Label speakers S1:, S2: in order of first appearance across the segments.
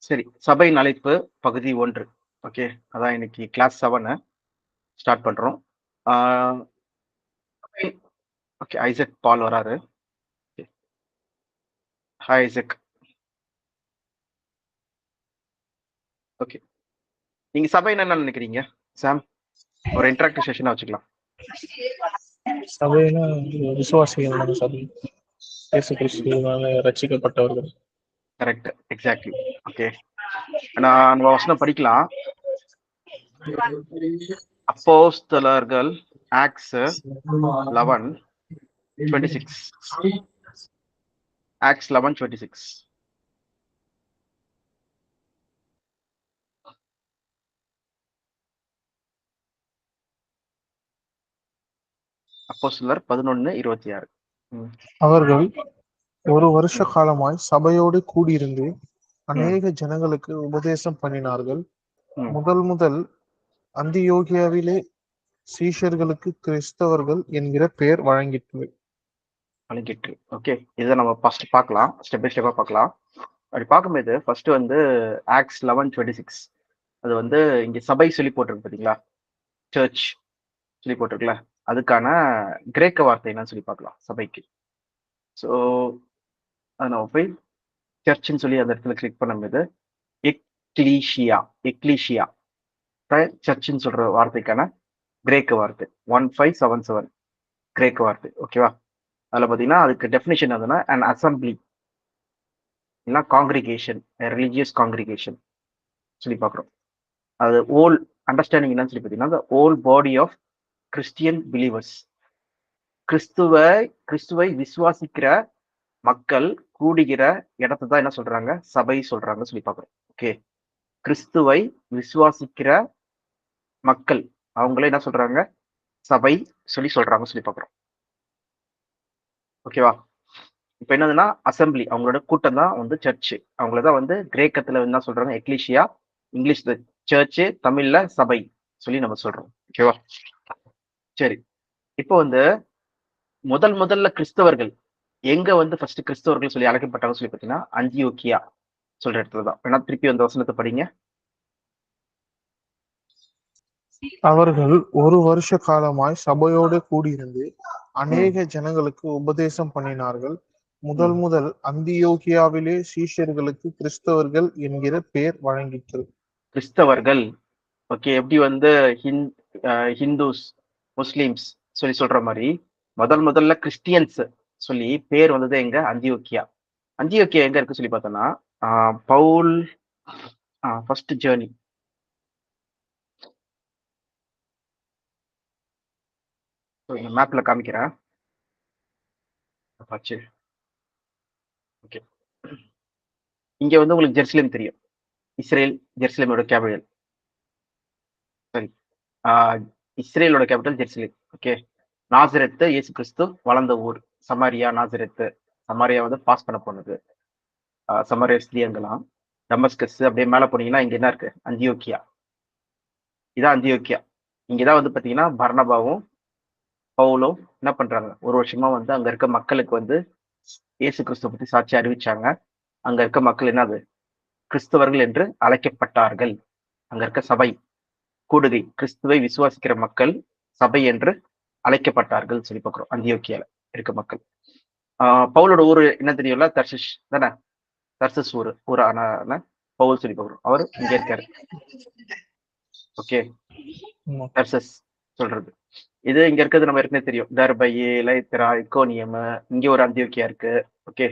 S1: சரி. சபையின் அழைப்பு பகுதி 1. ஓகே. அதான் இன்னைக்கு கிளாஸ் 7 ஸ்டார்ட் பண்றோம். ஆ ஓகே. ஐசக் பால் வராரு. Hi Isaac. ஓகே. நீங்க சபைன்னா என்ன நினைக்கிறீங்க? சாம், ஒரு இன்டராக்டிவ் செஷனா வச்சுக்கலாம்.
S2: சபைனா விசுவாசிகள் சபை, இயேசு கிறிஸ்துவால ரட்சிக்கப்பட்டவர்கள்.
S1: கரெக்ட். எக்ஸாக்ட்லி. ஓகே. நம்ம வசனம் படிக்கலாம். அப்போஸ்தலர்கள் ஆக்ட்ஸ் 11:26. ஆக்ட்ஸ் 11:26. அப்போஸ்தலர் 11:26.
S2: அவர்கள் ஒரு வருஷ காலமாய் சபையோடு கூடியிருந்து அநேக ஜனங்களுக்கு உபதேசம் பண்ணினார்கள். முதல் அந்தியோகியாவிலே சீஷர்களுக்கு கிறிஸ்தவர்கள் என்கிற பெயர் வழங்கிற்று.
S1: ஓகே. இதை நம்ம ஃபர்ஸ்ட் பார்க்கலாம், ஸ்டெப் பை ஸ்டெப்பா பார்க்கலாம். அப்படி பார்க்கும்போது ஃபர்ஸ்ட் வந்து ஆக்ட்ஸ் 11:26. அது வந்து இங்க சபை சொல்லி போட்டிருக்கு பார்த்தீங்களா, சர்ச் சொல்லி போட்டிருக்குல்ல, அதுக்கான கிரேக்க வார்த்தை என்னன்னு சொல்லி பார்க்கலாம் சபைக்கு. ஸோ அதை நம்ம போய் சர்ச்னு சொல்லி அந்த இடத்துல கிளிக் பண்ணும்போது எக்லீஷியா சர்ச்னு சொல்ற வார்த்தைக்கான கிரேக்க வார்த்தை 1577 கிரேக்க வார்த்தை. ஓகேவா? அதில் பார்த்தீங்கன்னா அதுக்கு டெஃபினிஷன் எதுனா அண்ட் அசம்பிளி இல்லைன்னா காங்கிரிகேஷன், ரிலீஜியஸ் காங்கிரிகேஷன் சொல்லி பார்க்குறோம். அது ஓல் அண்டர்ஸ்டாண்டிங் என்னன்னு சொல்லி பார்த்தீங்கன்னா ஓல் பாடி ஆஃப் கிறிஸ்டியன் பிலீவர்ஸ், கிறிஸ்துவை விசுவாசிக்கிற மக்கள் கூடுகிற இடத்தை தான் என்ன சொல்றாங்க, சபை சொல்றாங்க சொல்லி பார்க்குறோம். ஓகே. கிறிஸ்துவை விசுவாசிக்கிற மக்கள் அவங்களே என்ன சொல்றாங்க, சபை சொல்லி சொல்றாங்க சொல்லி பார்க்குறோம். ஓகேவா? இப்போ என்னதுன்னா அசம்பிளி, அவங்களோட கூட்டம் தான் வந்து சர்ச். அவங்களதான் வந்து கிரேக்கத்துல என்ன சொல்றாங்க எக்லீஷியா, இங்கிலீஷ்ல சர்ச், தமிழ்ல சபை சொல்லி நம்ம சொல்றோம். ஓகேவா? சரி. இப்போ வந்து முதல்ல கிறிஸ்தவர்கள் எங்க வந்து ஃபர்ஸ்ட் கிறிஸ்தவர்கள் சொல்லி அழைக்கப்பட்டாங்க சொல்லி பார்த்தீங்கன்னா அந்தியோக்கியா சொல்ற இடத்துலதான். வேணா திருப்பி அந்த வசனத்தை படிங்க.
S2: அவர்கள் ஒரு வருஷ காலமாய் சபையோடு கூடியிருந்து அநேக ஜனங்களுக்கு உபதேசம் பண்ணினார்கள். முதல் அந்தியோகியாவிலே சீஷர்களுக்கு கிறிஸ்தவர்கள் என்கிற பெயர் வழங்கிற்று.
S1: கிறிஸ்தவர்கள். ஓகே. எப்படி வந்து ஹிந்துஸ், முஸ்லிம்ஸ் சொல்லி சொல்ற மாதிரி முதல்ல கிறிஸ்டியன்ஸ் சொல்லி பேர் வந்தது எங்க, அந்தியோக்கியா. அந்தியோக்கியா எங்க இருக்கு சொல்லி பார்த்தோம்னா பவுல் ஃபர்ஸ்ட் ஜேர்னி, மேப்ல காமிக்கிறேன். ஓகே. இங்க வந்து உங்களுக்கு ஜெருசலேம் தெரியும், இஸ்ரேல் ஜெருசலேமோட கேபிட்டல். சரி. இஸ்ரேலோட கேபிட்டல் ஜெருசலேம். ஓகே. நாசரேத்து இயேசு கிறிஸ்து வளர்ந்த ஊர். சமாரியா, நாசரேத்து, சமாரியா வந்து பாஸ் பண்ண போனது. சமாரியா ஸ்திரியங்களாம். டமஸ்கஸ் அப்படியே மேல போனீங்கன்னா இங்க என்ன இருக்கு, அந்தியோக்கியா. இதான் அந்தியோக்கியா. இங்கதான் வந்து பாத்தீங்கன்னா பர்னபாவும் பவுலும் என்ன பண்றாங்க, ஒரு வருஷமா வந்து அங்க இருக்க மக்களுக்கு வந்து இயேசு கிறிஸ்துவ பத்தி சாட்சி அறிவிச்சாங்க. அங்க இருக்க மக்கள் என்னது, கிறிஸ்தவர்கள் என்று அழைக்கப்பட்டார்கள். அங்க இருக்க சபை கூடுகை, கிறிஸ்துவை விசுவாசிக்கிற மக்கள் சபை என்று அழைக்கப்பட்டார்கள் சொல்லி பார்க்கிறோம். அந்தியோக்கியால இருக்க மக்கள். பவுலோட ஊரு என்ன தெரியும்ல, தர்சிஷ் தானே. தர்சஸ் ஊரான பவுல் சொல்லி பார்க்கிறோம். அவர் இங்க இருக்காரு. ஓகே. தர்சஸ் சொல்றது இது இங்க இருக்கிறது நம்ம ஏற்கனவே தெரியும். தர்பையே, லைத்ரா, இக்கோனியம், இங்க ஒரு அந்தியோக்கியா இருக்கு. ஓகே.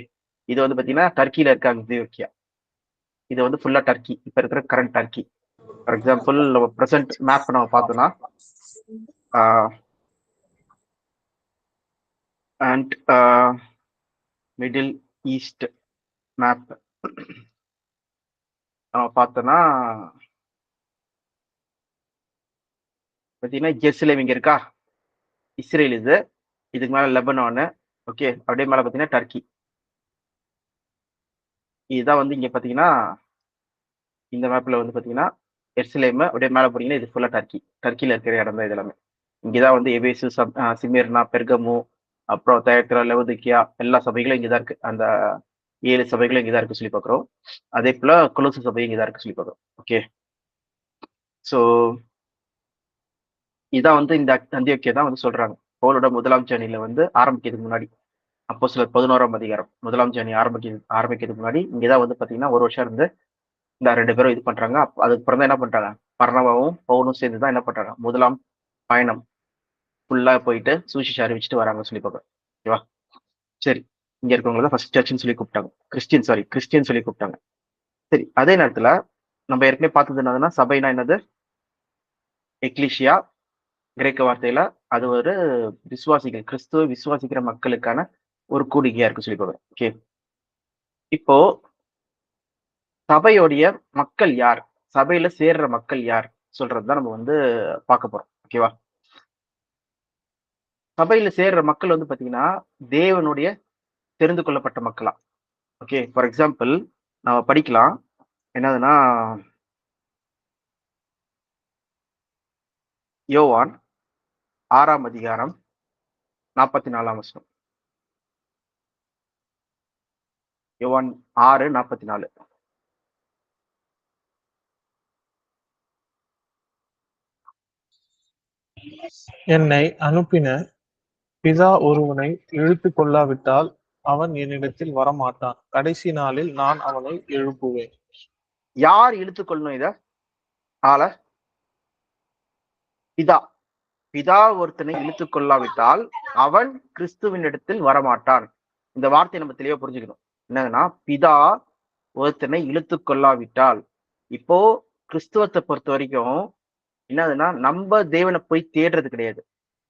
S1: இது வந்து பாத்தீங்கன்னா டர்க்கில இருக்க அந்தியோக்கியா. இது வந்து ஃபுல்லா டர்க்கி, இப்ப இருக்கிற கரண்ட் டர்க்கி. ஃபார் எக்ஸாம்பிள் நம்ம பிரசன்ட் மேப் நம்ம பார்த்தோம்னா அண்ட் மிடில் ஈஸ்ட் மேப் நம்ம பார்த்தோம்னா பார்த்தீங்கன்னா ஜெருசலேம் இங்க இருக்கா, இஸ்ரேல் இது, இதுக்கு மேல லெபனான். ஓகே. அப்படியே மேல பார்த்தீங்கன்னா டர்க்கி. இதுதான் வந்து இங்க பார்த்தீங்கன்னா இந்த மேப்ல வந்து பார்த்தீங்கன்னா எருசலேம். அப்படியே மேல போனீங்கன்னா இது ஃபுல்லா டர்க்கி. டர்க்கில இருக்கிற இடம் தான் இது எல்லாமே. இங்கதான் வந்து எபேசு, சிமிர்னா, பெர்கமு, அப்புறம் தயத்ரா, லவோதிக்கியா எல்லா சபைகளும் இங்கதான் இருக்கு. அந்த 7 சபைகளும் இங்கதான் இருக்கு சொல்லி பார்க்கிறோம். அதே போல கொலோசை சபையும் இங்கதான் இருக்கு சொல்லி பார்க்கிறோம். ஓகே, சோ இதான் வந்து இந்த அந்தியோக்கியா தான் வந்து சொல்றாங்க. பவுலோட முதலாம் ஜேர்னில வந்து ஆரம்பிக்கிறதுக்கு முன்னாடி, அப்போஸ்தலர் 11ஆம் அதிகாரம் முதலாம் ஜேர்னி ஆரம்பிக்கிறதுக்கு முன்னாடி இங்கதான் வந்து பாத்தீங்கன்னா 1 வருஷம் இருந்து இந்த 2 பேரும் இது பண்றாங்க. அதுக்கப்புறம் தான் என்ன பண்றாங்க, பர்னபாவும் பவுலும் சேர்ந்து தான் என்ன பண்றாங்க, முதலாம் பயணம் ஃபுல்லா போயிட்டு சுவிசேஷம் அறிவிச்சுட்டு வராங்க சொல்லி பார்க்கிறோம். ஓகேவா? சரி, இங்க இருக்கவங்க தான் ஃபர்ஸ்ட் சர்ச்னு சொல்லி கூப்பிட்டாங்க. கிறிஸ்டியன் சொல்லி கூப்பிட்டாங்க. சரி, அதே நேரத்துல நம்ம ஏற்கனவே பார்த்தது என்னதுன்னா, சபைனா என்னது? எக்லிஷியா, கிரேக்க வார்த்தையில அது ஒரு விசுவாசிகள், கிறிஸ்துவ விசுவாசிக்கிற மக்களுக்கான ஒரு கூடுகையா இருக்கு சொல்லி பார்க்கிறோம். ஓகே, இப்போ சபையோடைய மக்கள் யார்? சபையில சேர்ற மக்கள் யார்? சொல்றதுதான் நம்ம வந்து பார்க்க போறோம். ஓகேவா? சபையில சேர்ற மக்கள் வந்து பாத்தீங்கன்னா, தேவனுடைய தெரிந்து கொள்ளப்பட்ட மக்களா. ஓகே, ஃபார் எக்ஸாம்பிள் நம்ம படிக்கலாம். என்னதுன்னா, யோவான் 6ஆம் அதிகாரம் 44ஆம் வசனம். யோவான் 6:44.
S2: என்னை அனுப்பின பிதா ஒருவனை இழுத்துக் கொள்ளாவிட்டால் அவன் என்னிடத்தில் வரமாட்டான். கடைசி நாளில் நான் அவனை எழுப்புவேன்.
S1: யார் இழுத்துக்கொள்ளணும் இத? ஆள? பிதா. பிதா ஒருத்தனை இழுத்துக் கொள்ளாவிட்டால் அவன் கிறிஸ்துவின் இடத்தில் வரமாட்டான். இந்த வார்த்தையை நம்ம தெளிவா புரிஞ்சுக்கணும். என்னன்னா, பிதா ஒருத்தனை இழுத்துக் கொள்ளாவிட்டால், இப்போ கிறிஸ்துவத்தை பொறுத்த வரைக்கும் என்னதுன்னா, நம்ம தேவனை போய் தேடுறது கிடையாது.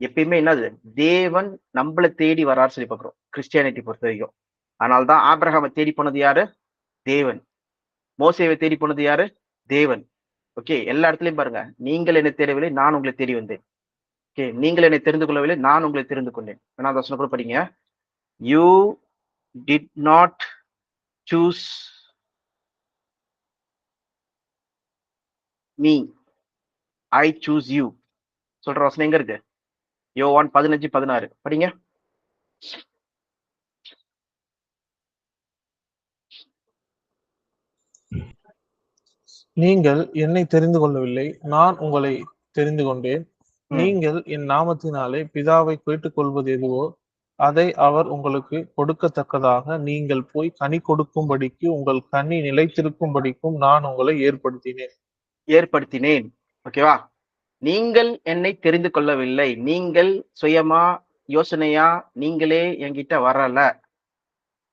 S1: எப்பயுமே என்னது, தேவன் நம்மள தேடி வராரு சொல்லி பார்க்கிறோம் கிறிஸ்டியானிட்டி பொறுத்த வரைக்கும். அதனால்தான் ஆபிரகாமை தேடி போனது யாரு? தேவன். மோசேவை தேடி போனது யாரு? தேவன். ஓகே, எல்லா இடத்துலயும் பாருங்க, நீங்கள் என்னை தேடவில்லை, நான் உங்களை தேடி வந்தேன். ஓகே, நீங்கள் என்னை தெரிந்து கொள்ளவில்லை, நான் உங்களை தெரிந்து கொண்டேன். வேணா அந்த வசனம் கூட படிங்க. You did not choose me, I choose you. சொல்ற வசனம் எங்க இருக்கு? யோவான் 15:16 படிங்க.
S2: நீங்கள் என்னை தெரிந்து கொள்ளவில்லை, நான் உங்களை தெரிந்து கொண்டேன்.
S1: ம்.
S2: நீங்கள் என் நாமத்தினாலே பிதாவை கேட்டுக் கொள்வது எதுவோ அதை அவர் உங்களுக்கு கொடுக்கத்தக்கதாக நீங்கள் போய் கனி கொடுக்கும்படிக்கு உங்கள் கனி நிலைத்திருக்கும்படிக்கும் நான் உங்களை ஏற்படுத்தினேன்.
S1: ஏற்படுத்தினேன். ஓகேவா? நீங்கள் என்னை தெரிந்து கொள்ளவில்லை. நீங்கள் சுயமா, யோசனையா, நீங்களே என்கிட்ட வரல.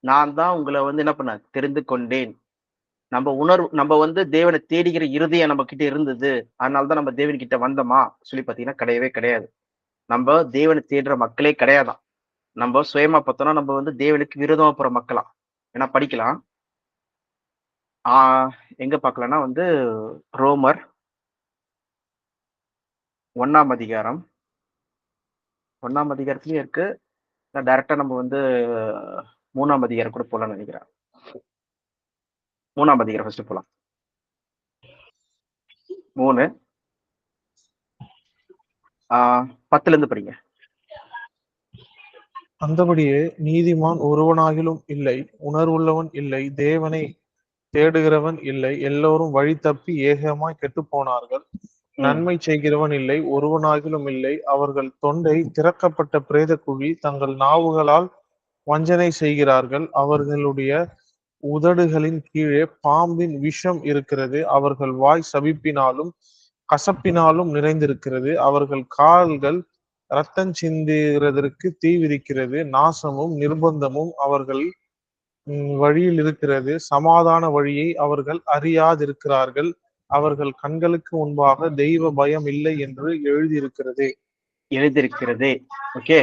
S1: நான் தான் உங்களை வந்து என்ன பண்ணேன்? தெரிந்து கொண்டேன். நம்ம வந்து தேவனை தேடுகிற இருதயம் நம்ம கிட்ட இருந்தது. அதனால தான் நம்ம தேவன் கிட்ட வந்தோமா? சொல்லி பார்த்தீங்கன்னா, கிடையவே கிடையாது. நம்ம தேவனை தேடுற மக்களே கிடையாதாம். நம்ம சுயமா பார்த்தோம்னா, நம்ம வந்து தேவனுக்கு விரோதமா போற மக்களாம். வேணா படிக்கலாம். ஆ எங்க பார்க்கலாம்னா வந்து ரோமர் 1ஆம் அதிகாரம். 1ஆம் அதிகாரத்திலயும் இருக்கு. டைரக்ட்டா நம்ம வந்து 3ஆம் அதிகாரம் கூட போலாம்னு நினைக்கிறேன். 3ஆம் அதிகாரம் ஃபர்ஸ்ட் போலாம். 3 10ல இருந்து படிங்க.
S2: அந்தபடியே நீதிமான் ஒருவனாகிலும் இல்லை, உணர்வுள்ளவன் இல்லை, தேவனை தேடுகிறவன் இல்லை, எல்லோரும் வழி தப்பி ஏகமாய் கெட்டுப் போனார்கள்.
S1: ம்.
S2: நன்மை செய்கிறவன் இல்லை, ஒருவனாகிலும் இல்லை. அவர்கள் தொண்டை திறக்கப்பட்ட பிரேத குழி, தங்கள் நாவுகளால் வஞ்சனை செய்கிறார்கள். அவர்களுடைய உதடுகளின் கீழே பாம்பின் விஷம் இருக்கிறது. அவர்கள் வாய் சபிப்பினாலும் கசப்பினாலும் நிறைந்திருக்கிறது. அவர்கள் கால்கள் இரத்தம் சிந்துகிறதற்கு தீ விரிக்கிறது. நாசமும் நிர்பந்தமும் அவர்கள் வழியில் இருக்கிறது. சமாதான வழியை அவர்கள் அறியாதிருக்கிறார்கள். அவர்கள் கண்களுக்கு முன்பாக தெய்வ பயம் இல்லை என்று எழுதியிருக்கிறது.
S1: எழுதியிருக்கிறதே. ஓகே.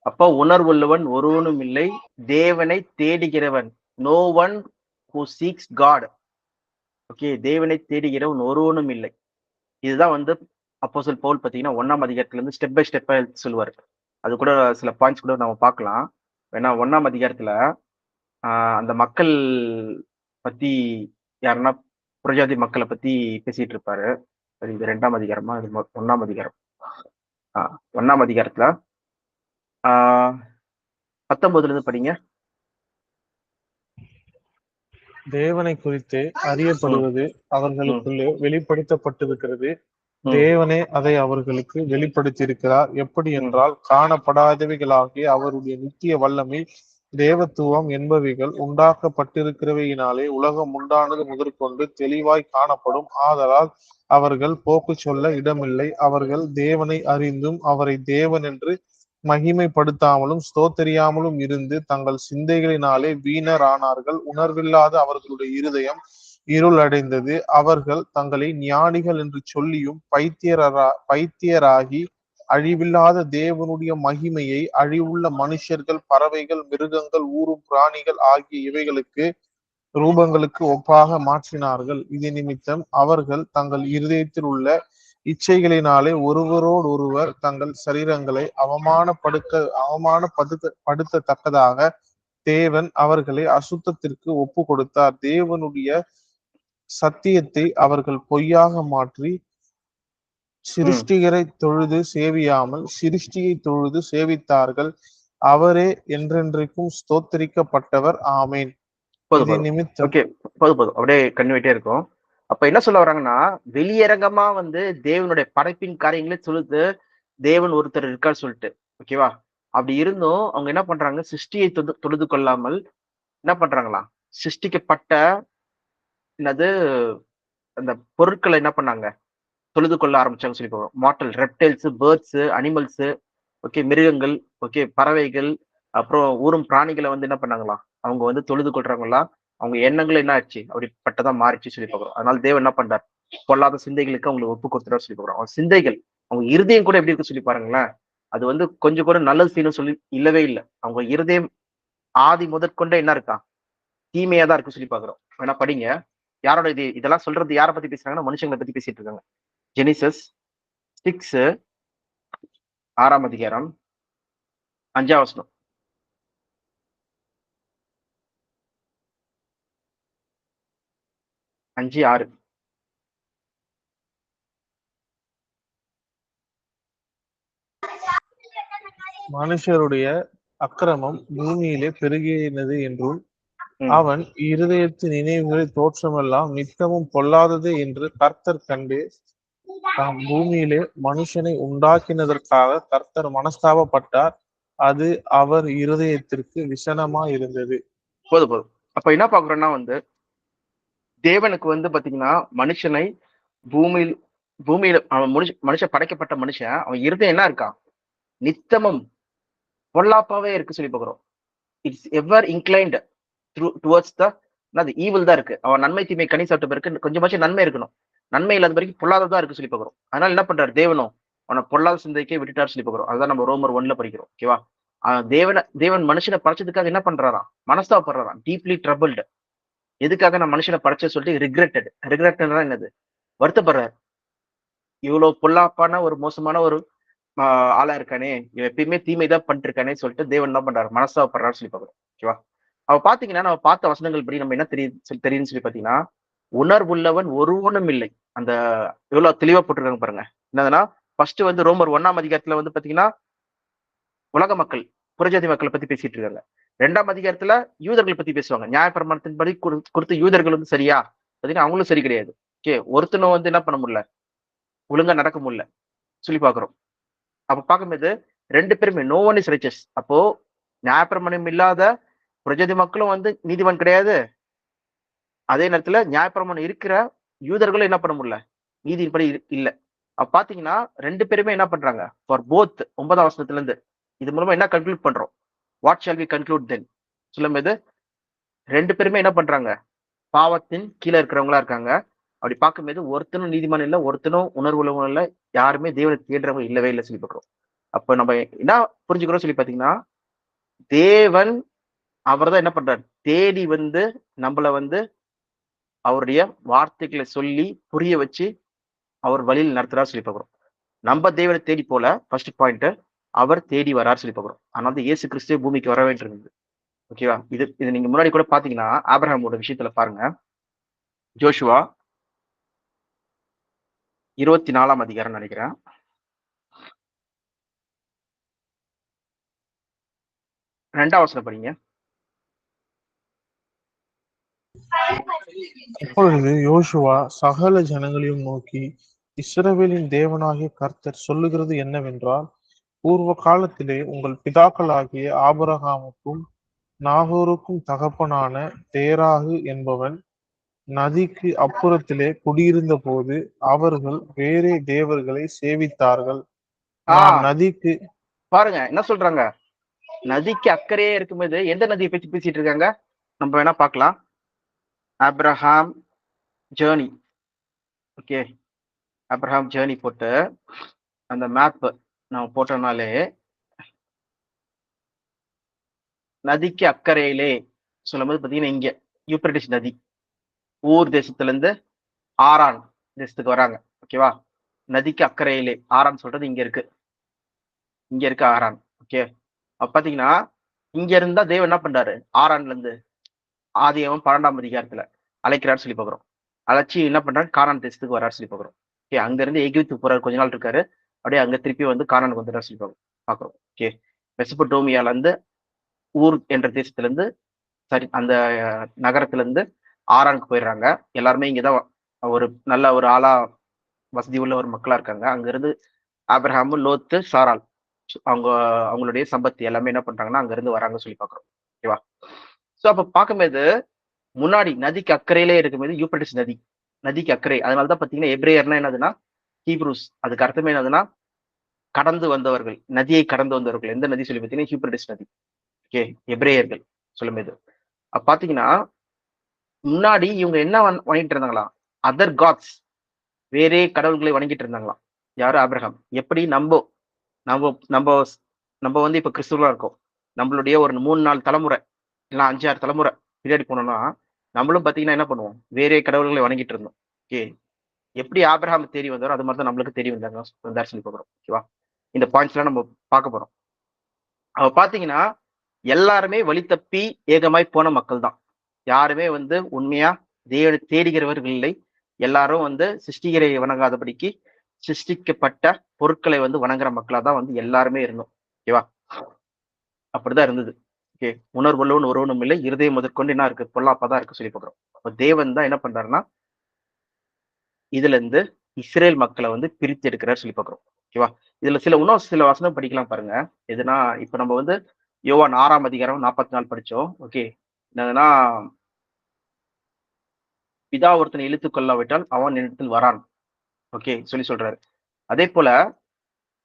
S1: அப்போ உணர்வுள்ளவன் ஒருவனும் இல்லை. தேவனை தேடுகிறவன். No one who seeks God. Okay. தேவனை தேடுகிறவன் ஒருவனும் இல்லை. இதுதான் வந்து அப்போஸ்தலன் பவுல் பார்த்தீங்கன்னா 1ஆம் அதிகாரத்துல இருந்து ஸ்டெப் பை ஸ்டெப்பா சொல்லுவாரு. அது கூட சில பாயிண்ட்ஸ் கூட நம்ம பார்க்கலாம். ஏன்னா 1ஆம் அதிகாரத்துல அந்த மக்கள் பத்தி யாருன்னா புறஜாதி மக்களை பத்தி பேசிட்டு இருப்பாரு. அது இது 2ஆம் அதிகாரமா? இது 1ஆம் அதிகாரம். 1ஆம் அதிகாரத்துல 19ல இருந்து படிங்க.
S2: தேவனை குறித்து அறியப்படுவது அவர்களுக்குள்ளே வெளிப்படுத்தப்பட்டிருக்கிறது.
S1: ம்,
S2: தேவனே அதை அவர்களுக்கு வெளிப்படுத்தியிருக்கிறார். எப்படி
S1: ம்,
S2: என்றால், காணப்படாதவைகளாகிய அவருடைய நித்திய வல்லமை, தேவத்துவம் என்பவைகள் உண்டாக்கப்பட்டிருக்கிறவையினாலே உலகம் உண்டானது முதற்கொண்டு தெளிவாய் காணப்படும். ஆதலால் அவர்கள் போக்கு சொல்ல இடமில்லை. அவர்கள் தேவனை அறிந்தும் அவரை தேவன் என்று மகிமைப்படுத்தாமலும் ஸ்தோத்தரியாமலும் இருந்து தங்கள் சிந்தைகளினாலே வீணர் ஆனார்கள். உணர்வில்லாத அவர்களுடைய இருதயம் இருள் அடைந்தது. அவர்கள் தங்களை ஞானிகள் என்று சொல்லியும் பைத்தியராகி அழிவில்லாத தேவனுடைய மகிமையை அழிவுள்ள மனுஷர்கள், பறவைகள், மிருகங்கள், ஊரும் பிராணிகள் ஆகிய இவைகளுக்கு ரூபங்களுக்கு ஒப்பாக மாற்றினார்கள். இது நிமித்தம் அவர்கள் தங்கள் இருதயத்தில் உள்ள இச்சைகளினாலே ஒருவரோடொருவர் தங்கள் சரீரங்களை அவமானப்படுத்தத்தக்கதாக தேவன் அவர்களை அசுத்தத்திற்கு ஒப்பு கொடுத்தார். தேவனுடைய சத்தியத்தை அவர்கள் பொய்யாக மாற்றி
S1: ம்.
S2: சிருஷ்டிகரை தொழுது சேவியாமல் சிருஷ்டியை தொழுது சேவித்தார்கள். அவரே என்றென்றைக்கும் ஸ்தோத்தரிக்கப்பட்டவர். ஆமேன்.
S1: போதும்
S2: இது
S1: போதும்.
S2: நிமித்தம்
S1: ஓகே. போதும். அப்படியே கன்டினியூட்டே இருக்கும். அப்ப என்ன சொல்ல வராங்கன்னா, வெளியரங்கமா வந்து தேவனுடைய படைப்பின் காரியங்களே சொல்லுது, தேவன் ஒருத்தர் இருக்கார் சொல்லிட்டு. ஓகேவா? அப்படி இருந்தும் அவங்க என்ன பண்றாங்க, சிருஷ்டியை தொழுது கொள்ளாமல் என்ன பண்றாங்களாம், சிருஷ்டிக்கப்பட்ட என்னது அந்த பொருட்கள என்ன பண்ணாங்க, தொழுது கொள்ள ஆரம்பிச்சாங்கன்னு சொல்லி போறோம். Mortal reptiles, birds, animals, okay, மிருகங்கள், ஓகே, பறவைகள், அப்புறம் ஊரும் பிராணிகள வந்து என்ன பண்ணாங்களாம், அவங்க வந்து தொழுது கொள்றாங்களாம். அவங்க எண்ணங்கள் என்ன ஆச்சு, அப்படிப்பட்டதா மாறிச்சு சொல்லி பார்க்கிறோம். அதனால தேவன் என்ன பண்றார், பொல்லாத சிந்தைகளுக்கு அவங்களை ஒப்பு கொடுத்துறாரு சொல்லி பார்க்கிறோம். அவங்க சிந்தைகள், அவங்க இருதயம் கூட எப்படி இருக்கு சொல்லி பாருங்களேன். அது வந்து கொஞ்சம் கூட நல்லது செய்யணும்னு சொல்லி இல்லவே இல்லை. அவங்க இருதயம் ஆதி முதற்கொண்டே என்ன இருக்கா, தீமையா தான் இருக்கு சொல்லி பார்க்கிறோம். வேணா படிங்க. யாரோட இது, இதெல்லாம் சொல்றது யாரை பத்தி பேசுறாங்கன்னா, மனுஷங்களை பத்தி பேசிட்டு இருக்காங்க. ஜெனிசஸ் 6 6ஆம் அதிகாரம் 5ஆம் வசனம். 5, 6.
S2: மனுஷருடைய அக்கிரமம் பூமியிலே பெருகினது என்றும்
S1: ம்.
S2: அவன் இருதயத்து நினைவுகளின் தோற்றமெல்லாம் நித்தமும் பொல்லாதது என்று கர்த்தர் கண்டு தாம் பூமியிலே மனுஷனை உண்டாக்கினதற்காக கர்த்தர் மனஸ்தாபப்பட்டார். அது அவர் இருதயத்திற்கு விசனமா இருந்தது.
S1: போதும் போதும். அப்ப என்ன பாக்குறோம்னா வந்து, தேவனுக்கு வந்து பாத்தீங்கன்னா மனுஷனை பூமியில் பூமியில அவன் மனுஷன் படைக்கப்பட்ட மனுஷன், அவன் இருதயம் என்ன இருக்கான், நித்தமும் பொல்லாப்பாவே இருக்கு சொல்லி பாக்குறோம். It's ever inclined towards the evil தான் இருக்கு. அவன் நன்மை தீமை கனி சாப்பிட்ட பிறகு கொஞ்சமாச்சும் நன்மை இருக்கணும். நன்மை இல்லாத வரைக்கும் பொல்லாததான் இருக்கு சொல்லி பாக்குறோம். அதனால என்ன பண்றாரு தேவனும், அவனை பொல்லாத சிந்தைக்கே விட்டுட்டாரு சொல்லி பாக்குறோம். அதுதான் நம்ம ரோமர் 1ல படிக்கிறோம். ஓகேவா? தேவன் மனுஷனை படைச்சதுக்காக என்ன பண்றாராம், மனஸ்தாபப்படுறாராம், டீப்லி ட்ரபிள்டு. எதுக்காக நான் மனுஷனை படைச்ச சொல்லிட்டு ரிக்ரெட்டட் என்னது, வருத்தப்படுறாரு. இவ்வளவு பொல்லாப்பான ஒரு மோசமான ஒரு ஆளா இருக்கானே, இவன் எப்பயுமே தீமைதான் பண்ணிட்டு இருக்கானே சொல்லிட்டு தேவன் என்ன பண்றாரு, மனஸ்தாபப்படுறாரு சொல்லி பாக்குறோம். ஓகேவா? அவ பாத்தீங்கன்னா நம்ம பார்த்த வசனங்கள் படி நம்ம என்ன தெரியுதுன்னு சொல்லி பாத்தீங்கன்னா, உணர்வுள்ளவன் ஒருவனும் இல்லை. அந்த எவ்வளவு தெளிவா போட்டிருக்காங்க பாருங்க. என்னதுன்னா, ஃபர்ஸ்ட் வந்து ரோமர் 1ஆம் அதிகாரத்துல வந்து பாத்தீங்கன்னா உலக மக்கள், புறஜாதி மக்களை பத்தி பேசிட்டு இருக்காங்க. 2ஆம் அதிகாரத்துல யூதர்களை பத்தி பேசுவாங்க. நியாயப்பிரமாணத்தின்படி குறித்த யூதர்கள் வந்து சரியா, பாத்தீங்கன்னா அவங்களும் சரி கிடையாது. ஓகே, ஒருத்தனும் வந்து என்ன பண்ண முடியல, ஒழுங்கா நடக்க முடியல சொல்லி பாக்குறோம். அப்ப பார்க்கும்போது 2 பேருமே நோ ஒன் இஸ் ரைச்சஸ். அப்போ நியாயப்பிரமாணம் இல்லாத பிரஜாதி மக்களும் வந்து நீதிமான் கிடையாது. அதே நேரத்துல நியாயப்பிரமாணம் இருக்கிற யூதர்களும் என்ன பண்ண முடியல, நீதியின்படி இல்ல. அப்ப பாத்தீங்கன்னா 2 பேருமே என்ன பண்றாங்க, ஃபார் போத் 9ஆம் வசனத்துல இருந்து இது மூலமா என்ன கன்க்ளூட் பண்றோம், வாட் ஷால் வி கன்க்ளூட் தென் சொல்லும்போது 2 பேருமே என்ன பண்றாங்க, பாவத்தின் கீழே இருக்கிறவங்களா இருக்காங்க. அப்படி பார்க்கும்போது ஒருத்தனும் நீதிமான் இல்ல, ஒருத்தனும் உணர்வு உள்ளவங்க இல்ல, யாருமே தேவனை தேடுறவங்க இல்லவே இல்லை சொல்லி பார்க்கிறோம். அப்ப நம்ம என்ன புரிஞ்சுக்கிறோம் சொல்லி பாத்தீங்கன்னா, தேவன் அவர்தான் என்ன பண்றாரு, தேடி வந்து நம்மள வந்து அவருடைய வார்த்தைகளை சொல்லி புரிய வச்சு அவர் வழியில் நடத்துறாரு சொல்லி பார்க்கிறோம். நம்ம தேவனை தேடி போல ஃபர்ஸ்ட் பாயிண்ட், அவர் தேடி வரார் சொல்லி பார்க்கிறோம். அதனால தான் இயேசு கிறிஸ்துவே பூமிக்கு வர வேண்டியிருந்தது. ஓகேவா? இது நீங்க முன்னாடி கூட பாத்தீங்கன்னா ஆபிரகாமோட விஷயத்துல பாருங்க. ஜோஷுவா 24ஆம் அதிகாரம் நினைக்கிறேன். 2ஆம் வசனம் படிங்க.
S2: அப்பொழுது யோசுவா சகல ஜனங்களையும் நோக்கி, இஸ்ரவேலின் தேவனாகிய கர்த்தர் சொல்லுகிறது என்னவென்றால், பூர்வ காலத்திலே உங்கள் பிதாக்களாகிய ஆபிரகாமுக்கும் நாகோருக்கும் தகப்பனான தேராகு என்பவன் நதிக்கு அப்புறத்திலே குடியிருந்த போது அவர்கள் வேறே தேவர்களை சேவித்தார்கள். நான்
S1: ஆஹ்
S2: நதிக்கு
S1: பாருங்க என்ன சொல்றாங்க. நதிக்கு அக்கறையே இருக்கும்போது எந்த நதியை பத்தி பேசிட்டு இருக்காங்க நம்ம வேணா பார்க்கலாம். Abraham journey. Okay, Abraham journey போட்டு அந்த மேப் நம்ம போட்டோம்னாலே நதிக்கு அக்கறையிலே சொல்லும்போது பாத்தீங்கன்னா இங்க யூப்ரட்டிஸ் நதி ஊர் தேசத்துல இருந்து ஆரான் தேசத்துக்கு வராங்க. ஓகேவா, நதிக்கு அக்கறையிலே ஆரான் சொல்றது இங்க இருக்கு ஆரான். ஓகே, அப்ப பாத்தீங்கன்னா இங்க இருந்தா தேவன் என்ன பண்றாரு, ஆரான்ல இருந்து ஆதியாகமம் 12ஆம் அதிகாரத்துல அழைக்கிறாரு சொல்லி பாக்குறோம். அழைச்சி என்ன பண்றாரு, கானான் தேசத்துக்கு வராரு சொல்லி பாக்குறோம். ஓகே, அங்க இருந்து எகிப்துக்கு போறாரு, கொஞ்ச நாள் இருக்காரு, அப்படியே அங்க திருப்பி வந்து கானானுக்கு வந்துடுறாரு சொல்லி பாக்குறோம். ஓகே, மெசபடோமியால இருந்து ஊர் என்ற தேசத்துல இருந்து சரி அந்த நகரத்துல இருந்து ஆரானுக்கு போயிடுறாங்க. எல்லாருமே இங்கதான் ஒரு நல்ல ஒரு ஆளா வசதி உள்ள ஒரு மக்களா இருக்காங்க. அங்க இருந்து ஆபிரகாம், லோத்து, சாராள் அவங்க அவங்களுடைய சம்பத்தி எல்லாமே என்ன பண்றாங்கன்னா அங்க இருந்து வராங்க சொல்லி பாக்குறோம். ஓகேவா, சோ அப்ப பார்க்கும்போது முன்னாடி நதிக்கு அக்கறையிலே இருக்கும்போது யூப்ரட்டிஸ் நதி, நதிக்கு அக்கறை. அதனாலதான் பாத்தீங்கன்னா எப்ரேயர்னா என்னதுன்னா ஹீப்ரூஸ், அதுக்கு அர்த்தமே என்னதுன்னா கடந்து வந்தவர்கள், நதியை கடந்து வந்தவர்கள். எந்த நதி சொல்லி பார்த்தீங்கன்னா யூப்ரட்டிஸ் நதி. ஓகே, எபிரேயர்கள் சொல்லும்போது அப்ப பாத்தீங்கன்னா முன்னாடி இவங்க என்ன வணங்கிட்டு இருந்தாங்களாம், அதர் காட்ஸ், வேறே கடவுள்களை வணங்கிட்டு இருந்தாங்களாம். யாரு, ஆபிரகாம். எப்படி நம்ம நம்ம நம்ம நம்ம வந்து இப்ப கிறிஸ்துவா இருக்கோம். நம்மளுடைய ஒரு 3-4 தலைமுறை இல்ல 5-6 தலைமுறை பின்னாடி போனோம்னா நம்மளும் பாத்தீங்கன்னா என்ன பண்ணுவோம், வேறே கடவுள்களை வணங்கிட்டு இருந்தோம். ஓகே, எப்படி ஆபிரகாம் தேடி வந்தாரோ அது மாதிரி தான் நம்மளுக்கு தேடி வந்தாரு சொல்லி பாக்குறோம். ஓகேவா, இந்த பாயிண்ட்ஸ் எல்லாம் நம்ம பார்க்க போறோம். அவ பாத்தீங்கன்னா எல்லாருமே வழி தப்பி ஏகமாய் போன மக்கள் தான். யாருமே வந்து உண்மையா தேவனை தேடுகிறவர்கள் இல்லை. எல்லாரும் வந்து சிருஷ்டிகரை வணங்காதபடிக்கு சிருஷ்டிக்கப்பட்ட பொருட்களை வந்து வணங்குற மக்களா தான் வந்து எல்லாருமே இருந்தோம். ஓகேவா, அப்படிதான் இருந்தது. ஓகே, உணர்வுள்ளவன் ஒருவனும் இல்லை, இருதயம் முதற்கொண்டு என்ன இருக்கு, பொல்லாப்பாதான் இருக்கு சொல்லி பாக்குறோம். அப்ப தேவன் தான் என்ன பண்றாருன்னா இதுல இருந்து இஸ்ரேல் மக்களை வந்து பிரித்து எடுக்கிறார் சொல்லி பாக்குறோம். ஓகேவா, இதுல சில வசனம் படிக்கலாம் பாருங்க. எதுனா இப்ப நம்ம வந்து யோவான் 6ஆம் அதிகாரம் 44 படிச்சோம். ஓகே, என்னதுன்னா பிதா ஒருத்தனை இழுத்துக் கொள்ளாவிட்டால் அவன் என்னிடத்தில் வரான். ஓகே சொல்லி சொல்றாரு. அதே போல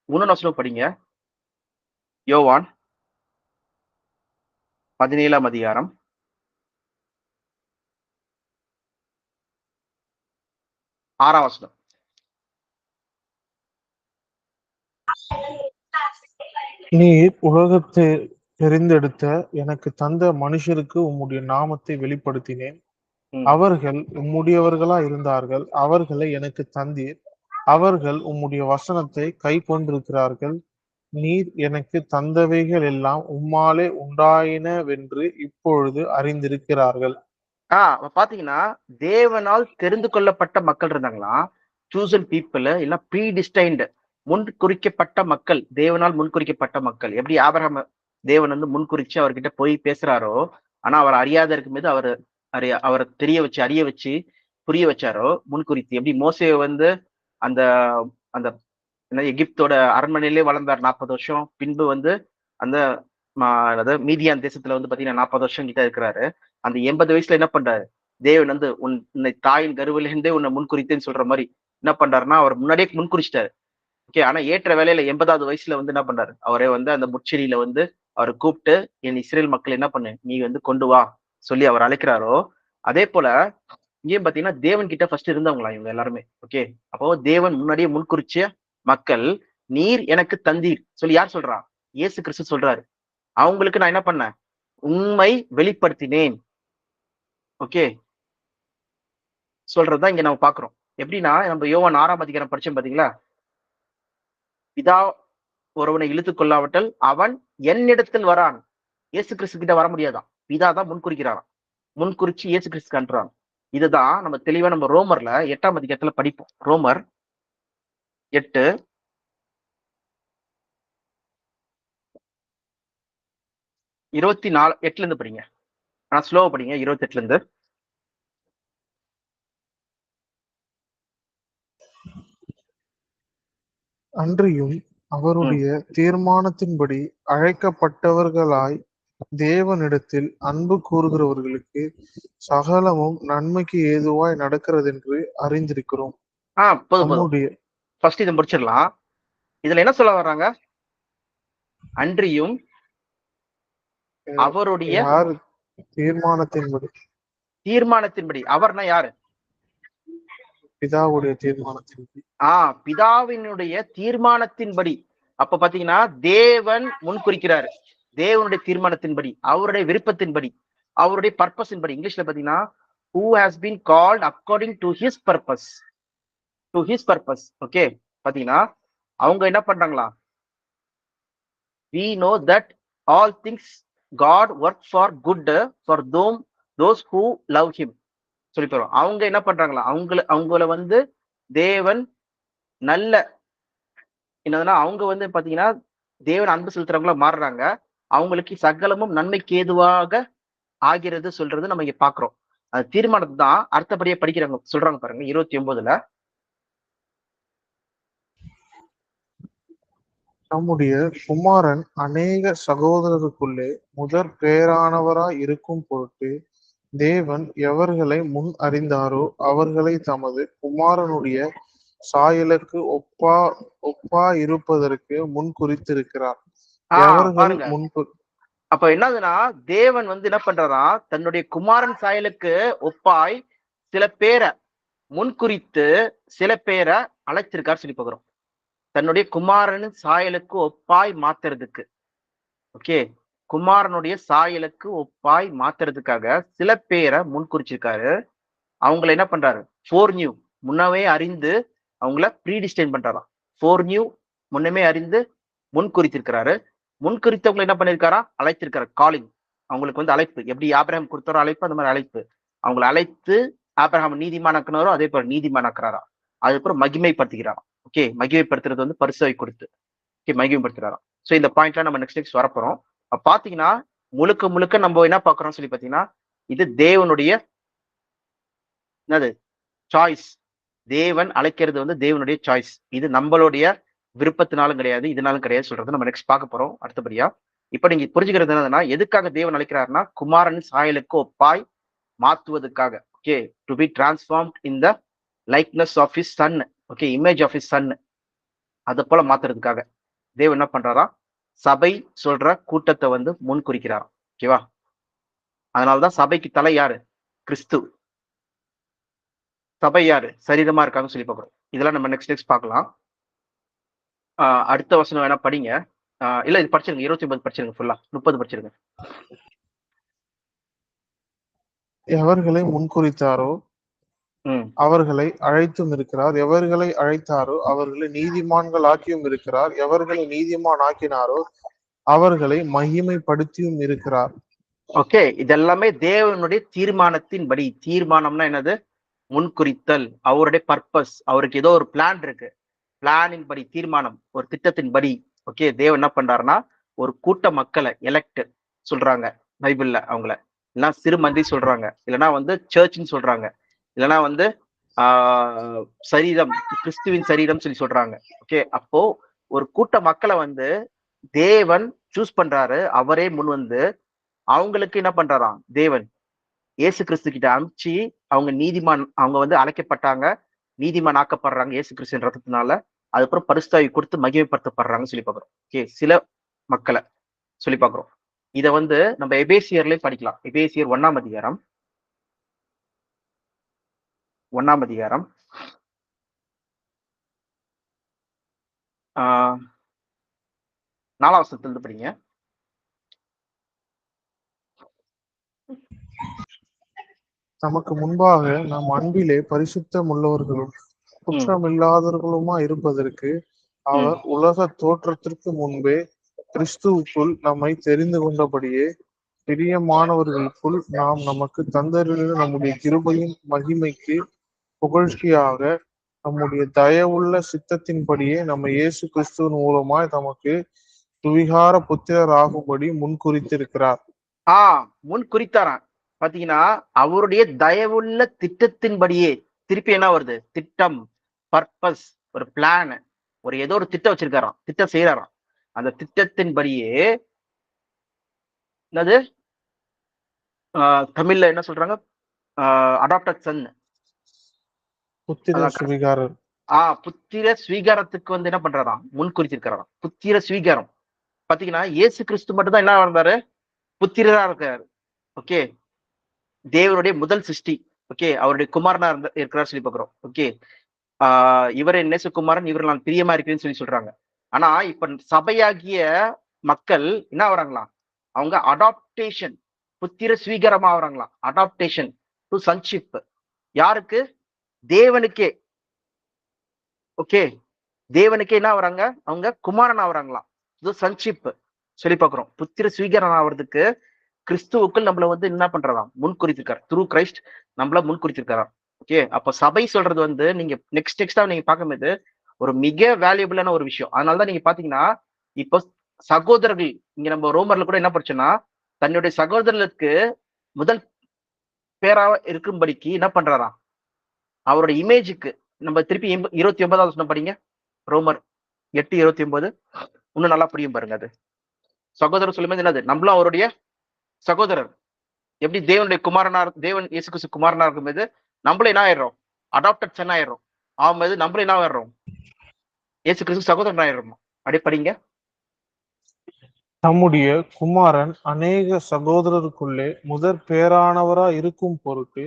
S1: இன்னொன்னு வசனம் படிங்க. யோவான் 17ஆம் அதிகாரம் 6ஆம் வசனம்.
S2: நீர் உலகத்தை தெரிந்தெடுத்த எனக்கு தந்த மனுஷருக்கு உம்முடைய நாமத்தை வெளிப்படுத்தினேன்.
S1: ம்.
S2: அவர்கள் உம்முடையவர்களா இருந்தார்கள். அவர்களை எனக்கு தந்தீர். அவர்கள் உம்முடைய வசனத்தை கை கொண்டிருக்கிறார்கள். நீர் எனக்கு தந்தவைகள் எல்லாம் உம்மாலே உண்டாயினவென்று இப்பொழுது அறிந்திருக்கிறார்கள்.
S1: அப்ப பாத்தீங்கன்னா தேவனால் தெரிந்து கொள்ளப்பட்ட மக்கள் இருந்தாங்களாம். சூசன் பீப்புள் இல்ல ப்ரீடிஸ்டைன்டு, முன் குறிக்கப்பட்ட மக்கள், தேவனால் முன்குறிக்கப்பட்ட மக்கள். எப்படி ஆபிரகாம் தேவன் வந்து முன்குறிச்சு அவர்கிட்ட போய் பேசுறாரோ, ஆனா அவர் அறியாத இருக்கும்போது அவரை தெரிய வச்சு அறிய வச்சு புரிய வச்சாரோ முன்குறித்து. எப்படி மோசே வந்து அந்த அந்த என்ன எகிப்தோட அரண்மனையிலே வளர்ந்தார் 40 வருஷம். பின்பு வந்து அந்த அதாவது மீதியான் தேசத்துல வந்து பாத்தீங்கன்னா 40 வருஷம் கிட்ட இருக்கிறாரு. அந்த 80 வயசுல என்ன பண்றாரு, தேவன் வந்து உன்னை தாயின் கருவிலிருந்தே உன்னை முன்குறித்தேன்னு சொல்ற மாதிரி என்ன பண்றாருன்னா அவர் முன்னாடியே முன்குறிச்சிட்டாரு. ஓகே, ஆனா ஏற்ற வேலையில 80வது வயசுல வந்து என்ன பண்றாரு, அவரே வந்து அந்த முட்செடியில வந்து அவரை கூப்பிட்டு என் இஸ்ரேல் மக்கள் என்ன பண்ணு, நீ வந்து கொண்டு வா சொல்லி அவர் அழைக்கிறாரோ, அதே போல இங்கேயும் பாத்தீங்கன்னா தேவன் கிட்ட ஃபர்ஸ்ட் இருந்தவங்களா இவங்க எல்லாருமே. ஓகே, அப்போ தேவன் முன்னாடியே முன்குறிச்ச மக்கள். நீர் எனக்கு தந்தீர் சொல்லி யார் சொல்றா, இயேசு கிறிஸ்து சொல்றாரு. அவங்களுக்கு நான் என்ன பண்ணேன், உண்மை வெளிப்படுத்தினேன். ஓகே, சொல்றதுதான் இங்க நம்ம பாக்குறோம். எப்படின்னா நம்ம யோவான் 6ஆம் அதிகாரம் படிச்சோம் பாத்தீங்களா, பிதா ஒருவனை இழுத்துக் கொள்ளாவிட்டால் அவன் என்னிடத்தில் வரான். இயேசு கிறிஸ்து கிட்ட வர முடியாதான், பிதா தான் முன்குறிக்கிறாராம். முன்குறிச்சு இயேசு கிறிஸ்து அனுப்புறான். இதுதான் நம்ம தெளிவா நம்ம ரோமர்ல 8ஆம் அதிகாரத்துல படிப்போம். ரோமர் 8 24 8ல இருந்து படிங்க. ஆனா ஸ்லோவா படிங்க, 28ல இருந்து.
S2: அன்றியும் அவருடைய தீர்மானத்தின்படி அழைக்கப்பட்டவர்களாய் தேவனிடத்தில் அன்பு கூறுகிறவர்களுக்கு சகலமும் நன்மைக்கு ஏதுவாய் நடக்கிறதென்று அறிந்திருக்கிறோம்.
S1: போதும் போதும்.
S2: நம்முடைய
S1: ஃபர்ஸ்ட் இதை முடிச்சிடலாம். இதுல என்ன சொல்ல வர்றாங்க? அன்றியும் அவருடைய
S2: யார் தீர்மானத்தின்படி,
S1: தீர்மானத்தின்படி. அவர்னா யாரு?
S2: பிதாவுடைய தீர்மானத்தின்படி.
S1: பிதாவினுடைய தீர்மானத்தின்படி. அப்ப பாத்தீங்கன்னா தேவன் முன்குறிக்கிறாரு. தேவனுடைய தீர்மானத்தின்படி, அவருடைய விருப்பத்தின்படி, அவருடைய பர்பஸின்படி. இங்கிலீஷ்ல பாத்தீங்கன்னா who has been called according to his purpose. to his purpose. Okay, பாத்தீங்கன்னா அவங்க என்ன பண்றாங்களா? we know that all things God work for good for those who love him. சொல்லி தரோம். அவங்க என்ன பண்றாங்களா? அவங்கள வந்து தேவன் நல்ல என்னதுன்னா, அவங்க வந்து பாத்தீங்கன்னா தேவன் அன்பு செலுத்துறவங்களா மாறுறாங்க. அவங்களுக்கு சகலமும் நன்மைக்கு ஏதுவாக ஆகிறது சொல்றது நம்ம இங்க பாக்குறோம். அது தீர்மானத்தை தான் அர்த்தப்படியே படிக்கிறாங்க, சொல்றாங்க பாருங்க 29.
S2: நம்முடைய குமாரன் அநேக சகோதரருக்குள்ளே முதற் பேரானவராய் இருக்கும் பொருட்டு தேவன் எவர்களை முன் அறிந்தாரோ அவர்களை தமது குமாரனுடைய சாயலுக்கு ஒப்பா இருப்பதற்கு முன் குறித்திருக்கிறார். எவர்கள்
S1: அப்ப என்னதுன்னா, தேவன் வந்து என்ன பண்றாரா? தன்னுடைய குமாரன் சாயலுக்கு ஒப்பாய் சில பேரை முன்குறித்து சில பேரை அழைச்சிருக்காரு சொல்லி பார்க்கிறோம். தன்னுடைய குமாரன் சாயலுக்கு ஒப்பாய் மாத்துறதுக்கு. ஓகே, குமாரனுடைய சாயலுக்கு ஒப்பாய் மாத்துறதுக்காக சில பேரை முன்குறிச்சிருக்காரு. அவங்கள என்ன பண்றாரு? ஃபோர் நியூ, முன்னவே அறிந்து அவங்கள ப்ரீடிஸ்டைன் பண்றாராம். ஃபோர் நியூ, முன்னமே அறிந்து முன்குறித்திருக்கிறாரு. முன்குறித்தவங்களை என்ன பண்ணிருக்காரா? அழைத்திருக்காரு. காலிங், அவங்களுக்கு வந்து அழைப்பு. எப்படி ஆபிரகாம் கொடுத்தாரோ அழைப்பு, அந்த மாதிரி அழைப்பு. அவங்களை அழைத்து ஆபிரகாம் நீதிமானாக்குனாரோ அதே போல நீதிமானாக்குறாரா. அதுக்கப்புறம் மகிமைப்படுத்துகிறாராம். ஓகே, மகிமைப்படுத்துறது வந்து பரிசுவை கொடுத்து மகிமைப்படுத்துறாராம். ஸோ இந்த பாயிண்ட்லாம் நம்ம நெக்ஸ்ட் வரப்போறோம். பாத்தீங்கன்னா முழுக்க முழுக்க நம்ம என்ன பாக்குறோம் சொல்லி பாத்தீங்கன்னா, இது தேவனுடைய என்னது சாய்ஸ். தேவன் அழைக்கிறது வந்து தேவனுடைய சாய்ஸ். இது நம்மளுடைய விருப்பத்தினாலும் கிடையாது, இதனாலும் கிடையாது சொல்றது நம்ம நெக்ஸ்ட் பார்க்க போறோம் அடுத்தபடியா. இப்ப நீங்க புரிஞ்சுக்கிறது என்னதுன்னா, எதுக்காக தேவன் அழைக்கிறாருன்னா, குமாரன் சாயலுக்கு ஒப்பாய் மாத்துவதற்காக. Okay, to be transformed in the likeness of his son. Okay, image of his son. அதை போல மாத்துறதுக்காக தேவன் என்ன பண்றாரா? சபை சொல்ற கூட்டத்தை வந்து முன் குறிக்கிறாராம். ஓகேவா? அதனாலதான் சபைக்கு தலை யாரு? கிறிஸ்து. சபை யாரு? சரீரமா இருக்காங்கன்னு சொல்லி பார்க்கிறோம். இதெல்லாம் நம்ம நெக்ஸ்ட் பார்க்கலாம். அடுத்த வசனம் வேணா படிங்க. இல்ல இது படிச்சிருங்க, 29 படிச்சிருங்க, ஃபுல்லா 30 படிச்சிருங்க.
S2: எவர்களை முன்குறித்தாரோ அவர்களை அழைத்தும் இருக்கிறார். எவர்களை அழைத்தாரோ அவர்களை நீதிமான்கள் ஆக்கியும் இருக்கிறார். எவர்களை நீதிமான் ஆக்கினாரோ அவர்களை மகிமைப்படுத்தியும் இருக்கிறார்.
S1: ஓகே, இதெல்லாமே தேவனுடைய தீர்மானத்தின்படி. தீர்மானம்னா என்னது? முன்குறித்தல். அவருடைய பர்பஸ். அவருக்கு ஏதோ ஒரு பிளான் இருக்கு. பிளானின் படி, தீர்மானம், ஒரு திட்டத்தின்படி. ஓகே, தேவன் என்ன பண்றாருன்னா, ஒரு கூட்ட மக்களை எலெக்ட் சொல்றாங்க பைபிள்ல. அவங்கள இல்லைன்னா சிறு மந்தி சொல்றாங்க, இல்லைன்னா வந்து சர்ச்னு சொல்றாங்க, இல்லைன்னா வந்து சரீரம், கிறிஸ்துவின் சரீரம் சொல்லி சொல்றாங்க. ஓகே, அப்போ ஒரு கூட்ட மக்களை வந்து தேவன் சூஸ் பண்றாரு. அவரே முன் வந்து அவங்களுக்கு என்ன பண்றாராம்? தேவன் இயேசு கிறிஸ்து கிட்ட அனுப்பிச்சு அவங்க நீதிமான், அவங்க வந்து அழைக்கப்பட்டாங்க, நீதிமான் ஆக்கப்படுறாங்க இயேசு கிறிஸ்துவின் ரத்தத்தினால. அதுக்கப்புறம் பரிசுத்தாவி கொடுத்து மகிமைப்படுத்தப்படுறாங்கன்னு சொல்லி பார்க்கிறோம். ஓகே, சில மக்களை சொல்லி பார்க்கிறோம். இதை வந்து நம்ம எபேசியர்லயே படிக்கலாம். எபேசியர் 1ஆம் அதிகாரம் 4ஆம் வசனத்திலிருந்து படிங்க.
S2: நமக்கு முன்பாக நம் அன்பிலே பரிசுத்தம் உள்ளவர்களும் குற்றமில்லாதவர்களுமா இருப்பதற்கு அவர் உலக தோற்றத்திற்கு முன்பே கிறிஸ்துவுக்குள் நம்மை தெரிந்து கொண்டபடியே பிரியமானவர்களுக்குள் நாம் நமக்கு தந்தருளின நம்முடைய கிருபையின் மகிமைக்கு புகழ்ச்சியாக நம்முடைய தயவுள்ள சித்தத்தின்படியே நம்ம இயேசு கிறிஸ்துவின் மூலமாய் நமக்கு துவிகார புத்திரர் ஆகும்படி முன்குறித்திருக்கிறார்.
S1: முன் குறித்தாராம். பாத்தீங்கன்னா அவருடைய தயவுள்ள திட்டத்தின்படியே. திருப்பி என்ன வருது? திட்டம், பர்பஸ், ஒரு பிளான். ஏதோ ஒரு திட்டம் வச்சிருக்காராம், திட்டம் செய்யறாராம். அந்த திட்டத்தின்படியே என்னது தமிழ்ல என்ன சொல்றாங்க, அடாப்டட் சன்.
S2: புத்திர சுவிகாரர்.
S1: புத்திர ஸ்வீகாரத்துக்கு என்ன பண்றாராம், முன் குறிச்சிருக்கிறாராம். புத்திர ஸ்வீகாரம் பாத்தீங்கன்னா இயேசு கிறிஸ்து மட்டும் தான் என்ன இருந்தாரு, புத்திரரா இருக்காரு. ஓகே, தேவனுடைய முதல் சிருஷ்டி. ஓகே, அவருடைய குமாரனா இருக்கிறார் சொல்லி பாக்குறோம். ஓகே, இவரே நேசகுமாரன், இவர் நான் பிரியமா இருக்கிறேன்னு சொல்றாங்க. ஆனா இப்ப சபையாகிய மக்கள் என்ன ஆகுறாங்களா, அவங்க அடாப்டேஷன், புத்திர ஸ்வீகாரம் ஆகுறாங்களா. Adaptation to sonship. யாருக்கு? தேவனுக்கே. ஓகே, தேவனுக்கே என்ன ஆகுறாங்க, அவங்க குமாரன் ஆகுறாங்களாம். இது சன்ஷிப் சொல்லி பாக்குறோம். புத்திர ஸ்வீகாரம் ஆகுறதுக்கு கிறிஸ்துவுக்குள் நம்மள என்ன பண்றதாம், முன் குறித்திருக்காரு. த்ரூ கிரைஸ்ட் நம்மள முன் குறித்திருக்காராம். ஓகே, அப்ப சபை சொல்றது நீங்க நெக்ஸ்டா நீங்க பார்க்கும்போது ஒரு மிக வேல்யூபிளான ஒரு விஷயம். அதனாலதான் நீங்க பாத்தீங்கன்னா இப்போ சகோதரர்கள், இங்க நம்ம ரோமர்ல கூட என்ன படிச்சோம்னா, தன்னுடைய சகோதரர்களுக்கு முதல் பேரா இருக்கும்படிக்கு என்ன பண்றாராம், அவரோட இமேஜுக்கு. நம்ம திருப்பி 29வது படிங்க, ரோமர் 8:29. இன்னும் நல்லா புரியும் பாருங்க. அது சகோதரர் சொல்லும்போது என்னது, நம்மளும் அவருடைய சகோதரர். எப்படி தேவனுடைய குமாரனா, தேவன் இயேசு கிறிஸ்து குமாரனா இருக்கும்போது நம்மளும் என்ன ஆயிடுறோம், அடாப்டட் சன் ஆயிடுறோம். ஆகும்போது நம்மளும் என்ன ஆயிடுறோம், இயேசு கிறிஸ்து சகோதரன் ஆயிடுறோம். அப்படியே படிங்க.
S2: தம்முடைய குமாரன் அநேக சகோதரருக்குள்ளே முதற் பேரானவரா இருக்கும் பொருட்டு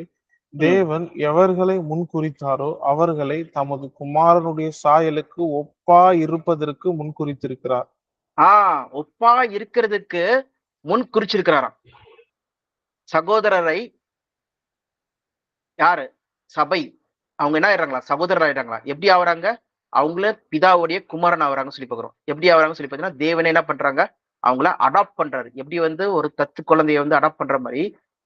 S2: தேவன் எவர்களை முன்குறித்தாரோ அவர்களை தமது குமாரனுடைய சாயலுக்கு ஒப்பா இருப்பதற்கு முன்குறித்திருக்கிறார்.
S1: ஒப்பா இருக்கிறதுக்கு முன் குறிச்சிருக்கிறாராம். சகோதரரை யாரு, சபை, அவங்க என்ன ஆயிடுறாங்களா, சகோதரர் ஆயிடுறாங்களா. எப்படி ஆகுறாங்க, அவங்கள பிதாவுடைய குமாரன் ஆகுறாங்க சொல்லி பாக்குறோம். எப்படி ஆகுறாங்க சொல்லி பாத்தீங்கன்னா, தேவனை என்ன பண்றாங்க, அவங்கள அடாப்ட் பண்றாரு. எப்படி ஒரு தத்து குழந்தைய அடாப்ட் பண்ற மாதிரி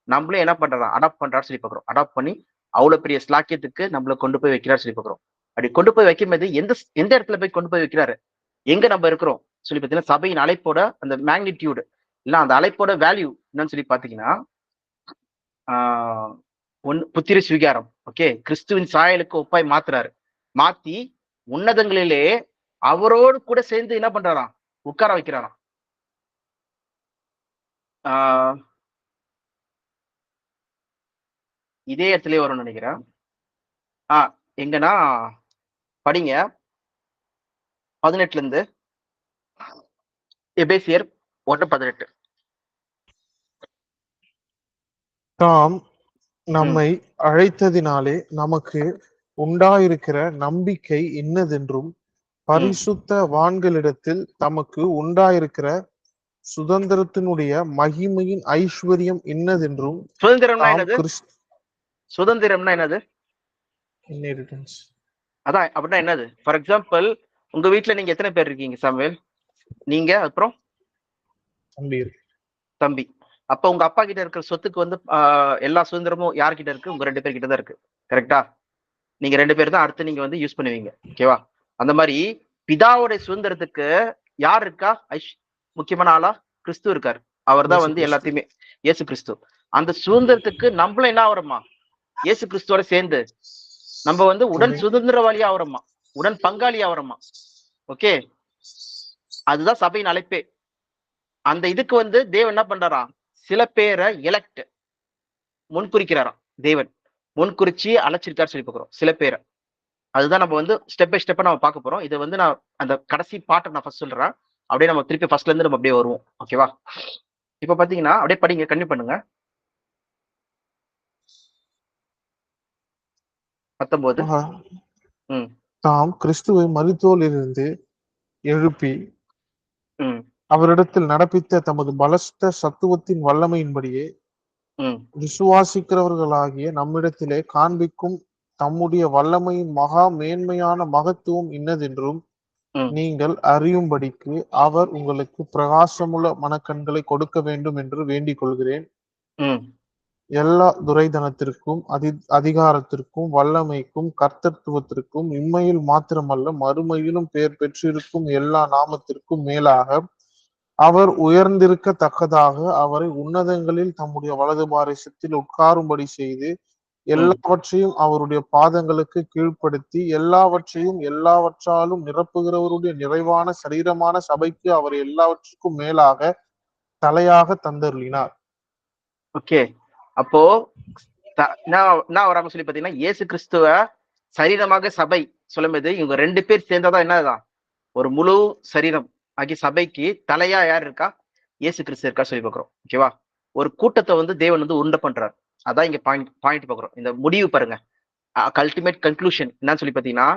S1: நம்மளே என்ன பண்றோம், அடாப்ட் பண்றாரு சொல்லி பாக்குறோம். அடாப்ட் பண்ணி அவ்வளவு பெரிய ஸ்லாக்கியத்துக்கு நம்மள கொண்டு போய் வைக்கிறார் சொல்லி பாக்குறோம். அப்படி கொண்டு போய் வைக்கும் போது எந்த இடத்துல போய் கொண்டு போய் வைக்கிறாரு, எங்க நம்ம இருக்கிறோம் சொல்லி பாத்தீங்கன்னா, சபையின் அழைப்போட அந்த மேக்னிடியூடு இல்ல அந்த அழைப்போட வேல்யூ என்னன்னு சொல்லி பாத்தீங்கன்னா, புத்திர ஸ்வீகாரம். ஓகே, கிறிஸ்துவின் சாயலுக்கு ஒப்பாய் மாத்துறாரு. மாத்தி உன்னதங்களிலே அவரோடு கூட சேர்ந்து என்ன பண்றாராம், உட்கார வைக்கிறாராம். இதே இடத்துலயே வரும்னு நினைக்கிறேன். எங்கன்னா படிங்க 18 இருந்து, எபேசியர் 1:18.
S2: தாம் நம்மை அழைத்ததினாலே நமக்கு உண்டாயிருக்கிற நம்பிக்கை இன்னதென்றும் பரிசுத்த வான்களிடத்தில் தமக்கு உண்டாயிருக்கிற சுதந்திரத்தினுடைய மகிமையின் ஐஸ்வர்யம் இன்னதென்றும்.
S1: சுதந்திரம்னா என்னது, சுதந்திரம்னா என்னது,
S2: இன்ஹெரிட்டன்ஸ்.
S1: அதான் அப்படின்னா என்னது. ஃபார் எக்ஸாம்பிள், உங்க வீட்டுல நீங்க எத்தனை பேர் இருக்கீங்க சாமுவேல்? நீங்க அப்புறம் தம்பி. அப்ப உங்க அப்பா கிட்ட இருக்கிற சொத்துக்கு எல்லா சுதந்திரமும் யார்கிட்ட இருக்கு, உங்க 2 பேர் கிட்ட தான் இருக்கு. கரெக்டா? நீங்க 2 பேர் தான் அடுத்து நீங்க யூஸ் பண்ணுவீங்க. ஓகேவா? அந்த மாதிரி பிதாவுடைய சுதந்திரத்துக்கு யார் இருக்கா, முக்கியமான ஆளா கிறிஸ்து இருக்காரு. அவர் தான் எல்லாத்தையுமே, இயேசு கிறிஸ்து. அந்த சுதந்திரத்துக்கு நம்மளும் என்ன ஆகுறோமா, இயேசு கிறிஸ்துவோட சேர்ந்து நம்ம உடன் சுதந்திரவாளி ஆகுறோமா, உடன் பங்காளி ஆகுறோமா. ஓகே, அதுதான் சபையின் அழைப்பே. அந்த இதுக்கு தேவன் என்ன பண்றாராம், சில பேரை எலெக்ட் முன்குறிக்கிறாராம். தேவன் முன்குறிச்சு அழைச்சிருக்காரு சொல்லி பார்க்கிறோம் சில பேரை. அதுதான் நம்ம ஸ்டெப் பை ஸ்டெப்பா நம்ம பார்க்க போறோம். இதை நான் அந்த கடைசி பாட்டை நான் ஃபர்ஸ்ட் சொல்றேன். அப்படியே நம்ம திருப்பி ஃபர்ஸ்ட்ல இருந்து நம்ம அப்படியே வருவோம். ஓகேவா? இப்ப பாத்தீங்கன்னா அப்படியே படிங்க, கண்டினியூ பண்ணுங்க. 19.
S2: தாம் கிறிஸ்துவை மரித்தோரிலிருந்து எழுப்பி அவரிடத்தில் நடப்பித்த தமது பலஸ்த சத்துவத்தின் வல்லமையின்படியே விசுவாசிக்கிறவர்களாகிய நம்மிடத்திலே காண்பிக்கும் தம்முடைய வல்லமையின் மகா மேன்மையான மகத்துவம் இன்னதென்றும் நீங்கள் அறியும்படிக்கு அவர் உங்களுக்கு பிரகாசமுள்ள மனக்கண்களை கொடுக்க வேண்டும் என்று வேண்டிக் கொள்கிறேன். எல்லா துரைதனத்திற்கும் அதிகாரத்திற்கும் வல்லமைக்கும் கர்த்தத்துவத்திற்கும் இம்மையில் மாத்திரமல்ல மறுமையிலும் பெயர் பெற்றிருக்கும் எல்லா நாமத்திற்கும் மேலாக அவர் உயர்ந்திருக்கத்தக்கதாக அவரை உன்னதங்களில் தம்முடைய வலது பாரிசத்தில் உட்காரும்படி செய்து எல்லாவற்றையும் அவருடைய பாதங்களுக்கு கீழ்ப்படுத்தி எல்லாவற்றையும் எல்லாவற்றாலும் நிரப்புகிறவருடைய நிறைவான சரீரமான சபைக்கு அவர் எல்லாவற்றுக்கும் மேலாக தலையாக தந்தருளினார்.
S1: ஓகே, அப்போ என்ன வராங்க சொல்லி பாத்தீங்கன்னா, இயேசு கிறிஸ்துவ சரீரமாக சபை சொல்லும்போது இவங்க 2 பேர் சேர்ந்தாதான் என்னதான் ஒரு முழு சரீரம் ஆகிய சபைக்கு தலையா யார் இருக்கா? இயேசு கிறிஸ்து இருக்கா சொல்லி பாக்குறோம். ஓகேவா? ஒரு கூட்டத்தை வந்து தேவன் வந்து உருண்டை பண்றாரு. அதான் இங்க பாயிண்ட் பாக்குறோம். இந்த முடிவு பாருங்க, அல்டிமேட் கன்க்ளூஷன் என்னன்னு சொல்லி பாத்தீங்கன்னா,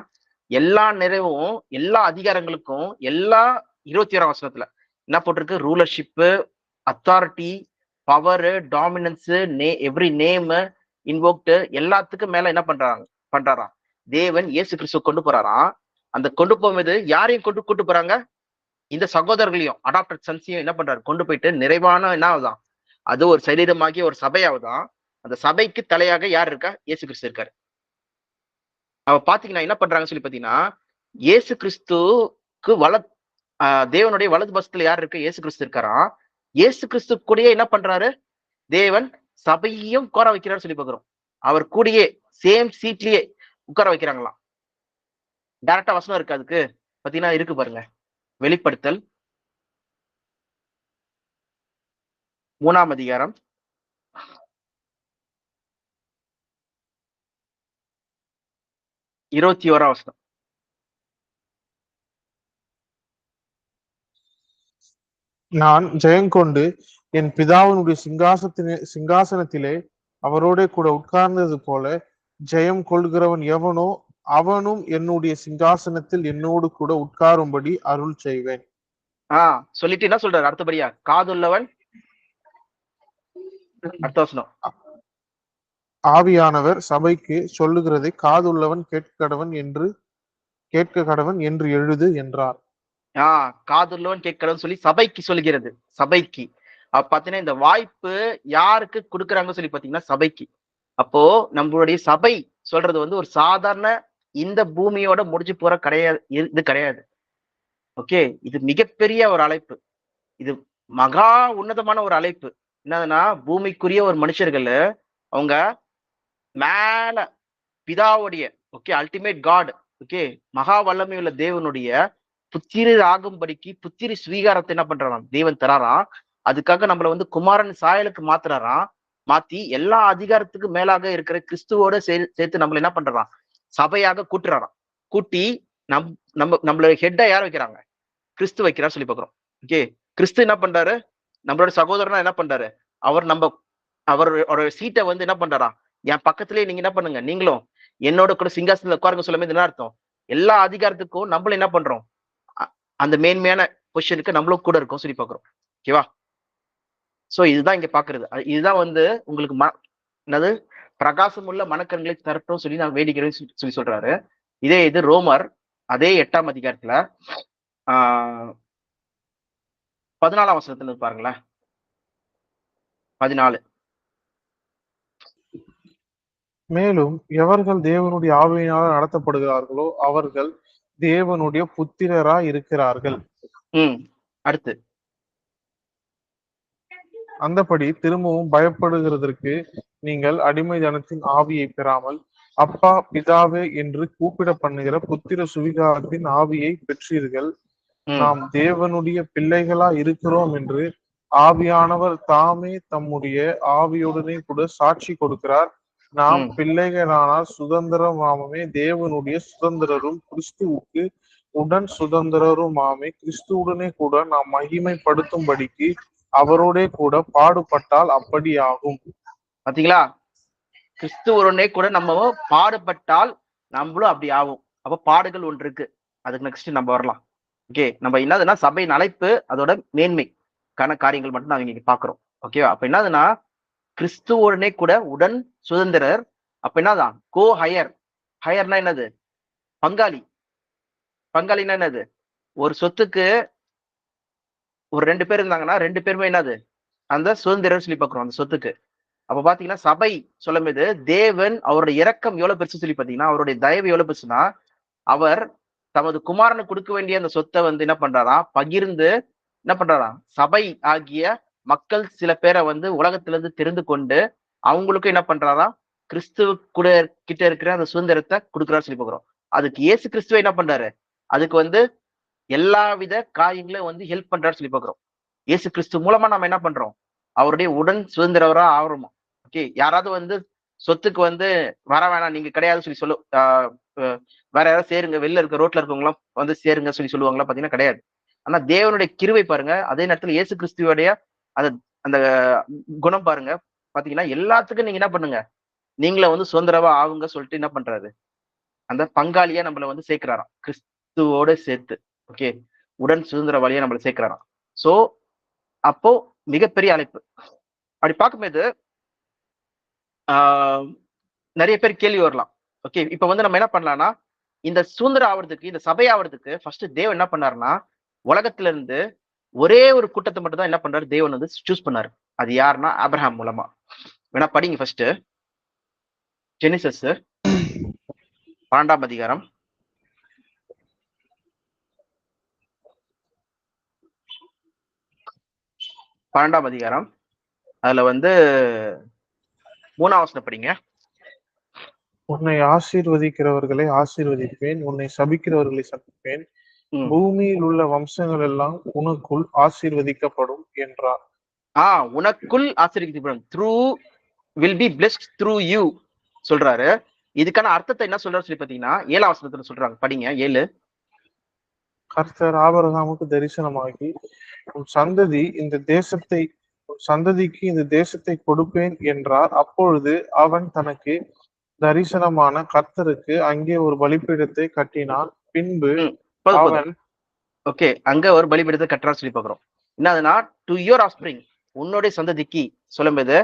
S1: எல்லா நிறைவும் எல்லா அதிகாரங்களுக்கும் எல்லா 21ஆம் வசனத்துல என்ன போட்டிருக்கு? Rulership, authority, power, dominance, every name invoked எல்லாத்துக்கும் மேல என்ன பண்றாராம் தேவன் இயேசு கிறிஸ்துவ கொண்டு போறாராம். அந்த கொண்டு போகும்போது யாரையும் கூட்டு போறாங்க? இந்த சகோதரர்களையும் அடாப்டட் சன்ஸையும் என்ன பண்றாரு? கொண்டு போயிட்டு நிறைவான என்ன ஆகுதான்? அது ஒரு சரீரமாகிய ஒரு சபையாவதான். அந்த சபைக்கு தலையாக யார் இருக்கா? இயேசு கிறிஸ்து இருக்காரு. அவ பாத்தீங்கன்னா என்ன பண்றாங்க சொல்லி பாத்தீங்கன்னா, இயேசு கிறிஸ்துக்கு தேவனுடைய வலது பஸ்துல யார் இருக்கு? இயேசு கிறிஸ்து இருக்காராம். இயேசு கிறிஸ்து கூடயே என்ன பண்றாரு? தேவன் சபையையும் உட்கார வைக்கிறாரு சொல்லி பாக்குறோம். அவர் கூடயே சேம் சீட்லயே உட்கார வைக்கிறாங்களாம். டைரக்டா வசனம் இருக்கு அதுக்கு பாத்தீங்கன்னா, இருக்கு பாருங்க. வெளிப்படுத்தல் 3ஆம் அதிகாரம் 21ஆம் வசனம்.
S2: நான் ஜெயங்கொண்டு என் பிதாவினுடைய சிங்காசனத்திலே அவரோட கூட உட்கார்ந்தது போல ஜெயம் கொள்கிறவன் எவனோ அவனும் என்னுடைய சிங்காசனத்தில் என்னோடு கூட உட்காரும்படி அருள் செய்வேன்.
S1: சொல்லிட்டு என்ன சொல்றாரு அடுத்தபடியா? காதுள்ளவன், அடுத்த வசனம்,
S2: ஆவியானவர் சபைக்கு சொல்லுகிறதை காதுள்ளவன் கேட்க கடவன் என்று எழுது என்றார்.
S1: காதுள்ளவன் கேட்கறன்னு சொல்லி சபைக்கு சொல்லுகிறது. சபைக்கு பாத்தீங்கன்னா இந்த வாய்ப்பு யாருக்கு கொடுக்குறாங்க சொல்லி பாத்தீங்கன்னா சபைக்கு. அப்போ நம்மளுடைய சபை சொல்றது வந்து ஒரு சாதாரண இந்த பூமியோட முடிஞ்சு போற இது கிடையாது. ஓகே, இது மிகப்பெரிய ஒரு அழைப்பு. இது மகா உன்னதமான ஒரு அழைப்பு. என்னதுன்னா, பூமிக்குரிய ஒரு மனுஷர்கள் அவங்க மேல பிதாவுடைய அல்டிமேட் காட் மகா வல்லமை உள்ள தேவனுடைய புத்திரி ஆகும்படிக்கு புத்திரி ஸ்வீகாரத்தை என்ன பண்றாராம்? தேவன் தராராம். அதுக்காக நம்மள வந்து குமாரன் சாயலுக்கு மாத்துறாராம். மாத்தி எல்லா அதிகாரத்துக்கும் மேலாக இருக்கிற கிறிஸ்துவோட சேர்த்து நம்மள என்ன பண்றாராம்? சபையாக கூட்டுறாராம். கூட்டி நம்மளோட ஹெட்டா யார் வைக்கிறாங்க? கிறிஸ்து வைக்கிறார் சொல்லி பாக்குறோம். கிறிஸ்து என்ன பண்றாரு? நம்மளோட சகோதரனா என்ன பண்றாரு? அவரோட சீட்டை வந்து என்ன பண்றாரா? என் பக்கத்திலேயே நீங்க என்ன பண்ணுங்க, நீங்களும் என்னோட கூட சிங்காசனத்துல உட்காருங்க சொல்லும் போது என்ன அர்த்தம்? எல்லா அதிகாரத்துக்கும் நம்மளும் என்ன பண்றோம்? அந்த மேன்மையான பொசிஷனுக்கு நம்மளும் கூட இருக்கும் சொல்லி பாக்குறோம். ஓகேவா? சோ இதுதான் இங்க பாக்குறது. இதுதான் வந்து உங்களுக்கு என்னது பிரகாசம் உள்ள மனக்கண்களை தரட்டும் சொல்லி நான் வேண்டிக்கிறேன் சொல்லி சொல்றாரு. இதே இது ரோமர் அதே 8ஆம் அதிகாரத்துல 14ஆம் வசனத்துல பாருங்களேன். 14.
S2: மேலும் எவர்கள் தேவனுடைய ஆவியினால் நடத்தப்படுகிறார்களோ அவர்கள் தேவனுடைய புத்திரரா இருக்கிறார்கள்.
S1: அடுத்து
S2: அந்தபடி திரும்பவும் பயப்படுகிறதற்கு நீங்கள் அடிமை தனத்தின் ஆவியை பெறாமல் அப்பா பிதாவே என்று கூப்பிட பண்ணுகிற புத்திர சுவிகாரத்தின் ஆவியை பெற்றீர்கள். நாம் தேவனுடைய பிள்ளைகளா இருக்கிறோம் என்று ஆவியானவர் தாமே தம்முடைய ஆவியுடனே கூட சாட்சி கொடுக்கிறார். நாம் பிள்ளைகளானால் சுதந்திரமாமே தேவனுடைய சுதந்திரரும் கிறிஸ்துவுக்கு உடன் சுதந்திரருமாமே கிறிஸ்துவுடனே கூட நாம் மகிமைப்படுத்தும்படிக்கு அவரோட கூட பாடுபட்டால் அப்படி ஆகும்.
S1: பாத்தீங்களா? கிறிஸ்துவருடனே கூட நம்ம பாடுபட்டால் நம்மளும் அப்படி ஆகும். அப்ப பாடுகள் ஒன்று இருக்கு. அதுக்கு நெக்ஸ்ட் நம்ம வரலாம். நம்ம என்னதுன்னா சபையின் அழைப்பு அதோட மேன்மைக்கான காரியங்கள் மட்டும் நாங்க இங்க பாக்குறோம். ஓகேவா? அப்ப என்னதுன்னா கிறிஸ்துவோடனே கூட உடன் சுதந்திரர். அப்ப என்னதான் கோ ஹையர். ஹையர்னா என்னது? பங்காளி. பங்காளின்னா என்னது? ஒரு சொத்துக்கு ஒரு 2 பேர் இருந்தாங்கன்னா 2 பேருமே என்னது? அந்த சுதந்திரர் சொல்லி பாக்குறோம் அந்த சொத்துக்கு. அப்ப பாத்தீங்கன்னா சபை சொல்லும் போது தேவன் அவருடைய இரக்கம் எவ்வளவு பெருசு சொல்லி பாத்தீங்கன்னா, அவருடைய தயவு எவ்வளவு பெருசுன்னா, அவர் தமது குமாரனுக்கு கொடுக்க வேண்டிய அந்த சொத்தை வந்து என்ன பண்றாராம்? பகிர்ந்து என்ன பண்றாராம்? சபை ஆகிய மக்கள் சில பேரை வந்து உலகத்துல இருந்து தெரிந்து கொண்டு அவங்களுக்கும் என்ன பண்றாராம்? கிறிஸ்துவ கூட கிட்ட இருக்கிற அந்த சுதந்திரத்தை கொடுக்குறாரு சொல்லி பார்க்கிறோம். அதுக்கு இயேசு கிறிஸ்துவ என்ன பண்றாரு? அதுக்கு வந்து எல்லா வித காரியங்களும் வந்து ஹெல்ப் பண்றாரு சொல்லி பார்க்கிறோம். இயேசு கிறிஸ்து மூலமா நம்ம என்ன பண்றோம்? அவருடைய உடன் சுதந்திரவரா ஆகிறோமா? ஓகே. யாராவது வந்து சொத்துக்கு வந்து வர வேணாம் நீங்க கிடையாது சொல்லி சொல்லு வேற யாராவது சேருங்க, வெளில இருக்க ரோட்ல இருக்கவங்க எல்லாம் வந்து சேருங்க சொல்லி சொல்லுவாங்களா? பாத்தீங்கன்னா கிடையாது. ஆனா தேவனுடைய கிருபை பாருங்க. அதே நேரத்துல இயேசு கிறிஸ்துவோடைய அந்த அந்த குணம் பாருங்க. பாத்தீங்கன்னா எல்லாத்துக்கும் நீங்க என்ன பண்ணுங்க, நீங்கள வந்து சுதந்திரமா ஆகுங்க சொல்லிட்டு என்ன பண்றாரு? அந்த பங்காளியா நம்மள வந்து சேர்க்கிறாராம். கிறிஸ்துவோட சேர்த்து. ஓகே. உடன் சுதந்திரவாளியா நம்மள சேர்க்கிறாராம். சோ அப்போ மிகப்பெரிய அழைப்பு. அப்படி பார்க்கும்போது ஆஹ் நிறைய பேர் கேள்வி வரலாம். ஓகே. இப்ப வந்து நம்ம என்ன பண்ணலாம்னா, இந்த சுதந்திரம் ஆவறதுக்கு, இந்த சபை ஆவறதுக்கு ஃபர்ஸ்ட் தேவன் என்ன பண்ணாருன்னா, உலகத்துல இருந்து ஒரே ஒரு கூட்டத்தை மட்டும் தான் என்ன பண்றாரு? தேவன் வந்து சூஸ் பண்ணாரு. அது யாருன்னா ஆபிரகாம் மூலமா. வேணா படிங்க ஃபர்ஸ்ட். ஜெனிசஸ் 12ஆம் அதிகாரம். 12ஆம் அதிகாரம். அதுல வந்து 3ஆம் வசனம் படிங்க.
S2: உன்னை ஆசீர்வதிக்கிறவர்களை ஆசீர்வதிப்பேன், உன்னை சபிக்கிறவர்களை சபிப்பேன்,
S1: ம்.
S2: பூமியில் உள்ள வம்சங்கள் எல்லாம் உனக்குள் ஆசீர்வதிக்கப்படும் என்றார்.
S1: உனக்குள் ஆசீர்வதிக்கப்படும். Through will be blessed through you சொல்றாரு. இதுக்கான அர்த்தத்தை என்ன சொல்றாரு சொல்லி பாத்தீங்கன்னா 7ஆம் வசனத்துல சொல்றாங்க. படிங்க 7.
S2: கர்த்தர் ஆபிரகாமுக்கு தரிசனமாகி, உன் சந்ததி இந்த தேசத்தை உன் சந்ததிக்கு இந்த தேசத்தை கொடுப்பேன் என்றார். அப்பொழுது அவன் தனக்கு தரிசனமான கர்த்தருக்கு அங்கே ஒரு பலிபீடத்தை கட்டினான். பின்பு
S1: ம். போதும் போதும்.
S2: அவன்
S1: ஓகே. அங்க ஒரு பலிபீடத்தை கட்டுறான்னு சொல்லி பாக்குறோம். என்னதுன்னா டு யுவர் ஆஃப்ஸ்பிரிங், உன்னுடைய சந்ததிக்கு சொல்லும்போது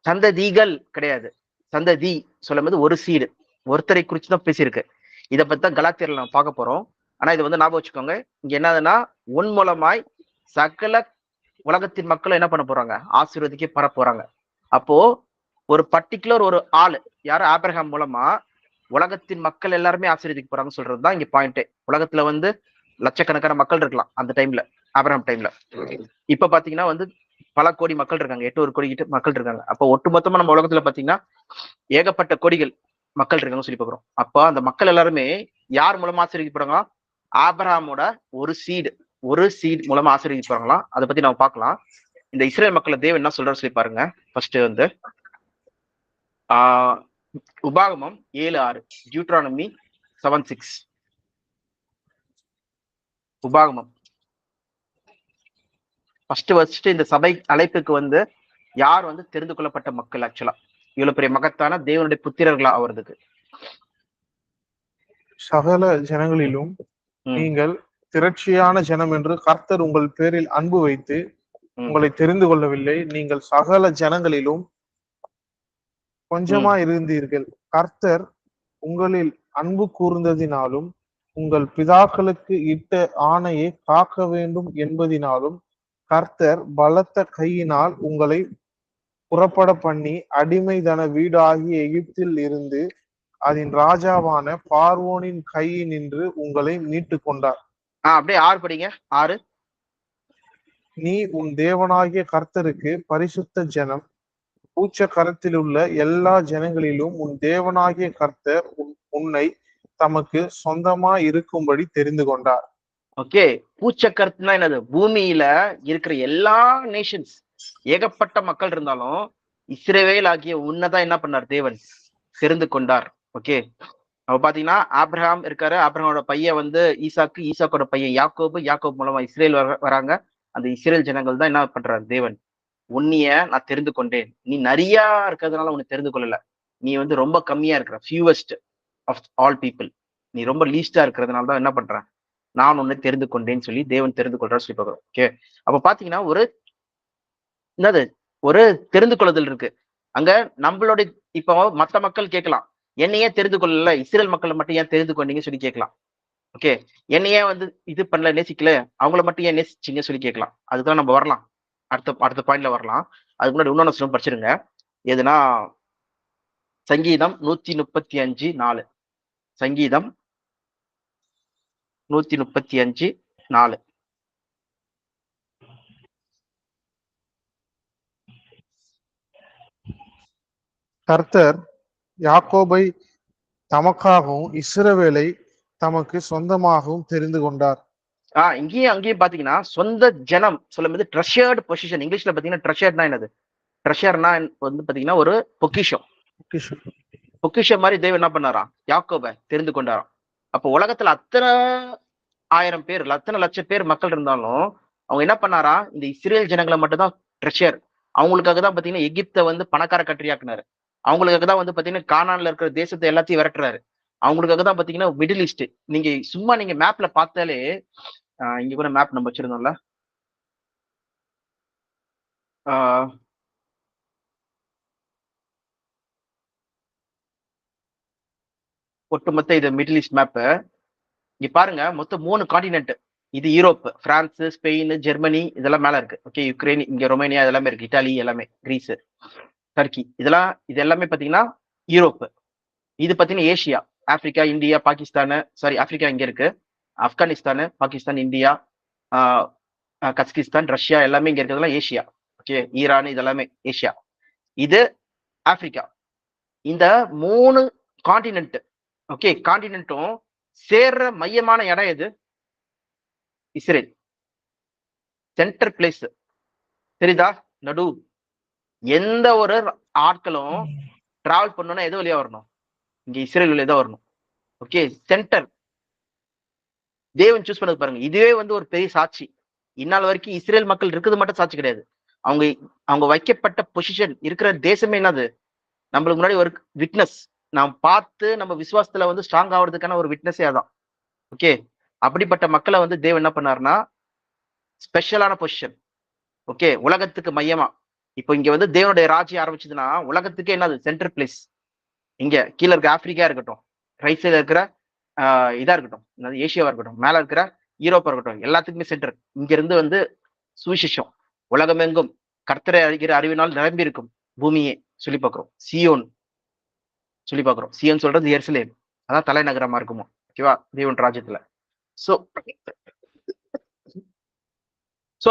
S1: சந்ததிகள் கிடையாது. சந்ததி சொல்லும்போது ஒரு சீடு, ஒருத்தரை குறிச்சு தான் பேசியிருக்கு. இதை பத்தி தான் கலாத்தியர்ல நம்ம பார்க்க போறோம். ஆனா இது வந்து ஞாபகம் வச்சுக்கோங்க. இங்க என்னதுன்னா உன் மூலமாய் சகல உலகத்தின் மக்களும் என்ன பண்ண போறாங்க? ஆசீர்வதிக்க பர போறாங்க. அப்போ ஒரு பர்டிகுலர் ஒரு ஆளு யாரும் ஆபிரகாம் மூலமா உலகத்தின் மக்கள் எல்லாருமே ஆசீர்வதிக்க போறாங்கன்னு சொல்றதுதான் இங்க பாயிண்டே. உலகத்துல வந்து லட்சக்கணக்கான மக்கள் இருக்கலாம் அந்த டைம்ல, ஆபிரகாம் டைம்ல. இப்ப பாத்தீங்கன்னா வந்து பல கோடி மக்கள் இருக்காங்க. 8 கோடி கிட்ட மக்கள் இருக்காங்க. அப்போ ஒட்டுமொத்தமா நம்ம உலகத்துல பாத்தீங்கன்னா ஏகப்பட்ட கோடிகள் மக்கள் இருக்காங்கன்னு சொல்லி பாக்குறோம். அப்ப அந்த மக்கள் எல்லாருமே யார் மூலமா ஆசீர்வதிக்கப்படுறாங்க? ஆபிரகாமோட ஒரு சீட் மூலமா ஆசீர்வதிக்கப்படுறாங்களாம். அதை பத்தி நம்ம பார்க்கலாம். இந்த இஸ்ரேல் மக்களை தேவன் என்ன சொல்றாரு சொல்லி பாருங்க. ஃபர்ஸ்ட் வந்து உபாகமம் 7:6, டியூட்ரானமி 7:6. உபாகமம் ஃபர்ஸ்ட் இந்த சபை அழைப்புக்கு வந்து யார் வந்து தெரிந்து கொள்ளப்பட்ட மக்கள்? ஆக்சுவலா இவ்வளவு பெரிய மகத்தான தேவனுடைய புத்திரர்களா ஆவறதுக்கு
S2: சகல ஜனங்களிலும் நீங்கள் திரட்சியான ஜனம் என்று கர்த்தர் உங்கள் பேரில் அன்பு வைத்து உங்களை தெரிந்து கொள்ளவில்லை. நீங்கள் சகல ஜனங்களிலும் கொஞ்சமா இருந்தீர்கள். கர்த்தர் உங்களில் அன்பு கூர்ந்ததினாலும் உங்கள் பிதாக்களுக்கு இட்ட ஆணையை காக்க வேண்டும் என்பதினாலும் கர்த்தர் பலத்த கையினால் உங்களை புறப்பட பண்ணி அடிமைதன வீடாகிய எகிப்தில் இருந்து அதன் ராஜாவான பார்வோனின் கையினின்று உங்களை மீட்டு கொண்டார்.
S1: அப்படியே 6 படிங்க. 6.
S2: நீ உன் தேவனாகிய கர்த்தருக்கு பரிசுத்த ஜனம், பூச்ச கரத்தில் உள்ள எல்லா ஜனங்களிலும் உன் தேவனாகிய கர்த்தர் உன்னை தமக்கு சொந்தமா இருக்கும்படி தெரிந்து கொண்டார்.
S1: ஓகே. பூச்சக்கரத்துனா என்னது? பூமியில இருக்கிற எல்லா நேஷன்ஸ், ஏகப்பட்ட மக்கள் இருந்தாலும் இஸ்ரவேல் ஆகிய உன்னதான் என்ன பண்ணார்? தேவன் தெரிந்து கொண்டார். ஓகே. அப்ப பாத்தீங்கன்னா ஆபிரகாம் இருக்காரு. ஆபிரகாமோட பையன் வந்து ஈசாக்கு, ஈசாக்கோட பையன் யாக்கோபு, யாக்கோபு மூலமா இஸ்ரேல் வராங்க. அந்த இஸ்ரேல் ஜனங்கள் தான் என்ன பண்றாரு? தேவன் உன்னிய நான் தெரிந்து கொண்டேன். நீ நிறைய இருக்கிறதுனால உன்னை தெரிந்து கொள்ளல. நீ வந்து ரொம்ப கம்மியா இருக்கிற, ஃபியூவஸ்ட் ஆஃப் ஆல் பீப்புள். நீ ரொம்ப லீஸ்டா இருக்கிறதுனால தான் என்ன பண்றேன்? நான் உன்னை தெரிந்து கொண்டேன்னு சொல்லி தேவன் தெரிந்து கொள்றாரு சொல்லி பார்க்கிறோம். ஓகே. அப்ப பாத்தீங்கன்னா என்னது ஒரு தெரிந்து கொள்ளுதல் இருக்கு அங்க. நம்மளுடைய இப்போ மத்த மக்கள் கேட்கலாம், என்னையே தெரிந்து கொள்ளல, இஸ்ரேல் மக்களை மட்டும் ஏன் தெரிந்து கொண்டீங்க சொல்லி கேட்கலாம். ஓகே. என்னையே வந்து இது பண்ணல, நேசிக்கல, அவங்கள மட்டும் ஏன் நேசிச்சீங்க சொல்லி கேட்கலாம். அதுதான் நம்ம வரலாம், அடுத்த பாயிண்ட்ல வரலாம். அதுக்கு முன்னாடி இன்னொன்னு சொல்ல படிச்சிருங்க. எதுனா சங்கீதம் 135:4. சங்கீதம் 135:4.
S2: கர்த்தர் யாக்கோபை தமக்காகவும் இஸ்ரவேலை தமக்கு சொந்தமாகவும் தெரிந்து கொண்டார்.
S1: இங்கேயும் அங்கேயும் பாத்தீங்கன்னா சொந்த ஜனம் சொல்லும்போது ட்ரெஷர்டு பொசிஷன். இங்கிலீஷ்ல பாத்தீங்கன்னா ட்ரெஷர்னா என்னது? ட்ரெஷர்னா வந்து பாத்தீங்கன்னா ஒரு பொக்கிஷம். பொக்கிஷம் மாதிரி தேவன் என்ன பண்ணாராம்? யாக்கோபை தெரிந்து கொண்டாராம். அப்போ உலகத்துல அத்தனை 1000 பேர், அத்தனை லட்சம் பேர் மக்கள் இருந்தாலும் அவங்க என்ன பண்ணாரா? இந்த இஸ்ரேல் ஜனங்களை மட்டும் தான் ட்ரெஷர். அவங்களுக்காக தான் பாத்தீங்கன்னா எகிப்தை வந்து பணக்கார கண்ட்ரியாக்குனாரு. அவங்களுக்காக தான் வந்து பாத்தீங்கன்னா கானான்ல இருக்கிற தேசத்தை எல்லாத்தையும் விரட்டுறாரு. அவங்களுக்காக தான் பாத்தீங்கன்னா மிடில் ஈஸ்ட். நீங்க சும்மா நீங்க மேப்ல பார்த்தாலே இங்க கூட மேப் நம்ம வச்சிருந்தோம்ல. ஒட்டுமொத்த இது மிடில் ஈஸ்ட் மேப்பு. இங்க பாருங்க, மொத்தம் 3 காண்டினென்ட். இது யூரோப், பிரான்ஸ், ஸ்பெயின், ஜெர்மனி இதெல்லாம் மேல இருக்கு. ஓகே, யுக்ரைன், இங்க ரொமேனியா எல்லாமே இருக்கு, இட்டாலி எல்லாமே, கிரீஸ், டர்க்கி இது எல்லாமே பாத்தீங்கன்னா யூரோப். இது பாத்தீங்கன்னா Asia, Africa, India, Pakistan, sorry Africa இங்க இருக்கு, ஆப்கானிஸ்தான், பாகிஸ்தான், இந்தியா, கஸ்கிஸ்தான், ரஷ்யா எல்லாமே இங்க இருக்கிறதுலாம் ஏசியா. ஓகே, ஈரான் இதெல்லாமே ஏசியா. இது ஆப்பிரிக்கா. இந்த 3 காண்டினென்ட், ஓகே, காண்டினென்ட்டும் சேர்ற மையமான இடம் எது? இஸ்ரேல். சென்டர் பிளேஸ் தெரியுதா? நடு. எந்த ஒரு ஆட்களும் டிராவல் பண்ணணும்னா எது வழியா வரணும்? இங்க இஸ்ரேல் வழியா தான் வரணும். ஓகே, சென்டர் தேவன் சூஸ் பண்ணது பாருங்க. இதுவே வந்து ஒரு பெரிய சாட்சி. இந்நாள் வரைக்கும் இஸ்ரேல் மக்கள் இருக்குது மட்டும் சாட்சி கிடையாது. அவங்க வைக்கப்பட்ட பொசிஷன் இருக்கிற தேசமே என்னது? நம்மளுக்கு முன்னாடி ஒரு விட்னஸ். நாம் பார்த்து நம்ம விசுவாசத்துல வந்து ஸ்ட்ராங் ஆகுறதுக்கான ஒரு விட்னஸே அதான். ஓகே, அப்படிப்பட்ட மக்களை வந்து தேவன் என்ன பண்ணாருன்னா ஸ்பெஷலான பொசிஷன். ஓகே, உலகத்துக்கு மையமா. இப்போ இங்க வந்து தேவனுடைய ராஜ்யம் ஆரம்பிச்சதுன்னா உலகத்துக்கே என்னது? Centre place. இங்க கீழே இருக்க ஆப்பிரிக்கா இருக்கட்டும், ரைட் சைடுல இருக்கிற இதா இருக்கட்டும், ஏசியாவா இருக்கட்டும், மேல இருக்கிற யூரோப்பா இருக்கட்டும், எல்லாத்துக்குமே சென்டர். இங்க இருந்து வந்து சுவிசேஷம் உலகமெங்கும் கர்த்தரை அழிக்கிற அறிவினால் நிரம்பி இருக்கும் பூமியே சொல்லி பார்க்கிறோம். சியோன் சொல்லி பார்க்கிறோம். சியோன் சொல்றது எருசலேம், அதான் தலைநகரமா இருக்குமோ. ஓகேவா, தேவன் ராஜ்யத்துல. சோ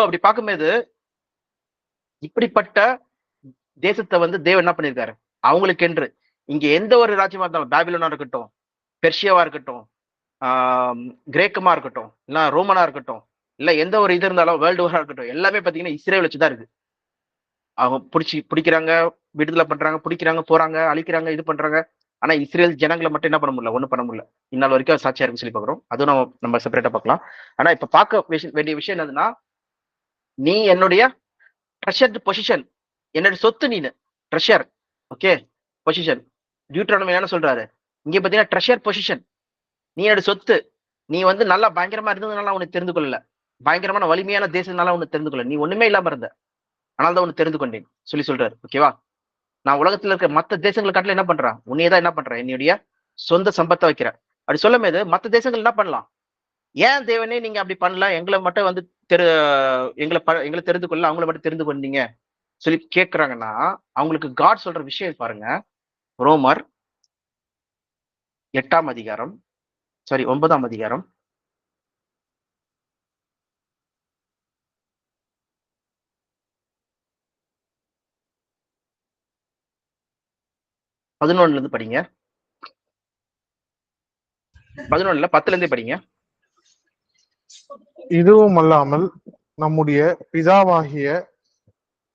S1: அப்படி பார்க்கும்போது இப்படிப்பட்ட தேசத்தை வந்து தேவன் என்ன பண்ணிருக்காரு அவங்களுக்கு என்று. இங்க எந்த ஒரு ராஜ்யமா இருந்தாலும், பாபிலோனா இருக்கட்டும், பெர்ஷியாவா இருக்கட்டும், கிரேக்கமா இருக்கட்டும், இல்ல ரோமனா இருக்கட்டும், இல்ல எந்த ஒரு இது இருந்தாலும் வேர்ல்டு வாரா இருக்கட்டும், எல்லாமே பாத்தீங்கன்னா இஸ்ரேல் வச்சுதான் இருக்கு. அவங்க பிடிக்கிறாங்க, விடுதலை பண்றாங்க, பிடிக்கிறாங்க, போறாங்க, அழிக்கிறாங்க, இது பண்றாங்க. ஆனா இஸ்ரேல் ஜனங்களை மட்டும் என்ன பண்ண முடியல? ஒண்ணும் பண்ண முடியல. இந்நாள் வரைக்கும் சாட்சியா இருக்குன்னு சொல்லி பாக்குறோம். அதுவும் நம்ம செப்பரேட்டா பார்க்கலாம். ஆனா இப்ப பார்க்க வேண்டிய விஷயம் என்னதுன்னா, நீ என்னுடைய ட்ரெஷர்ட் பொசிஷன், என்னோட சொத்து நீனு. Treasure, okay, position. டியூட்ரானமி என்ன சொல்றாரு இங்க பாத்தீங்கன்னா? Treasure position. நீ என்னோட சொத்து. நீ வந்து நல்லா பயங்கரமா இருந்ததுனால உனக்கு தெரிந்து கொள்ளல, பயங்கரமான வலிமையான தேசம்னால உனக்கு தெரிந்து கொள்ள, நீ ஒண்ணுமே இல்லாம இருந்த, ஆனால் தான் உனக்கு தெரிந்து கொண்டேன் சொல்லி சொல்றாரு. ஓகேவா, நான் உலகத்துல இருக்க மத்த தேசங்களை காட்டில என்ன பண்றேன்? உன்னையதான் என்ன பண்றேன்? என்னுடைய சொந்த சம்பத்தை வைக்கிறேன். அப்படி சொல்லும் போது மத்த தேசங்கள் என்ன பண்ணலாம்? ஏன் தேவனே நீங்க அப்படி பண்ணல? எங்களை மட்டும் வந்து எங்களை தெரிந்து கொள்ள, அவங்கள மட்டும் தெரிந்து கொண்டீங்க சொல்லி கேட்கிறாங்கன்னா, அவங்களுக்கு காட் சொல்ற விஷயம் பாருங்க. ரோமர் 8ஆம் அதிகாரம், சாரி 9ஆம் அதிகாரம், பதினொன்னுல இருந்து படிங்க. 11 10ல இருந்தே படிங்க.
S2: இதுவும் அல்லாமல் நம்முடைய பிதாவாகிய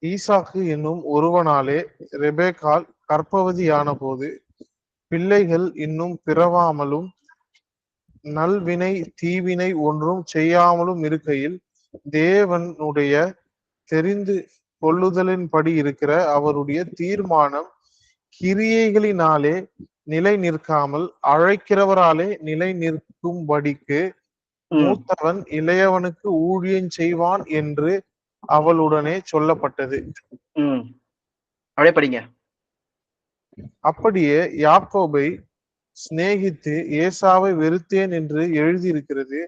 S2: ஈசாக்கு என்னும் ஒருவனாலே ரெபேக்கால் கர்ப்பவதியான போது பிள்ளைகள் இன்னும் பிறவாமலும் நல்வினை தீவினை ஒன்றும் செய்யாமலும் இருக்கையில் தேவனுடைய தெரிந்து கொள்ளுதலின்படி இருக்கிற அவருடைய தீர்மானம் கிரியைகளினாலே நிலை நிற்காமல் அழைக்கிறவராலே நிலை நிற்கும்படிக்கு மூத்தவன் இளையவனுக்கு ஊழியம் செய்வான் என்று அவளுடனே சொல்லப்பட்டது.
S1: அப்படியே படிங்க.
S2: அப்படியே யாக்கோபை சிநேகித்து ஏசாவை வெறுத்தேன் என்று எழுதியிருக்கிறது.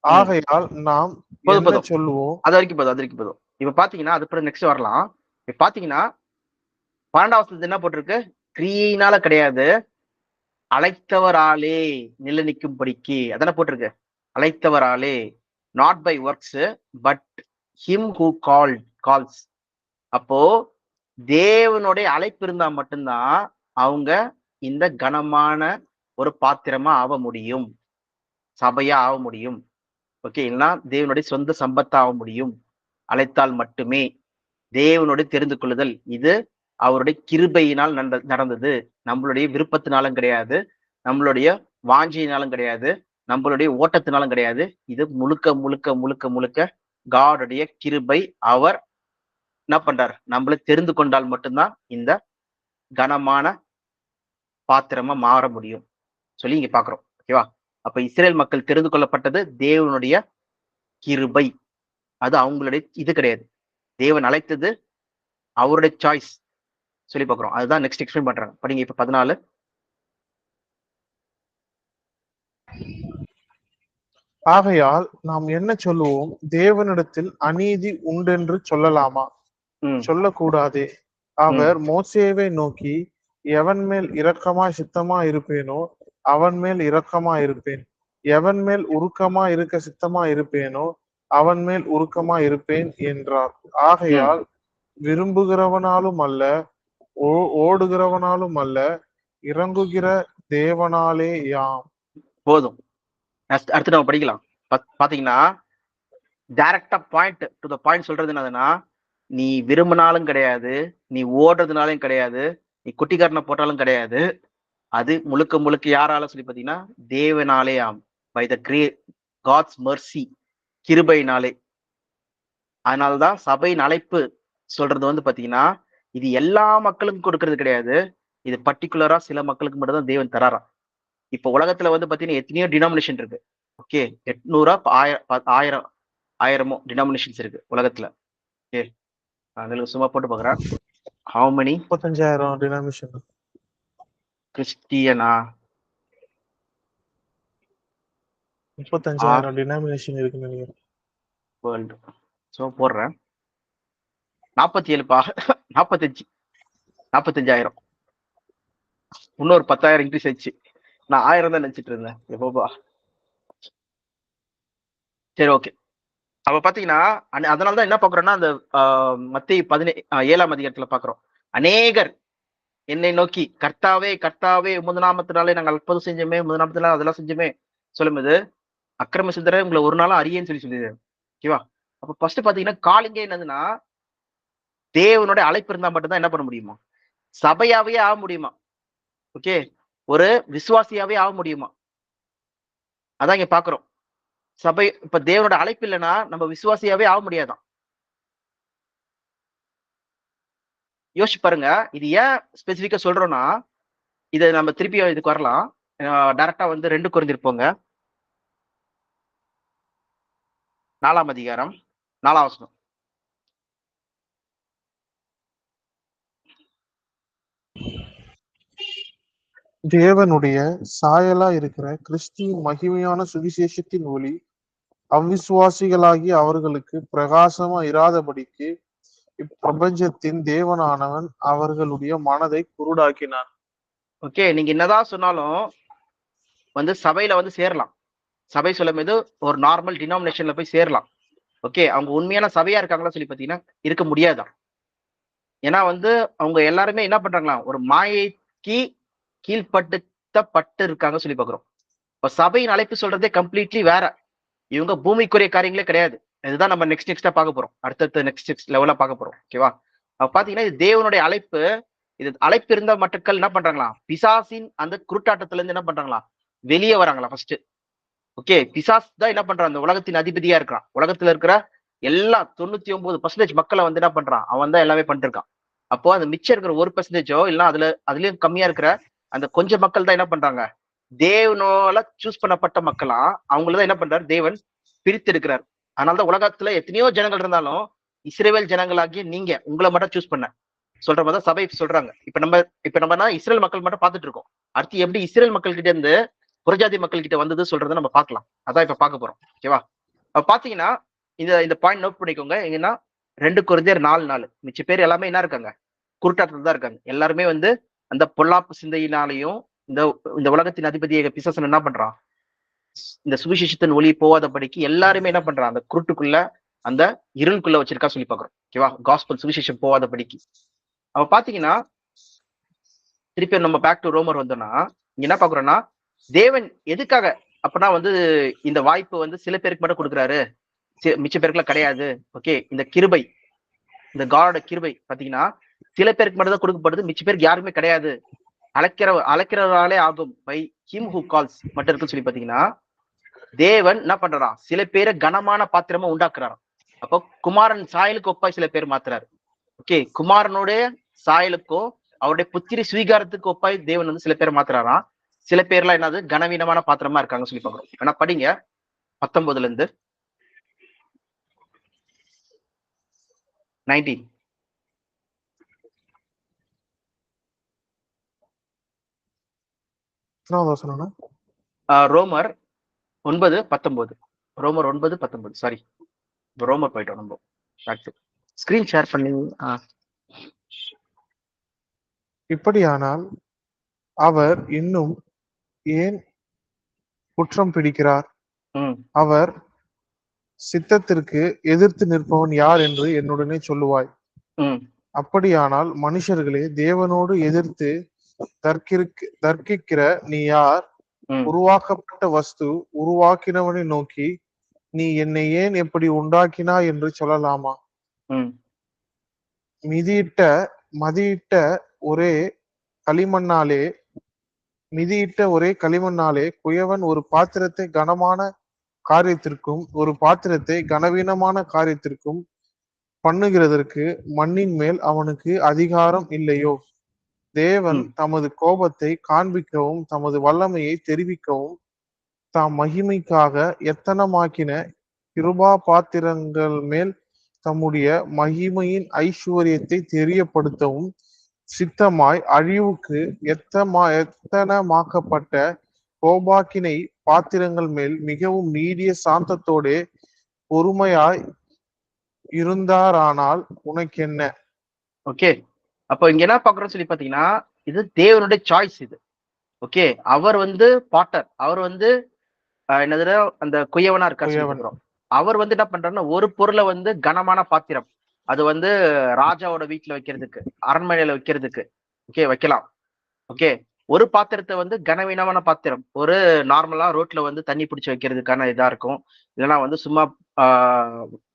S2: ஆகையால் நாம் என்ன சொல்லுவோம்?
S1: அது வரைக்கும் போதும். இப்ப பாத்தீங்கன்னா அது நெக்ஸ்ட் வரலாம். இப்ப பாத்தீங்கன்னா 12ஆம் வசனத்துல என்ன போட்டிருக்கு? கிரியையினால கிடையாது, அழைத்தவராலே நிலை நிற்கும்படிக்கு அதான போட்டிருக்கு. அழைத்தவராலே, not by works but him who calls. அப்போ தேவனுடைய அழைப்பு இருந்தா மட்டும்தான் அவங்க இந்த கனமான ஒரு பாத்திரமா ஆக முடியும், சபையா ஆக முடியும். ஓகே, இல்லைன்னா தேவனுடைய சொந்த சம்பத்தா ஆக முடியும். அழைத்தால் மட்டுமே. தேவனுடைய தெரிந்து கொள்ளுதல் இது அவருடைய கிருபையினால் நடந்தது. நம்மளுடைய விருப்பத்தினாலும் கிடையாது, நம்மளுடைய வாஞ்சியினாலும் கிடையாது, நம்மளுடைய ஓட்டத்தினாலும் கிடையாது. இது முழுக்க முழுக்க முழுக்க முழுக்க காடுடைய கிருபை. அவர் என்ன பண்றார்? நம்மளை தெரிந்து கொண்டால் மட்டும்தான் இந்த கனமான பாத்திரமா மாற முடியும் சொல்லி இங்க பாக்குறோம். ஓகேவா? அப்ப இஸ்ரேல் மக்கள் தெரிந்து கொள்ளப்பட்டது தேவனுடைய கிருபை. அது அவங்களுடைய இது கிடையாது. தேவன் அழைத்தது அவருடைய சாய்ஸ் சொல்லி பாக்குறோம். அதுதான் நெக்ஸ்ட் எக்ஸ்பிளைன் பண்றாங்க. படிங்க இப்ப 14.
S2: ஆகையால் நாம் என்ன சொல்லுவோம்? தேவனிடத்தில் அநீதி உண்டென்று சொல்லலாமா? சொல்லக்கூடாதே. அவர் மோசேவை நோக்கி, எவன் மேல் இரக்கமாய் சித்தமா இருப்பேனோ அவன் மேல் இரக்கமா இருப்பேன், எவன் மேல் உருக்கமா இருக்க சித்தமா இருப்பேனோ அவன் மேல் உருக்கமா இருப்பேன் என்றார். ஆகையால் விரும்புகிறவனாலும் அல்ல, ஓடுகிறவனாலும் அல்ல, இறங்குகிற தேவனாலே யாம்.
S1: போதும். அடுத்து நம்ம படிக்கலாம். பாத்தீங்கன்னா டைரக்டா பாயிண்ட் டு த பாயிண்ட் சொல்றது என்னதுன்னா, நீ விரும்பினாலும் கிடையாது, நீ ஓடுறதுனாலும் கிடையாது, நீ குட்டிக்காரனை போட்டாலும் கிடையாது. அது முழுக்க முழுக்க யாரால சொல்லி பாத்தீங்கன்னா தேவனாலே ஆம். By the great God's mercy, கிருபையினாலே. அதனாலதான் சபையின் அழைப்பு சொல்றது வந்து பாத்தீங்கன்னா இது எல்லா மக்களுக்கும் கொடுக்கறது கிடையாது. இது பர்டிகுலரா சில மக்களுக்கு மட்டும் தான் தேவன் தராராம். இப்ப உலகத்துல வந்து பாத்தீங்கன்னா எத்தனையோ டினாமினேஷன் இருக்கு. ஓகே, 800 1000 டினாமினேஷன்ஸ் இருக்கு உலகத்துல. ஓகே, நான் சும்மா போட்டு பாக்குறேன். ஹவு மெனி
S2: 35,000 டினாமினேஷன்
S1: கிறிஸ்டியனா?
S2: 35,000 டினாமினேஷன் இருக்குன்னு நினைக்கிறேன்
S1: வேர்ல்டு. சோ போடுறேன் 47 45,000. இன்னொரு 10,000 இன்க்ரீஸ் ஆயிடுச்சு. நான் 1000 தான் நினைச்சிட்டு இருந்தேன் எப்போபா. சரி, ஓகே. அப்ப பாத்தீங்கன்னா அதனாலதான் என்ன பாக்குறோம்னா அந்த மத்தேயு 7ஆம் அதிகாரத்துல பாக்குறோம். அநேகர் என்னை நோக்கி கர்த்தாவே கர்த்தாவே உமது நாமத்தினாலே நாங்கள் அற்புதம் செஞ்சோமே, உமது நாமத்தினால அதெல்லாம் செஞ்சோமே சொல்லும்போது, அக்கிரம சிந்தரை உங்களை ஒரு நாளும் அறியேன்னு சொல்லிடுது. ஓகேவா? அப்ப ஃபர்ஸ்ட் பாத்தீங்கன்னா காலிங்கே என்னதுன்னா தேவனுடைய அழைப்பு இருந்தா மட்டும்தான் என்ன பண்ண முடியுமா? சபையாவே ஆக முடியுமா? ஓகே, ஒரு விசுவாசியாவே ஆக முடியுமா? அதான் இங்க பாக்குறோம். சபை இப்ப தேவனோட அழைப்பு இல்லைன்னா நம்ம விசுவாசியாவே ஆக முடியாதான். யோசிச்சு பாருங்க. இது ஏன் ஸ்பெசிபிக்கா சொல்றோம்னா, இதை நம்ம திருப்பி இதுக்கு வரலாம். டைரக்டா வந்து 2 கொரிந்தியர் போங்க, 4ஆம் அதிகாரம் 4ஆம் வசனம்.
S2: தேவனுடைய சாயலா இருக்கிற கிறிஸ்துவின் மகிமையான சுவிசேஷத்தின் ஒளி அவ்விசுவாசிகளாகி அவர்களுக்கு பிரகாசமா இராதபடிக்கு இப்பிரபஞ்சத்தின் தேவனானவன் அவர்களுடைய மனதை குருடாக்கினான்.
S1: ஓகே, நீங்க என்னதான் சொன்னாலும் வந்து சபையில வந்து சேரலாம். சபை சொல்லும் போது ஒரு நார்மல் டினாமினேஷன்ல போய் சேரலாம். ஓகே, அவங்க உண்மையான சபையா இருக்காங்களா சொல்லி பாத்தீங்கன்னா இருக்க முடியாதான். ஏன்னா வந்து அவங்க எல்லாருமே என்ன பண்றாங்களா, ஒரு மாயைக்கு கீழ்பட்டு இருக்காங்க சொல்லி பாக்குறோம். இப்ப சபையின் அழைப்பு சொல்றதே கம்ப்ளீட்லி வேற. இவங்க பூமிக்குரிய காரியங்களே கிடையாது. இதுதான் நம்ம நெக்ஸ்டா பார்க்க போறோம். அடுத்தடுத்த நெக்ஸ்ட் லெவலா பார்க்க போறோம். ஓகேவா? அப்ப பாத்தீங்கன்னா இது தேவனுடைய அழைப்பு. இது அழைப்பு இருந்த மக்கள் என்ன பண்றாங்களா, பிசாசின் அந்த குருட்டாட்டத்துல இருந்து என்ன பண்றாங்களா, வெளியே வராங்களா ஃபர்ஸ்ட். ஓகே, பிசாஸ் தான் என்ன பண்றான், அந்த உலகத்தின் அதிபதியா இருக்கிறான். உலகத்துல இருக்கிற எல்லா 99% மக்களை வந்து என்ன பண்றான், அவன் தான் எல்லாமே பண்ணிட்டு இருக்கான். அப்போ அந்த மிச்சம் இருக்கிற 1%ஓ இல்லைன்னா அதுலயும் கம்மியா இருக்கிற அந்த கொஞ்சம் மக்கள் தான் என்ன பண்றாங்க, தேவனால சூஸ் பண்ணப்பட்ட மக்களா அவங்களதான் என்ன பண்றாரு, தேவன் பிரித்து எடுக்கிறார். அதனாலதான் உலகத்துல எத்தனையோ ஜனங்கள் இருந்தாலும் இஸ்ரேல் ஜனங்களாகிய நீங்க உங்களை மட்டும் சூஸ் பண்ண சொல்ற மாதிரி தான் சபை சொல்றாங்க. இப்ப நம்ம இஸ்ரேல் மக்கள் மட்டும் பார்த்துட்டு இருக்கோம். அடுத்து எப்படி இஸ்ரேல் மக்கள் கிட்ட இருந்து புறஜாதி மக்கள் கிட்ட வந்தது சொல்றதை நம்ம பார்க்கலாம். அதான் இப்ப பார்க்க போறோம். ஓகேவா? பாத்தீங்கன்னா இந்த பாயிண்ட் நோட் பண்ணிக்கோங்க. எங்கன்னா 2 கொரிந்தியர் 4:4. மிச்ச பேர் எல்லாமே என்ன இருக்காங்க, குருட்டாட்டத்துல தான் இருக்காங்க. எல்லாருமே வந்து அந்த பொல்லாப்பு சிந்தையினாலையும் இந்த இந்த உலகத்தின் அதிபதியை பிசாசன் என்ன பண்றான், இந்த சுவிசேஷத்தின் ஒளி போகாதபடிக்கு எல்லாருமே என்ன பண்றான், அந்த குருட்டுக்குள்ள அந்த இருளுக்குள்ள வச்சிருக்கா சொல்லி பாக்குறோம். ஓகேவா? காஸ்பல் சுவிசேஷம் போகாதபடிக்கு. அவ பாத்தீங்கன்னா திருப்பி நம்ம பேக் டு ரோமர் வந்தோம்னா இங்க என்ன பாக்குறோம்னா தேவன் எதுக்காக அப்பனா வந்து இந்த வாய்ப்பு வந்து சில பேருக்கு மட்டும் கொடுக்குறாரு, மிச்ச பேருக்குலாம் கிடையாது. ஓகே, இந்த கிருபை, இந்த காடோட கிருபை பாத்தீங்கன்னா சில பேருக்கு மட்டும் தான் கொடுக்கப்படுது, மிச்ச பேருக்கு யாருமே கிடையாது. அழைக்கிறவராலே ஆகும் பை ஹிம் ஹூ கால்ஸ் மட்டும் இருக்குன்னு சொல்லி பாத்தீங்கன்னா தேவன் என்ன பண்றாராம், சில பேரை கனமான பாத்திரமா உண்டாக்குறாராம். அப்போ குமாரன் சாயலுக்கு ஒப்பாய் சில பேர் மாத்துறாரு. ஓகே, குமாரனுடைய சாயலுக்கும் அவருடைய புத்திரி ஸ்வீகாரத்துக்கு ஒப்பாய் தேவன் வந்து சில பேர் மாத்துறாராம். சில பேர்லாம் என்னது கனவீனமான பாத்திரமா இருக்காங்கன்னு சொல்லி பாக்குறோம். ஆனா படிங்க 19 இருந்து 19. ரோமர் 9:19. ரோமர் 9:19. சாரி, ரோமர் போயிட்டோம் நம்ம. ஸ்கிரீன் ஷேர் பண்ணி.
S2: இப்படியானால் அவர் இன்னும் ஏன் குற்றம் பிடிக்கிறார்? அவர் சித்தத்திற்கு எதிர்த்து நிற்பவன் யார் என்று என்னுடனே சொல்லுவாய். அப்படியானால் மனுஷர்களே, தேவனோடு எதிர்த்து தர்க்கிக்கிற நீ யார்? உருவாக்கப்பட்ட வஸ்து உருவாக்கினவனை நோக்கி நீ என்னை ஏன் எப்படி உண்டாக்கினா என்று சொல்லலாமா? மதியிட்ட ஒரே களிமண்ணாலே குயவன் ஒரு பாத்திரத்தை கனமான காரியத்திற்கும் ஒரு பாத்திரத்தை கனவீனமான காரியத்திற்கும் பண்ணுகிறதற்கு மண்ணின் மேல் அவனுக்கு அதிகாரம் இல்லையோ? தேவன் தமது கோபத்தை காண்பிக்கவும் தமது வல்லமையை தெரிவிக்கவும் தாம் மகிமைக்காக எத்தனமாக்கின கிருபா பாத்திரங்கள் மேல் தம்முடைய மகிமையின் ஐஸ்வர்யத்தை தெரியப்படுத்தவும் சித்தமாய் அழிவுக்கு எத்தனமாக்கப்பட்ட கோபாக்கினை பாத்திரங்கள் மேல் மிகவும் நீடிய சாந்தத்தோடே பொறுமையாய் இருந்தாரானால் உனக்கு என்ன?
S1: ஓகே, அப்போ இங்க என்ன பாக்குறோம் சொல்லி பாத்தீங்கன்னா இது தேவனுடைய சாய்ஸ். இது ஓகே, அவர் வந்து பாட்டர், அவர் வந்து என்னது அந்த குயவனா இருக்காரு. அவர் வந்து என்ன பண்றாருன்னா ஒரு பொருளை வந்து கனமான பாத்திரம், அது வந்து ராஜாவோட வீட்டுல வைக்கிறதுக்கு, அரண்மனையில வைக்கிறதுக்கு ஓகே வைக்கலாம். ஓகே, ஒரு பாத்திரத்தை வந்து கனவீனமான பாத்திரம், ஒரு நார்மலா ரோட்ல வந்து தண்ணி பிடிச்சி வைக்கிறதுக்கான இதா இருக்கும், இல்லைன்னா வந்து சும்மா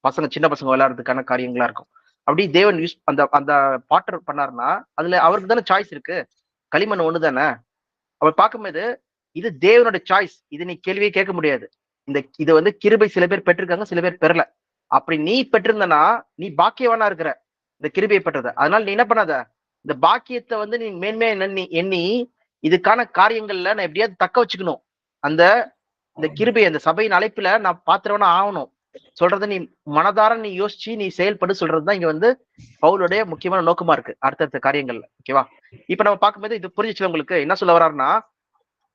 S1: பசங்க சின்ன பசங்க விளையாடுறதுக்கான காரியங்களா இருக்கும். அப்படி தேவன் யூஸ் அந்த அந்த பாட்டர் பண்ணாருன்னா அதுல அவருக்கு தானே சாய்ஸ் இருக்கு. களிமண் ஒண்ணு தானே. அவர் பார்க்கும்போது இது தேவனுடைய சாய்ஸ், இது நீ கேள்வியே கேட்க முடியாது. இது வந்து கிருபை சில பேர் பெற்றிருக்காங்க, சில பேர் பெறல. அப்படி நீ பெற்றிருந்தனா நீ பாக்கியவானா இருக்கிற இந்த கிருபையை பெற்றத. அதனால நீ என்ன பண்ணாத, இந்த பாக்கியத்தை வந்து நீ மேன்மையா எண்ணி இதுக்கான காரியங்கள்ல நான் எப்படியாவது தக்க வச்சுக்கணும். இந்த கிருபை அந்த சபையின் அழைப்புல நான் பாத்திரவனா ஆகணும் சொல்றத நீ மனதார நீ யோசிச்சு நீ செயல்படு சொல்றதுதான் இங்க வந்து பவுலுடைய முக்கியமான நோக்கமா இருக்கு அடுத்தடுத்த காரியங்கள்ல. ஓகேவா, இப்ப நம்ம பார்க்கும்போது இது புரிஞ்சிச்சு உங்களுக்கு என்ன சொல்ல வர்றாருன்னா,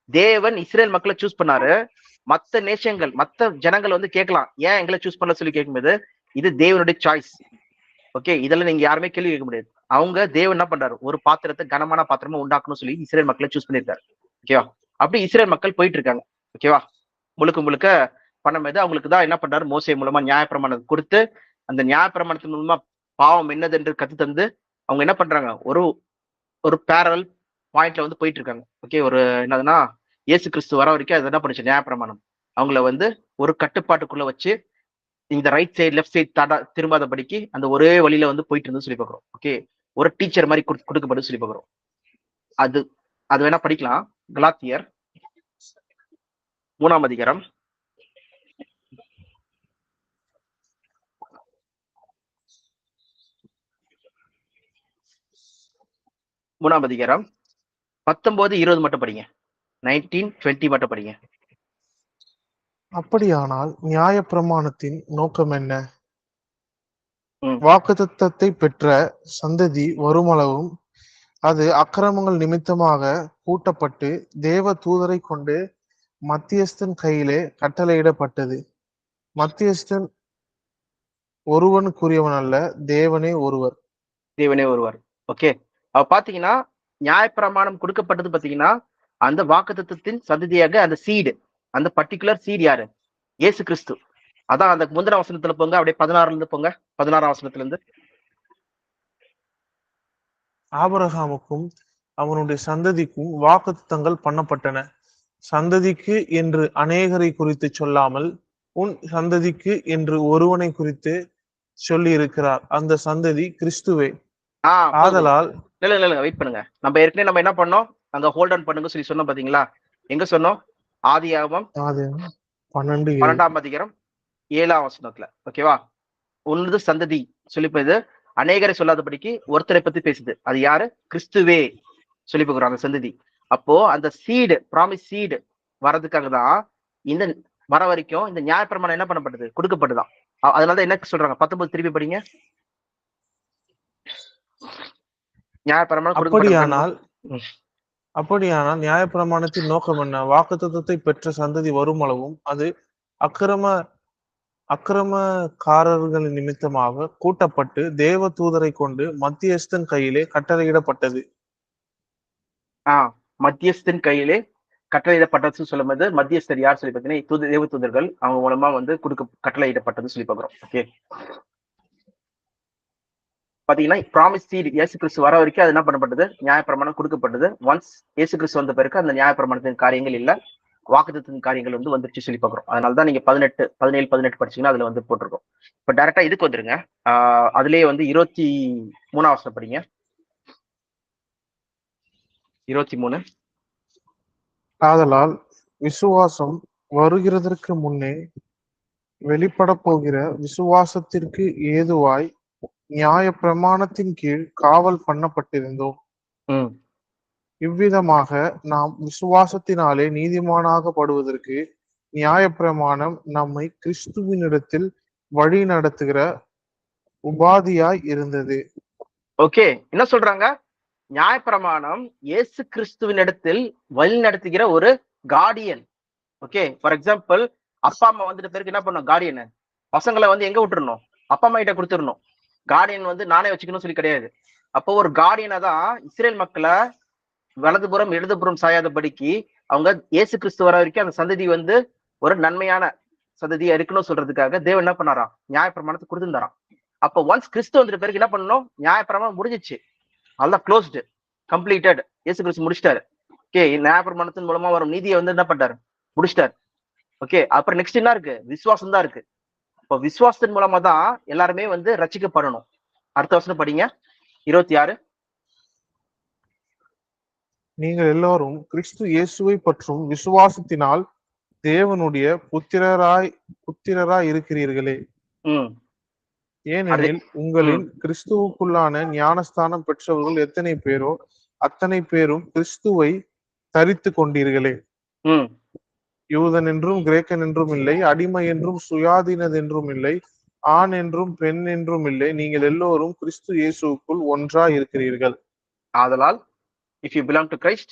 S1: தேவன் இஸ்ரேல் மக்களை சூஸ் பண்ணாரு. மத்த நேஷங்கள் மத்த ஜனங்கள் வந்து கேட்கலாம் ஏன் எங்களை சூஸ் பண்ணல சொல்லி கேட்கும்போது இது தேவனுடைய சாய்ஸ். ஓகே, இதெல்லாம் நீங்க யாருமே கேள்வி கேட்க முடியாது. அவங்க தேவன் என்ன பண்றாரு, ஒரு பாத்திரத்தை கனமான பாத்திரமா உண்டாக்கணும்னு சொல்லி இஸ்ரேல் மக்களை சூஸ் பண்ணிருக்காரு. ஓகேவா, அப்படி இஸ்ரேல் மக்கள் போயிட்டு இருக்காங்க. ஓகேவா, முழுக்க பண்ணும்போது அவங்களுக்கு தான் என்ன பண்றாரு, மோசே மூலமா நியாயப்பிரமாணம் கொடுத்து அந்த நியாயப்பிரமாணத்தின் மூலமா பாவம் என்னது என்று கத்து தந்து அவங்க என்ன பண்றாங்க, ஒரு பேரல் பாயிண்ட்ல வந்து போயிட்டு இருக்காங்க. ஓகே, ஒரு என்னதுன்னா இயேசு கிறிஸ்து வர வரைக்கும் அது என்ன பண்ணுச்சு, நியாயப்பிரமாணம் அவங்கள வந்து ஒரு கட்டுப்பாட்டுக்குள்ள வச்சு இந்த ரைட் சைடு லெஃப்ட் சைடு திரும்பாதபடிக்கு அந்த ஒரே வழியில வந்து போயிட்டு இருந்து சொல்லி பாக்குறோம். ஓகே, ஒரு டீச்சர் மாதிரி கொடுக்கப்படும் சொல்லி பாக்குறோம். அது வேணா படிக்கலாம். கலாத்தியர் 3ஆம் அதிகாரம் 19-20 மட்டும் படிங்க. 19-20 மட்டும் படிங்க.
S2: அப்படியானால் நியாயப்பிரமாணத்தின் நோக்கம் என்ன? வாக்குத்தத்தத்தை பெற்ற சந்ததி வருமளவும் அது அக்கிரமங்கள் நிமித்தமாக கூட்டப்பட்டு தேவ தூதரை கொண்டு மத்தியஸ்தன் கையிலே கட்டளையிடப்பட்டது. மத்தியஸ்தன் ஒருவனுக்குரியவன் அல்ல, தேவனே ஒருவர்.
S1: ஓகே, பாத்தீங்கன்னா நியாயப்பிரமாணம் கொடுக்கப்பட்டது பாத்தீங்கன்னா அந்த வாக்குத்தத்தத்தின் சந்ததியாக அந்த சீடு, அந்த பர்டிகுலர் சீடு யாரு, இயேசு கிறிஸ்து. அதான் அந்த முந்தின வசனத்துல போங்க, அப்படியே 16 இருந்து போங்க, 16ஆம் வசனத்துல இருந்து.
S2: ஆபிரகாமுக்கும் அவனுடைய சந்ததிக்கும் வாக்குத்தத்தங்கள் பண்ணப்பட்டன. சந்ததிக்கு என்று அநேகரை குறித்து சொல்லாமல் உன் சந்ததிக்கு என்று ஒருவனை குறித்து சொல்லி இருக்கிறார். அந்த சந்ததி கிறிஸ்துவே.
S1: போதும்.
S2: ஆதலால்
S1: இல்ல வெயிட் பண்ணுங்க. நம்ம ஏற்கனவே நம்ம என்ன பண்ணோம், அங்க ஹோல்ட் ஆன் பண்ணுங்க சொல்லி சொன்னோம் பாத்தீங்களா? எங்க சொன்னோம்? ஆதியாகமம் 12ஆம் அதிகாரம் 7ஆம் வசனத்துல. ஓகேவா? உன்னது சந்ததி சொல்லி போகுது. அநேகரை சொல்லாதபடிக்கு ஒருத்தரை பத்தி பேசுது. அது யாரு? கிறிஸ்துவே சொல்லி போகிறோம் அந்த சந்ததி. அப்போ அந்த சீடு, ப்ராமிஸ் சீடு வர்றதுக்காக தான் இந்த வர வரைக்கும் இந்த நியாயப்பிரமாணம் என்ன பண்ணப்பட்டது? கொடுக்கப்பட்டுதான். அதனாலதான் என்ன சொல்றாங்க? 19 திருப்பி படிங்க. நியாயப்பிரமாணம்
S2: அப்படியானால்
S1: கொடுக்கப்பட்ட
S2: அப்படியானால் நியாயப்பிரமாணத்தின் நோக்கம் என்ன? வாக்குத்தத்தத்தை பெற்ற சந்ததி வருமளவும் அது அக்கிரமக்காரர்களின் நிமித்தமாக கூட்டப்பட்டு தேவ தூதரை கொண்டு மத்தியஸ்தன் கையிலே கட்டளையிடப்பட்டது.
S1: மத்தியஸ்தன் கையிலே கட்டளையிடப்பட்டது சொல்லும் போது மத்தியஸ்தர் யார் சொல்லி பார்த்தீங்கன்னா தேவ தூதர்கள் அவங்க மூலமா வந்து கட்டளையிடப்பட்டது சொல்லி பார்க்கிறோம். ஓகே, பாத்தீங்கன்னா ப்ராமிஸ் சீட் இயேசு கிறிஸ்து வர வரைக்கும் அது என்ன பண்ணப்பட்டது? நியாயப்பிரமாணம் கொடுக்கப்பட்டது. ஒன்ஸ் இயேசு கிறிஸ்து வந்த பிறகு அந்த நியாயப்பிரமாணத்தின் காரியங்கள் இல்ல, வாக்குத்தத்தின் காரியங்கள் வந்து வந்துருச்சு சொல்லி பார்க்கிறோம். அதனாலதான் நீங்க 17 படிச்சீங்கன்னா அதுல வந்து போட்டிருக்கோம். இப்ப டைரக்டா இதுக்கு வந்துருங்க. அதுலயே வந்து 23 வசனம் படிங்க. 23.
S2: ஆதலால் விசுவாசம் வருகிறதற்கு முன்னே வெளிப்பட போகிற விசுவாசத்திற்கு ஏதுவாய் நியாய பிரமாணத்தின் கீழ் காவல் பண்ணப்பட்டிருந்தோம். இவ்விதமாக நாம் விசுவாசத்தினாலே நீதிமானாகப்படுவதற்கு நியாயப்பிரமாணம் நம்மை கிறிஸ்துவினிடத்தில் வழி நடத்துகிற உபாதியாய் இருந்தது.
S1: ஓகே, என்ன சொல்றாங்க? நியாயப்பிரமாணம் இயேசு கிறிஸ்துவின் இடத்தில் வழி நடத்துகிற ஒரு கார்டியன். ஓகே, ஃபார் எக்ஸாம்பிள் அப்பா அம்மா வந்துட்டு பேருக்கு என்ன பண்ணும்? கார்டியன் பசங்களை வந்து எங்க விட்டுறணும்? அப்பா அம்மா கிட்ட கொடுத்துடணும். கார்டியன் வந்து நானே வச்சுக்கணும் சொல்லி கிடையாது. அப்போ ஒரு கார்டியனை தான் இஸ்ரேல் மக்களை வலதுபுறம் இடதுபுறம் சாயாதபடிக்கு அவங்க இயேசு கிறிஸ்து வர வரைக்கும் அந்த சந்ததி வந்து ஒரு நன்மையான சந்ததியா இருக்கணும் சொல்றதுக்காக தேவன் என்ன பண்ணாராம்? நியாயப்பிரமாணத்தை கொடுத்துருந்தாராம். அப்போ ஒன்ஸ் கிறிஸ்து வந்துட்டு பேருக்கு என்ன பண்ணணும்? நியாயப்பிரமாணம் முடிஞ்சிச்சு, அதான் க்ளோஸ்டு, கம்ப்ளீட்டட். இயேசு கிறிஸ்து முடிச்சிட்டாரு. ஓகே, நியாயப்பிரமாணத்தின் மூலமா வரும் நீதியை வந்து என்ன பண்ணாரு? முடிச்சிட்டாரு. ஓகே, அப்புறம் நெக்ஸ்ட் என்ன இருக்கு? விசுவாசம் தான் இருக்கு. இப்போ விசுவாசத்தின் மூலமா தான் எல்லாருமே வந்து ரட்சிக்கப்படணும். அடுத்த வசனம் படிங்க, 26.
S2: நீங்கள் எல்லாரும் கிறிஸ்து இயேசுவை பற்றும் விசுவாசத்தினால் தேவனுடைய புத்திரராய் இருக்கிறீர்களே. ஏனெனில் உங்களில் கிறிஸ்துவுக்குள்ளான ஞானஸ்தானம் பெற்றவர்கள் எத்தனை பேரோ அத்தனை பேரும் கிறிஸ்துவை தரித்து கொண்டீர்களே. யூதன் என்றும் கிரேக்கன் என்றும் இல்லை, அடிமை என்றும் சுயாதீனதென்றும் இல்லை, ஆண் என்றும் பெண் என்றும் இல்லை, நீங்கள் எல்லோரும் கிறிஸ்து இயேசுக்குள் ஒன்றாய் இருக்கிறீர்கள்.
S1: ஆதலால் if you belong to Christ,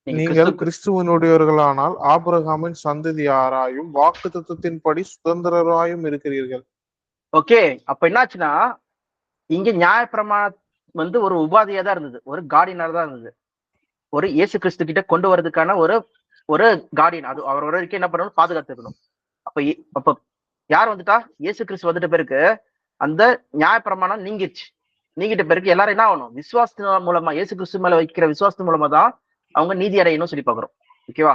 S2: நீங்கள் கிறிஸ்துவனுடையவர்களானால் ஆபிரகாமின் சந்ததியாராயும் வாக்குத்தத்தத்தின்படி சுதந்திரராயும் இருக்கிறீர்கள்.
S1: ஓகே, அப்ப என்னாச்சுன்னா இங்க நியாயப்பிரமாணம் வந்து ஒரு உபாதியா தான் இருந்தது, ஒரு கார்டியனர் தான் இருந்தது. ஒரு இயேசு கிறிஸ்து கிட்ட கொண்டு வரதுக்கான ஒரு கார்டியன். அது அவர் வரைக்கும் என்ன பண்ணணும்? பாதுகாத்துக்கணும். அப்ப யார் வந்துட்டா? இயேசு கிறிஸ்து வந்துட்ட பிறகு அந்த நியாயப்பிரமாணம் நீங்கிட்ட பிறகு எல்லாரும் என்ன ஆகணும்? விசுவாசத்தின் மூலமா, இயேசு கிறிஸ்து மேல வைக்கிற விசுவாசத்தின் மூலமா தான் அவங்க நீதி அடையணும் சொல்லி பாக்குறோம். ஓகேவா?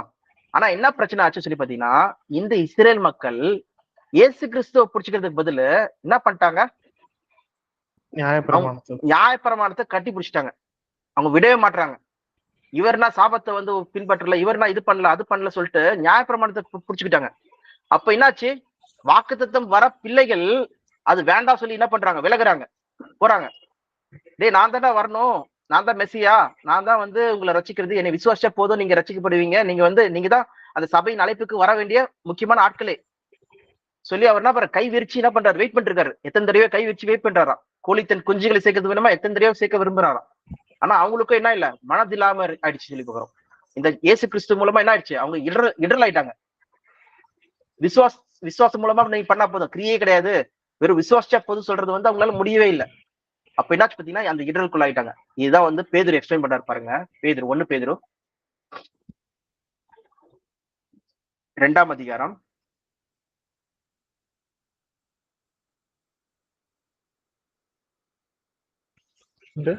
S1: ஆனா என்ன பிரச்சனை ஆச்சு சொல்லி பாத்தீங்கன்னா, இந்த இஸ்ரேல் மக்கள் இயேசு கிறிஸ்துவ புடிச்சுக்கிறதுக்கு பதில் என்ன பண்ணிட்டாங்க? நியாயப்பிரமாணத்தை கட்டி பிடிச்சிட்டாங்க. அவங்க விடவே மாட்டாங்க. இவர்னா சாபத்தை வந்து பின்பற்றல, இவர்னா இது பண்ணல அது பண்ணல சொல்லிட்டு நியாயப்பிரமாணத்தை புடிச்சுக்கிட்டாங்க. அப்ப என்னாச்சு? வாக்குத்தத்தம் வர பிள்ளைகள் அது வேண்டாம் சொல்லி என்ன பண்றாங்க? விலகுறாங்க, போறாங்க. டேய், நான் தானே வரணும், நான் தான் மெஸ்ஸியா, நான் தான் வந்து உங்களை ரசிக்கிறது, என்னை விசுவாசிச்சா போதும் நீங்க ரசிக்கப்படுவீங்க, நீங்க தான் அந்த சபையின் அழைப்புக்கு வர வேண்டிய முக்கியமான ஆட்களே சொல்லி அவர் என்ன பண்ற? கை விரிச்சு என்ன பண்றாரு? வெயிட் பண்ணிருக்காரு. எத்தனை தடவை கை விரிச்சு வெயிட் பண்றாராம். கோழி தன் குஞ்சுகளை சேர்க்கறது வேணுமா? எத்தனை தடவை சேர்க்க விரும்புறாராம். ஆனா அவங்களுக்கும் என்ன இல்ல, மனதில்லாம ஆயிடுச்சு சொல்லி போகிறோம். இந்த இயேசு கிறிஸ்து மூலமா என்ன ஆயிடுச்சு? அவங்க இடரல் ஆயிட்டாங்க. விசுவாசம் மூலமா நீங்க பண்ணா போதும், கிரியே கிடையாது, வெறும் விசுவாசிச்சா போதும் சொல்றது வந்து அவங்களால முடியவே இல்லை. அப்ப என்னாச்சு பாத்தீங்கன்னா அந்த இடருக்குள்ள ஆயிட்டாங்க. இதுதான் வந்து பேதுரு எக்ஸ்பிளைன் பண்றாரு பாருங்க. பேதுரு 1 பேதுரு 2ஆம் அதிகாரம்
S2: 2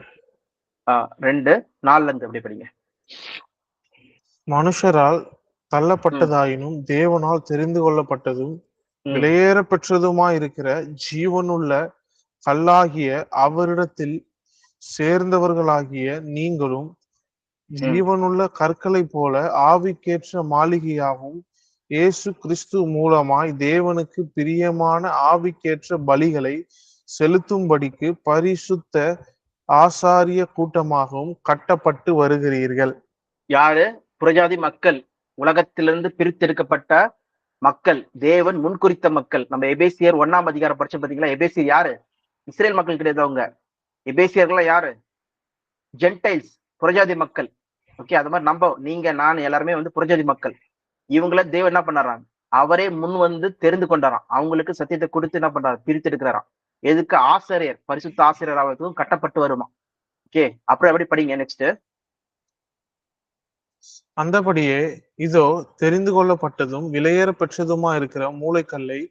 S1: 2:4 இருந்து அப்படி படிங்க.
S2: மனுஷரால் தள்ளப்பட்டதாயினும் தேவனால் தெரிந்து கொள்ளப்பட்டதும் விலையேற பெற்றதுமாயிருக்கிற ஜீவனுள்ள கல்லாகிய அவரிடத்தில் சேர்ந்தவர்களாகிய நீங்களும் ஜீவனுள்ள கற்களைப் போல ஆவிக்கேற்ற மாளிகையாகவும் இயேசு கிறிஸ்து மூலமாய் தேவனுக்கு பிரியமான ஆவிக்கேற்ற பலிகளை செலுத்தும்படிக்கு பரிசுத்த ஆசாரிய கூட்டமாகவும் கட்டப்பட்டு வருகிறீர்கள்.
S1: யாரு? புறஜாதி மக்கள், உலகத்திலிருந்து பிரித்தெடுக்கப்பட்ட மக்கள், தேவன் முன்குறித்த மக்கள். நம்ம எபேசியர் 1ஆம் அதிகாரம் படிச்சோம் பாத்தீங்களா? எபேசியர் யாரு? இஸ்ரேல் மக்கள் கிடையாது. அவங்க எபேசியர்கள்லாம் யாரு? ஜென்டைல்ஸ், புறஜாதி மக்கள். ஓகே, அது மாதிரி நம்ம, நீங்க, நான் எல்லாருமே வந்து புறஜாதி மக்கள். இவங்கள தேவன் என்ன பண்ணாராம்? அவரே முன் வந்து தெரிந்து கொண்டாராம். அவங்களுக்கு சத்தியத்தை கொடுத்து என்ன பண்றாரு? பிரித்து எடுக்கிறாராம். எதுக்கு? ஆசிரியர், பரிசுத்த ஆசிரியர் ஆகிறதுக்கும் கட்டப்பட்டு வருமா. ஓகே, அப்புறம் எப்படி படிங்க நெக்ஸ்ட்.
S2: அந்தபடியே இதோ தெரிந்து கொள்ளப்பட்டதும் விலையேற பெற்றதுமா இருக்கிற மூளைக்கல்லை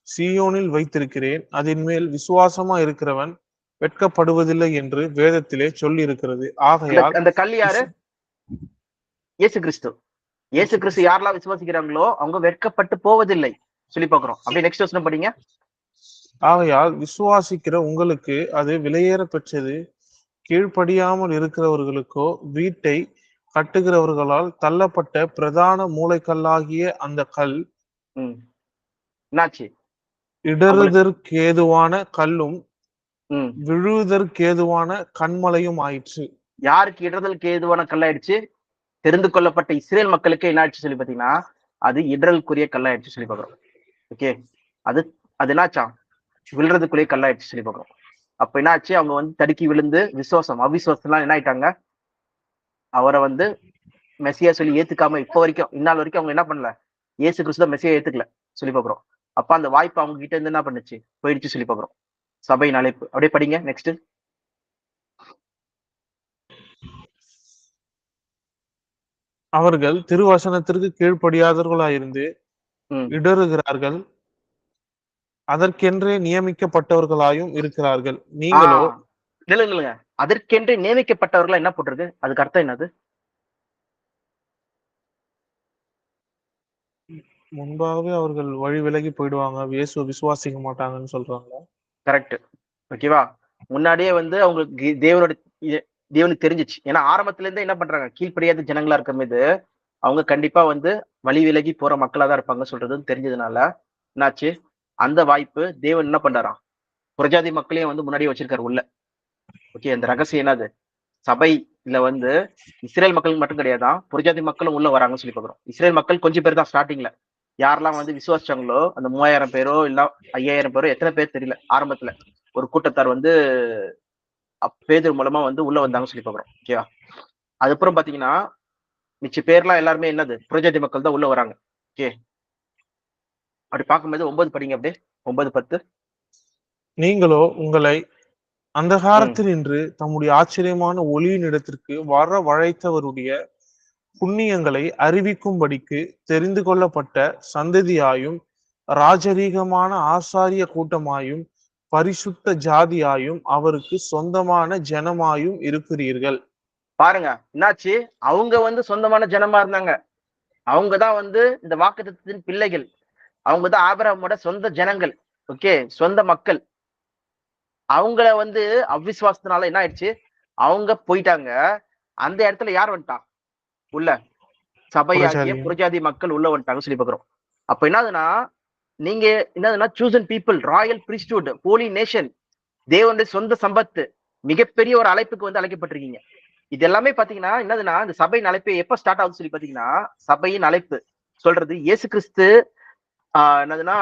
S2: சீயோனில் வைத்திருக்கிறேன், அதன் மேல் விசுவாசமா இருக்கிறவன் வெட்கப்படுவதில்லை என்று வேதத்திலே சொல்லி இருக்கிறது. ஆகையால்
S1: அந்த கல் யாரு? இயேசு கிறிஸ்து. இயேசு கிறிஸ்து யாரெல்லாம் விசுவாசிக்கிறாங்களோ அவங்க வெட்கப்பட்டு போவதில்லை சொல்லி பாக்குறோம். அப்படியே நெக்ஸ்ட் வசனம் படிங்க.
S2: ஆகையால் விசுவாசிக்கிற உங்களுக்கு அது விலையேற பெற்றது. கீழ்ப்படியாமல் இருக்கிறவர்களுக்கோ வீட்டை கட்டுகிறவர்களால் தள்ளப்பட்ட பிரதான மூளைக்கல்லாகிய அந்த கல்
S1: என்னாச்சு?
S2: இடறுதற்கேதுவான கல்லும் விழுவதற்கேதுவான கண்மலையும் ஆயிற்று.
S1: யாருக்கு இடறுதலுக்கு ஏதுவான கல்லாயிடுச்சு? தெரிந்து கொள்ளப்பட்ட இஸ்ரேல் மக்களுக்கு என்ன ஆயிடுச்சு சொல்லி பாத்தீங்கன்னா அது இடறலுக்குரிய கல்லாயிடுச்சு சொல்லி பாக்குறோம். ஓகே, அது என்னாச்சா? விழுறதுக்குரிய கல்லாயிடுச்சு சொல்லி பாக்குறோம். அப்ப என்னாச்சு? அவங்க வந்து தடுக்கி விழுந்து விசுவாசம் அவிசுவாசம்லாம் என்ன ஆயிட்டாங்க? அவரை வந்து மெசியா சொல்லி ஏத்துக்காம இப்ப வரைக்கும், இந்நாள் வரைக்கும் அவங்க என்ன பண்ணல? இயேசு கிறிஸ்து மெசியா ஏத்துக்கல சொல்லி பாக்குறோம். அப்ப அந்த வாய்ப்பு அவங்க கிட்ட இருந்து என்ன பண்ணுச்சு? போயிடுச்சு சொல்லி பாக்குறோம். சபையின் அழைப்பு. அப்படியே படிங்க நெக்ஸ்ட்.
S2: அவர்கள் திருவசனத்திற்கு கீழ்ப்படியாதவர்களாயிருந்து இடறுகிறார்கள், அதற்கென்றே நியமிக்கப்பட்டவர்களாயும் இருக்கிறார்கள். நீங்களோ
S1: நிலுங்க, அதற்கென்றே நியமிக்கப்பட்டவர்களா என்ன போட்டிருக்கு? அதுக்கு அர்த்தம் என்னது?
S2: முன்பாகவே அவர்கள் வழி விலகி போயிடுவாங்க, இயேசுவை விசுவாசிக்க மாட்டாங்கன்னு சொல்றாங்க.
S1: கரெக்ட். ஓகேவா? முன்னாடியே வந்து அவங்களுக்கு தேவனுக்கு தெரிஞ்சிச்சு. ஏன்னா ஆரம்பத்துல இருந்தே என்ன பண்றாங்க? கீழ்ப்படியாத ஜனங்களா இருக்கும் போது அவங்க கண்டிப்பா வந்து வழி விலகி போற மக்களா தான் இருப்பாங்க சொல்றது தெரிஞ்சதுனால என்னாச்சு? அந்த வாய்ப்பு தேவன் என்ன பண்றாராம்? புறஜாதி மக்களையும் வந்து முன்னாடியே வச்சிருக்காரு உள்ள. ஓகே, அந்த ரகசியம் என்னது? சபையில வந்து இஸ்ரேல் மக்களுக்கு மட்டும் கிடையாதான், புறஜாதி மக்களும் உள்ள வராங்கன்னு சொல்லி பாக்குறோம். இஸ்ரேல் மக்கள் கொஞ்சம் பேர் தான் ஸ்டார்டிங்ல. யாரெல்லாம் வந்து விசுவாசிச்சாங்களோ அந்த 3000 பேரோ இல்ல 5000 பேரோ, எத்தனை பேர் தெரியல, ஆரம்பத்துல ஒரு கூட்டத்தார் வந்து பேதுரு மூலமா வந்து உள்ள வந்தாங்கன்னு சொல்லி பாக்குறோம். ஓகேவா? அதுக்கப்புறம் பாத்தீங்கன்னா மிச்ச பேர்லாம் எல்லாருமே என்னது? புறஜாதி மக்கள் தான் உள்ள வராங்க. ஓகே, அப்படி பார்க்கும்போது 9 படிங்க அப்படியே. 9:10.
S2: நீங்களோ உங்களை அந்தகாரத்தில் நின்று தம்முடைய ஆச்சரியமான ஒளியின் இடத்திற்கு வரவழைத்தவருடைய புண்ணியங்களை அறிவிக்கும்படிக்கு தெரிந்து கொள்ளப்பட்ட சந்ததியாயும் ராஜரீகமான ஆசாரிய கூட்டமாயும் பரிசுத்த ஜாதியாயும் அவருக்கு சொந்தமான ஜனமாயும் இருக்கிறீர்கள்.
S1: பாருங்க என்னாச்சு? அவங்க வந்து சொந்தமான ஜனமா இருந்தாங்க. அவங்கதான் வந்து இந்த வாக்குத்தத்தத்தின் பிள்ளைகள். அவங்கதான் ஆபிரகாமோட சொந்த ஜனங்கள். ஓகே, சொந்த மக்கள். அவங்கள வந்து அவிசுவாசத்தினால என்ன ஆயிடுச்சு? அவங்க போயிட்டாங்க. அந்த இடத்துல யார் வந்துட்டா உள்ள? சபையாகிய புறஜாதி மக்கள் உள்ள வந்துட்டாங்க சொல்லி பாக்குறோம். அப்ப என்னதுன்னா, நீங்க என்னதுன்னா chosen people, royal priesthood, holy nation, தேவனுடைய சொந்த சம்பத்து, மிகப்பெரிய ஒரு அழைப்புக்கு வந்து அழைக்கப்பட்டிருக்கீங்க. இது எல்லாமே பாத்தீங்கன்னா என்னதுன்னா, இந்த சபையின் அழைப்பு எப்ப ஸ்டார்ட் ஆகுது சொல்லி பாத்தீங்கன்னா, சபையின் அழைப்பு சொல்றது இயேசு கிறிஸ்து என்னதுன்னா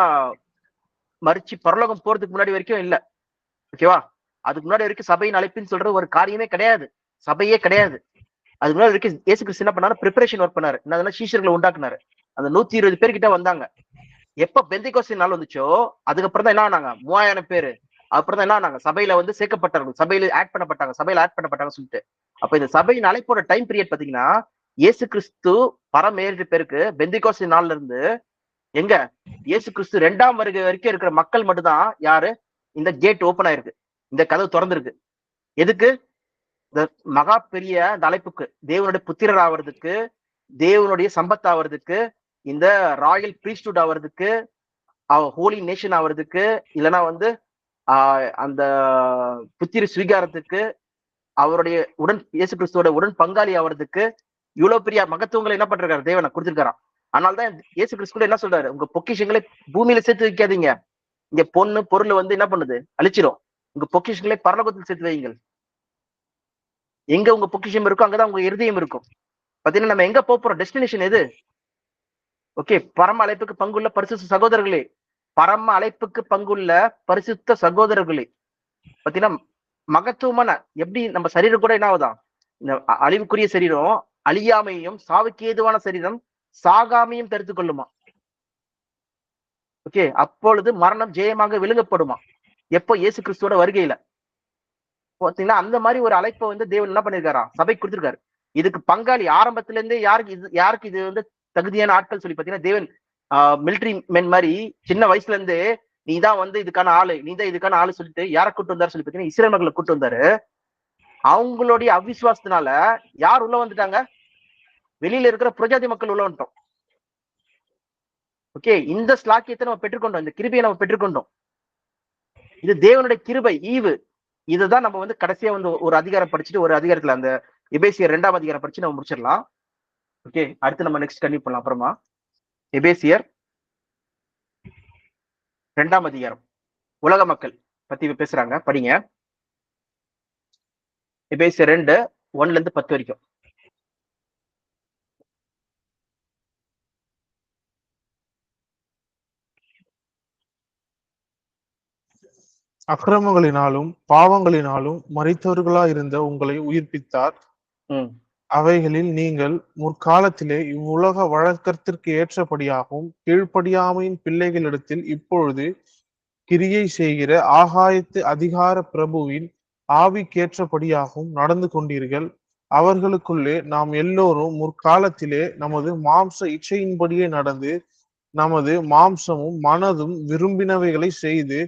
S1: மறிச்சு பரலோகம் போறதுக்கு முன்னாடி வரைக்கும் இல்ல. ஓகேவா? அதுக்கு முன்னாடி வரைக்கும் சபையின் அழைப்புன்னு சொல்ற ஒரு காரியமே கிடையாது. சபையே கிடையாது. அதுக்கு முன்னாடி வரைக்கும் இயேசு கிறிஸ்து என்ன பண்ணாரு? ப்ரிப்பரேஷன் ஒர்க் பண்ணாரு. என்னதுன்னா சீஷர்களை உண்டாக்குனாரு. அந்த 120 பேர் கிட்ட வந்தாங்க. எப்ப பெந்தேகோஸ்து நாள் வந்துச்சோ அதுக்கப்புறம் தான் என்ன ஆனாங்க? 3000 பேரு. அப்புறம் தான் என்ன ஆனாங்க? சபையில வந்து சேர்க்கப்பட்டார்கள், சபையில ஆட் பண்ணப்பட்டாங்க சொல்லிட்டு. அப்ப இந்த சபையின் அழைப்போட டைம் பீரியட் பாத்தீங்கன்னா இயேசு கிறிஸ்து பரம் 7 பேருக்கு பெந்தேகோஸ்து நாள்ல இருந்து எங்க இயேசு கிறிஸ்து 2ஆம் வருகை வரைக்கும் இருக்கிற மக்கள் மட்டும்தான் யாரு? இந்த கேட் ஓபன் ஆயிருக்கு, இந்த கதவு திறந்திருக்கு. எதுக்கு? மகா பெரிய அந்த அழைப்புக்கு, தேவனுடைய புத்திரர் ஆவறதுக்கு, தேவனுடைய சம்பத் ஆவறதுக்கு, இந்த ராயல் பிரீஸ்ட்ஹுட் ஆவறதுக்கு, ஹோலி நேஷன் ஆவறதுக்கு, இல்லைன்னா வந்து அந்த புத்திர ஸ்வீகாரத்துக்கு, அவருடைய இயேசு கிறிஸ்துவோட உடன் பங்காளி ஆவறதுக்கு இவ்வளவு பெரிய மகத்துவங்களை என்ன பண்றாரு தேவனை கொடுத்திருக்காராம். அதனால்தான் இயேசு கிறிஸ்து என்ன சொல்றாரு, உங்க பொக்கிஷங்களை பூமியில சேர்த்து வைக்காதீங்க. இங்க பொண்ணு பொருள் வந்து என்ன பண்ணுது, அழிச்சிடும். உங்க பொக்கிஷங்களை பரலோகத்தில் சேர்த்து வையுங்கள். எங்க உங்க பொக்கிஷம் இருக்கோ அங்கதான் உங்க இருதயம் இருக்கும். பாத்தீங்கன்னா நம்ம எங்க போறோம், டெஸ்டினேஷன் எது? ஓகே, பரம அழைப்புக்கு பங்குள்ள பரிசுத்த சகோதரர்களே, பரம அழைப்புக்கு பங்குள்ள பரிசுத்த சகோதரர்களே, பாத்தீங்கன்னா மகத்துவமான, எப்படி நம்ம சரீரம் கூட என்ன ஆகுதான், இந்த அழிவுக்குரிய சரீரம் அழியாமையும் சாவுக்கு ஏதுவான சரீரம் சாகாமையும் தடுத்துக் கொள்ளுமா. ஓகே, அப்பொழுது மரணம் ஜெயமாக விழுங்கப்படுமா. எப்போ? இயேசு கிறிஸ்துவோட வருகையில. பாத்தீங்கன்னா அந்த மாதிரி ஒரு அழைப்பை வந்து தேவன் என்ன பண்ணிருக்காரா, சபை கொடுத்திருக்காரு. இதுக்கு பங்காளி ஆரம்பத்துல இருந்தே யாருக்கு இது வந்து தகுதியான ஆட்கள் சொல்லி பாத்தீங்கன்னா, தேவன் மிலிட்டரி மென் மாதிரி சின்ன வயசுல இருந்து நீதான் வந்து இதுக்கான ஆளு, நீதான் இதுக்கான ஆளு சொல்லிட்டு யாரை கூட்டு வந்தாரு சொல்லி பாத்தீங்கன்னா, இஸ்ரேல் மக்களை கூட்டு வந்தாரு. அவங்களுடைய அவிசுவாசத்தினால யார் உள்ள வந்துட்டாங்க? வெளியில இருக்கிற பிரஜாதி மக்கள் உள்ள வந்துட்டோம். ஓகே, இந்த ஸ்லாக்கியத்தை நம்ம பெற்றுக்கொண்டோம், இந்த கிருபையை நம்ம பெற்றுக்கொண்டோம். இது தேவனுடைய கிருபை, ஈவு. இதுதான் நம்ம வந்து கடைசியா வந்து ஒரு அதிகாரம் படிச்சுட்டு, ஒரு அதிகாரத்துல அந்த எபேசியர் 2ஆம் அதிகாரம் படிச்சு நம்ம முடிச்சிடலாம். ஓகே, அடுத்து நம்ம நெக்ஸ்ட் கண்டினியூ பண்ணலாம். அப்புறமா எபேசியர் 2ஆம் அதிகாரம் உலக மக்கள் பத்தி பேசுறாங்க, படிங்க. எபேசியர் 2 1ல இருந்து 10 வரைக்கும்.
S2: அக்கிரமங்களினாலும் பாவங்களினாலும் மரித்தவர்களாயிருந்த உங்களை உயிர்ப்பித்தார். அவைகளில் நீங்கள் முற்காலத்திலே இவ்வுலக வழக்கத்திற்கு ஏற்றபடியாகவும் கீழ்ப்படியாமையின் பிள்ளைகளிடத்தில் இப்பொழுது கிரியை செய்கிற ஆகாயத்து அதிகார பிரபுவின் ஆவிக்கேற்றபடியாகவும் நடந்து கொண்டீர்கள். அவர்களுக்குள்ளே நாம் எல்லோரும் முற்காலத்திலே நமது மாம்ச இச்சையின்படியே நடந்து நமது மாம்சமும் மனதும் விரும்பினவைகளை செய்து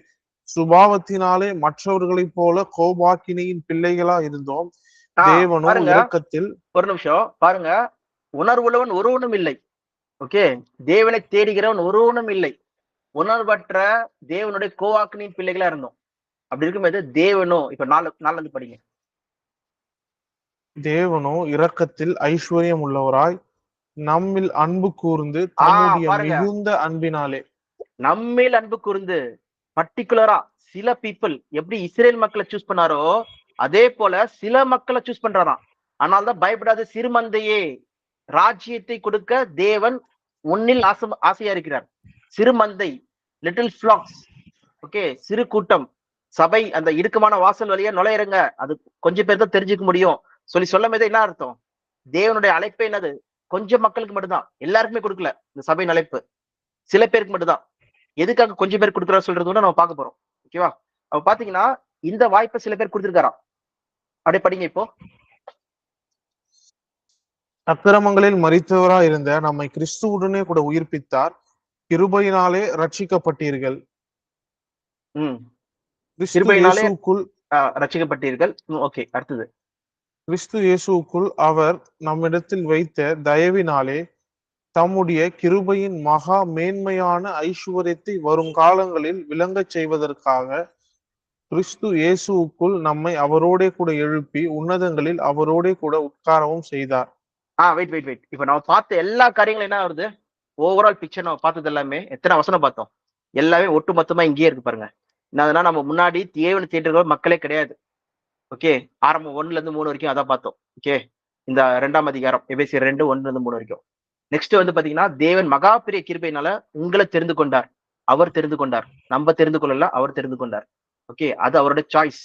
S2: சுபாவத்தினாலே மற்றவர்களைப் போல கோபாக்கினையின் பிள்ளைகளா இருந்தோம். தேவனோ இரக்கத்தில்.
S1: ஒரு நிமிஷம் பாருங்க, உணர்வுள்ளவன் ஒருவனும் இல்லை. ஓகே, தேவனை தேடுகிறவன் ஒருவனும் இல்லை. உணர்வற்ற தேவனுடைய கோவாக்கினின் பிள்ளைகளா இருந்தோம். அப்படி இருக்கும்போது தேவனோ, இப்ப 4 படிங்க.
S2: தேவனோ இரக்கத்தில் ஐஸ்வர்யம் உள்ளவராய் நம்மில் அன்பு கூர்ந்து தம்முடைய மிகுந்த அன்பினாலே.
S1: நம்மில் அன்பு கூர்ந்து, பர்டிகுலரா சில பீப்புள் எப்படி இஸ்ரேல் மக்களை சூஸ் பண்ணாரோ அதே போல சில மக்களை சூஸ் பண்றாராம். ஆனால்தான் பயப்படாத சிறுமந்தையே, ராஜ்யத்தை கொடுக்க தேவன் உன்னில் ஆசையா இருக்கிறார். சிறுமந்தை, லிட்டில் ஃபிளாக்ஸ். ஓகே, சிறு கூட்டம், சபை அந்த இடுக்கமான வாசல் வழியா நுழையிறங்க, அது கொஞ்சம் பேர் தான் தெரிஞ்சுக்க முடியும் சொல்லி சொல்லும் போது என்ன அர்த்தம்? தேவனுடைய அழைப்பே என்னது? கொஞ்சம் மக்களுக்கு மட்டும்தான், எல்லாருக்குமே கொடுக்கல இந்த சபையின் அழைப்பு, சில பேருக்கு மட்டும்தான். எதுக்காக கொஞ்சம் பேர் கொடுக்குறா சொல்றது கூட நம்ம பார்க்க போறோம். ஓகேவா? அப்ப பாத்தீங்கன்னா இந்த வாய்ப்பை சில பேர் கொடுத்திருக்காராம். அப்படியே படிங்க இப்போ.
S2: அக்கிரமங்களில் மரித்தவரா இருந்த நம்மை கிறிஸ்துவுடனே கூட உயிர்ப்பித்தார். கிருபையினாலே ரட்சிக்கப்பட்டீர்கள்.
S1: கிருபையினாலே ரட்சிக்கப்பட்டீர்கள். ஓகே, அடுத்தது.
S2: கிறிஸ்து இயேசுக்குள் அவர் நம்மிடத்தில் வைத்த தயவினாலே தம்முடைய கிருபையின் மகா மேன்மையான ஐஸ்வர்யத்தை வருங்காலங்களில் விளங்கச் செய்வதற்காக கிறிஸ்து இயேசுக்குள் நம்மை அவரோடே கூட எழுப்பி உன்னதங்களில் அவரோடே கூட உட்காரவும் செய்தார்.
S1: வெயிட். இப்ப நம்ம பார்த்த எல்லா காரியங்களும் என்ன வருது? ஓவரால் பிக்சர் நம்ம பார்த்தது எல்லாமே எத்தனை வசனம் பார்த்தோம்? எல்லாமே ஒட்டு மொத்தமா இங்கேயே இருக்கு பாருங்க. என்னதுன்னா, நம்ம முன்னாடி தேவனை தேடுகிற மக்களே கிடையாது. ஓகே, ஆரம்பம் 1ல இருந்து 3 வரைக்கும் அதான் பார்த்தோம். ஓகே, இந்த 2ஆம் அதிகாரம் எபேசியர் 2 1ல இருந்து 3 வரைக்கும். நெக்ஸ்ட் வந்து பாத்தீங்கன்னா, தேவன் மகா பெரிய கிருபையினால உங்களை தெரிந்து கொண்டார். அவர் தெரிந்து கொண்டார், நம்ம தெரிந்து கொள்ளல, அவர் தெரிந்து கொண்டார். ஓகே, அது அவருடைய சாய்ஸ்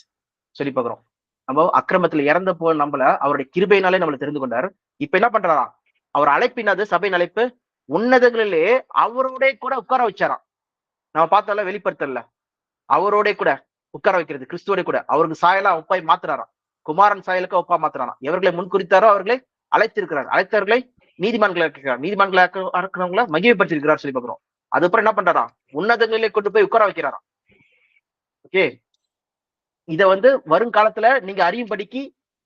S1: சொல்லி பாக்குறோம். நம்ம அக்கிரமத்துல இறந்த போ நம்மள அவருடைய கிருபையினாலே நம்மளை தெரிந்து கொண்டார். இப்ப என்ன பண்றாராம்? அவர் அழைப்பினது சபையின் அழைப்பு உன்னதங்களிலே அவரோட கூட உட்கார வச்சாராம். நம்ம பார்த்தோம்ல, வெளிப்படுத்தல அவரோட கூட உட்கார வைக்கிறது, கிறிஸ்துவோட கூட அவருக்கு சாயலா ஒப்பாய் மாத்துறாராம். குமாரன் சாயலுக்கு ஒப்பா மாத்துறாராம். எவர்களை முன் குறித்தாரோ அவர்களை அழைத்திருக்கிறார், அழைத்தவர்களை நீதிமன்களை இருக்கிறார், நீதிமன்களை இருக்கிறவங்கள மகிமைப்படுத்திருக்கிறார் சொல்லி பாக்குறோம். அதுக்கப்புறம் என்ன பண்றாராம்? உன்னதங்களிலே கொண்டு போய் உட்கார வைக்கிறாராம். ஓகே, இத வந்து வருங்காலத்துல நீங்க அறியும்படிக்கு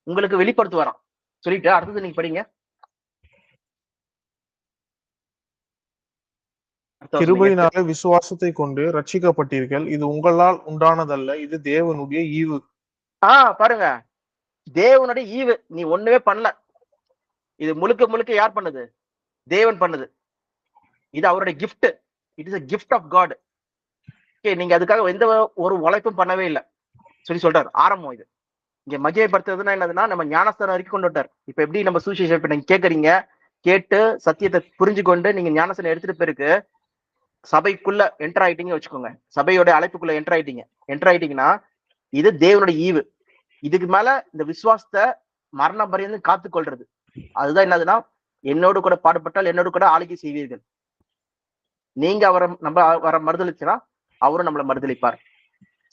S1: உங்களுக்கு வெளிப்படுத்துவாராம். சொல்லிட்டு அடுத்தது நீங்க படிங்க. அடுத்த வசனம் 8.
S2: கிருபையினாலே விசுவாசத்தை கொண்டு ரட்சிக்கப்பட்டீர்கள். இது உங்களால் உண்டானதல்ல, இது தேவனுடைய ஈவு.
S1: பாருங்க, தேவனுடைய ஈவு. நீ ஒண்ணுமே பண்ணல. இது முழுக்க முழுக்க யார் பண்ணது? தேவன் பண்ணது. இது அவருடைய gift. It is a gift of God. Okay, நீங்க அதுக்காக எந்த ஒரு உழைப்பும் பண்ணவே இல்லை சொல்லி சொல்றாரு. ஆரம்பம் இது. இங்க மகிமைப்படுத்துறதுன்னா என்னதுன்னா, நம்ம ஞானஸ்தானம் வரைக்கும் கொண்டு விட்டார். இப்ப எப்படி நம்ம சுவிசேஷம் இப்ப நீங்க கேட்கறீங்க, கேட்டு சத்தியத்தை புரிஞ்சு கொண்டு நீங்க ஞானஸ்தானம் எடுத்துட்டு போயிருக்கு சபைக்குள்ள என்டர் ஆயிட்டீங்க வச்சுக்கோங்க. சபையோட அழைப்புக்குள்ள என்டர் ஆயிட்டீங்கன்னா இது தேவனுடைய ஈவு. இதுக்கு மேல இந்த விசுவாசத்தை மரணம் பரியந்தம் காத்து கொள்றது. அதுதான் என்னதுன்னா, என்னோடு கூட பாடுபட்டால் என்னோடு கூட ஆளுகை செய்வீர்கள். நீங்க அவரை மறுதளிச்சுன்னா அவரும் நம்மளை மறுதளிப்பார்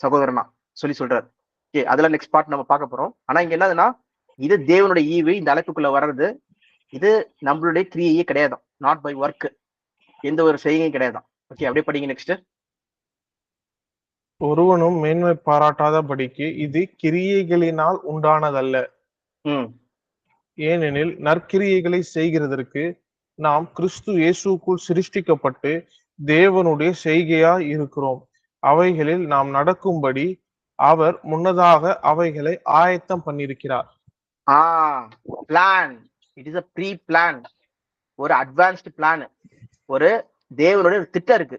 S1: சகோதரனா சொல்லி சொல்றாரு. ஓகே, அதெல்லாம் நெக்ஸ்ட் பார்ட் நம்ம பார்க்க போறோம். ஆனா இங்க என்னதுன்னா, இது தேவனுடைய ஈவு. இந்த அழைப்புக்குள்ள வர்றது இது நம்மளுடைய கிரியையே கிடையாது. Not by work. எந்த ஒரு செய்கையும் கிடையாது. ஓகே, அப்படியே படிங்க நெக்ஸ்ட்.
S2: ஒருவனும் மேன்மை பாராட்டாதபடிக்கு இது கிரியைகளினால் உண்டானதல்ல. ஏனெனில் நற்கிரியைகளை செய்கிறதற்கு நாம் கிறிஸ்து இயேசுக்குள் சிருஷ்டிக்கப்பட்டு தேவனுடைய செய்கையாய் இருக்கிறோம். அவைகளில் நாம் நடக்கும்படி அவர் முன்னதாக அவைகளை ஆயத்தம் பண்ணியிருக்கிறார்.
S1: Plan. It is a pre plan. ஒரு அட்வான்ஸ்டு பிளான். ஒரு தேவனுடைய ஒரு திட்டம் இருக்கு.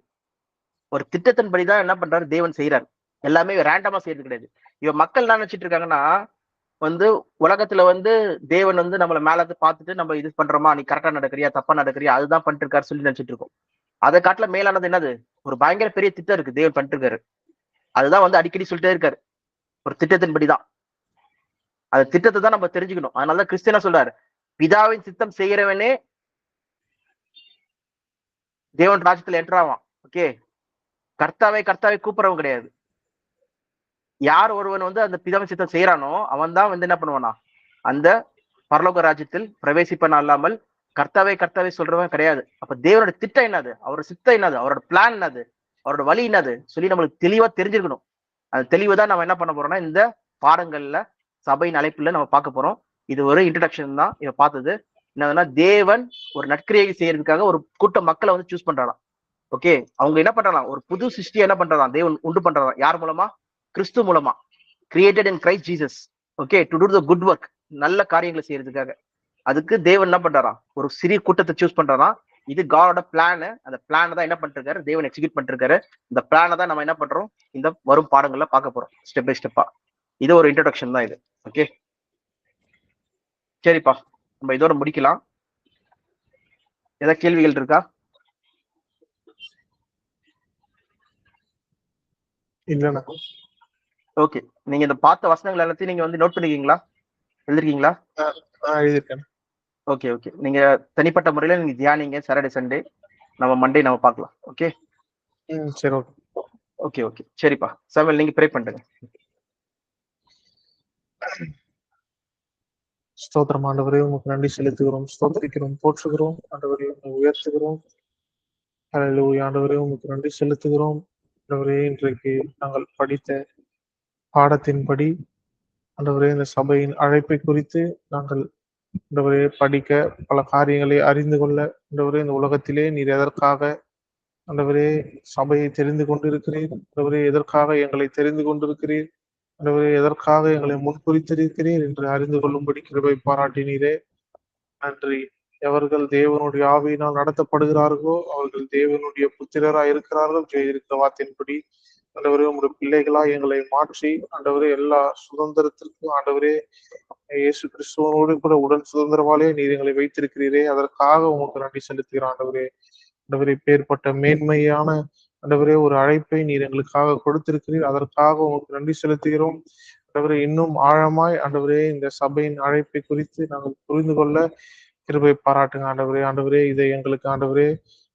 S1: ஒரு திட்டத்தின்படிதான் என்ன பண்றாரு தேவன் செய்யறாரு. எல்லாமே ரேண்டமா செய்யறது கிடையாது. இவ மக்கள் என்ன நினைச்சிட்டு இருக்காங்கன்னா, உலகத்துல தேவன் நம்மள மேல பார்த்துட்டு நம்ம இது பண்றோமா, நீ கரெக்டா நடக்கிறியா தப்பா நடக்கிறியா அதுதான் பண்ணிட்டு இருக்காரு சொல்லி நினைச்சிட்டு இருக்கோம். அதை காட்டுல மேலானது என்னது? ஒரு பயங்கர பெரிய திட்டம் இருக்கு தேவன் பண்ணிட்டு இருக்காரு. அதுதான் அடிக்கடி சொல்லிட்டே இருக்காரு. ஒரு திட்டத்தின்படிதான். அந்த திட்டத்தை தான் நம்ம தெரிஞ்சுக்கணும். அதனாலதான் கிறிஸ்டியனா சொல்றாரு, பிதாவின் சித்தம் செய்கிறவனே தேவன் ராஜ்யத்துல என்டர் ஆவான். ஓகே, கர்த்தாவை கூப்பிடறவன் கிடையாது. யார் ஒருவன் அந்த பிதாவின் சித்தம் செய்யறானோ அவன் தான் என்ன பண்ணுவானா அந்த பரலோக ராஜ்யத்தில் பிரவேசிப்பன அல்லாமல் கர்த்தாவை சொல்றவன் கிடையாது. அப்ப தேவனோட திட்டம் என்னது, அவரோட சித்தம் என்னது, அவரோட பிளான் என்னது, அவரோட வழி என்னது சொல்லி நம்மளுக்கு தெளிவா தெரிஞ்சிருக்கணும். அந்த தெளிவு தான் நம்ம என்ன பண்ண போறோம்னா இந்த பாடங்கள்ல சபையின் அழைப்புல நம்ம பார்க்க போறோம். இது ஒரு இன்ட்ரடக்ஷன் தான். இவ பார்த்தது என்னதுன்னா, தேவன் ஒரு நற்கிரியை செய்யறதுக்காக ஒரு கூட்ட மக்களை சூஸ் பண்றாராம். ஓகே, அவங்க என்ன பண்றாங்க, ஒரு புது சிருஷ்டியை என்ன பண்றாங்க தேவன் உண்டு பண்றாங்க. யார் மூலமா? கிறிஸ்து மூலமா. Created in Christ Jesus. Okay, to to the good work. நல்ல காரியங்களை செய்யறதுக்காக. அதுக்கு தேவன் என்ன பண்றாராம், ஒரு சிறிய கூட்டத்தை சூஸ் பண்றாராம். இது காடோட பிளான். அந்த பிளான் தான் என்ன பண்ணிருக்காரு தேவன் எக்ஸிக்யூட் பண்ணிருக்காரு. இந்த பிளானை தான் நம்ம என்ன பண்றோம் இந்த வரும் பாடங்கள்ல பார்க்க போறோம் ஸ்டெப் பை ஸ்டெப்பா. இது ஒரு இன்ட்ரோடக்ஷன் தான் இது. ஓகே, சரிப்பா, நம்ம இதோட முடிக்கலாம். ஏதாவது கேள்விகள் இருக்கா?
S2: இல்லைண்ணா.
S1: ஓகே, நீங்க இந்த பார்த்த வசனங்கள் எல்லாத்தையும் நீங்க நோட் பண்ணிருக்கீங்களா, எழுதிருக்கீங்களா?
S2: எழுதிருக்கேன்.
S1: ஓகே ஓகே, நீங்க தனிப்பட்ட முறையில நீங்க தியானிங்க. சாட்டர்டே சண்டே நம்ம மண்டே நம்ம பார்க்கலாம். ஓகே
S2: சரி.
S1: ஓகே ஓகே சரிப்பா. சாமுவேல் நீங்க ப்ரே பண்ணுங்க.
S2: ஸ்தோத்திரம் ஆண்டவரே, உங்களுக்கு நன்றி செலுத்துகிறோம், ஸ்தோத்திரிக்கிறோம், போற்றுகிறோம். ஆண்டவரே உயர்த்துகிறோம். ஹல்லேலூயா. ஆண்டவரே உங்களுக்கு நன்றி செலுத்துகிறோம். ஆண்டவரே இன்றைக்கு நாங்கள் படித்த பாடத்தின்படி ஆண்டவரே இந்த சபையின் அழைப்பை குறித்து நாங்கள் ஆண்டவரே படிக்க பல காரியங்களை அறிந்து கொள்ள ஆண்டவரே இந்த உலகத்திலே நீர் எதற்காக ஆண்டவரே சபையை தெரிந்து கொண்டிருக்கிறீர், ஆண்டவரே எதற்காக எங்களை தெரிந்து கொண்டிருக்கிறீர், ஆண்டவரே எதற்காக எங்களை முன்குறித்திருக்கிறீர் என்று அறிந்து கொள்ளும்படி கிருபை பாராட்டினீரே. நன்றி. எவர்கள் தேவனுடைய ஆவியினால் நடத்தப்படுகிறார்களோ அவர்கள் தேவனுடைய புத்திரராய் இருக்கிறார்கள். இருக்கிற வார்த்தையின்படி ஆண்டவரே உங்களுடைய பிள்ளைகளா எங்களை மாற்றி ஆண்டவரே எல்லா சுதந்திரத்திற்கும் ஆண்டவரே இயேசு கிறிஸ்துவனோடு கூட உடன் சுதந்திரவாளே நீர் எங்களை வைத்திருக்கிறீரே. அதற்காக உங்களுக்கு நன்றி செலுத்துகிறோம் ஆண்டவரே. ஆண்டவரே பேர்பட்ட மேன்மையான ஆண்டவரே ஒரு அழைப்பை நீர் எங்களுக்காக கொடுத்திருக்கிறீர். அதற்காக உங்களுக்கு நன்றி செலுத்துகிறோம் ஆண்டவரே. இன்னும் ஆழமாய் ஆண்டவரே இந்த சபையின் அழைப்பை குறித்து நாங்கள் புரிந்து கொள்ள கிருபை பாராட்டுங்க ஆண்டவரே. ஆண்டவரே இதை எங்களுக்கு ஆண்டவரே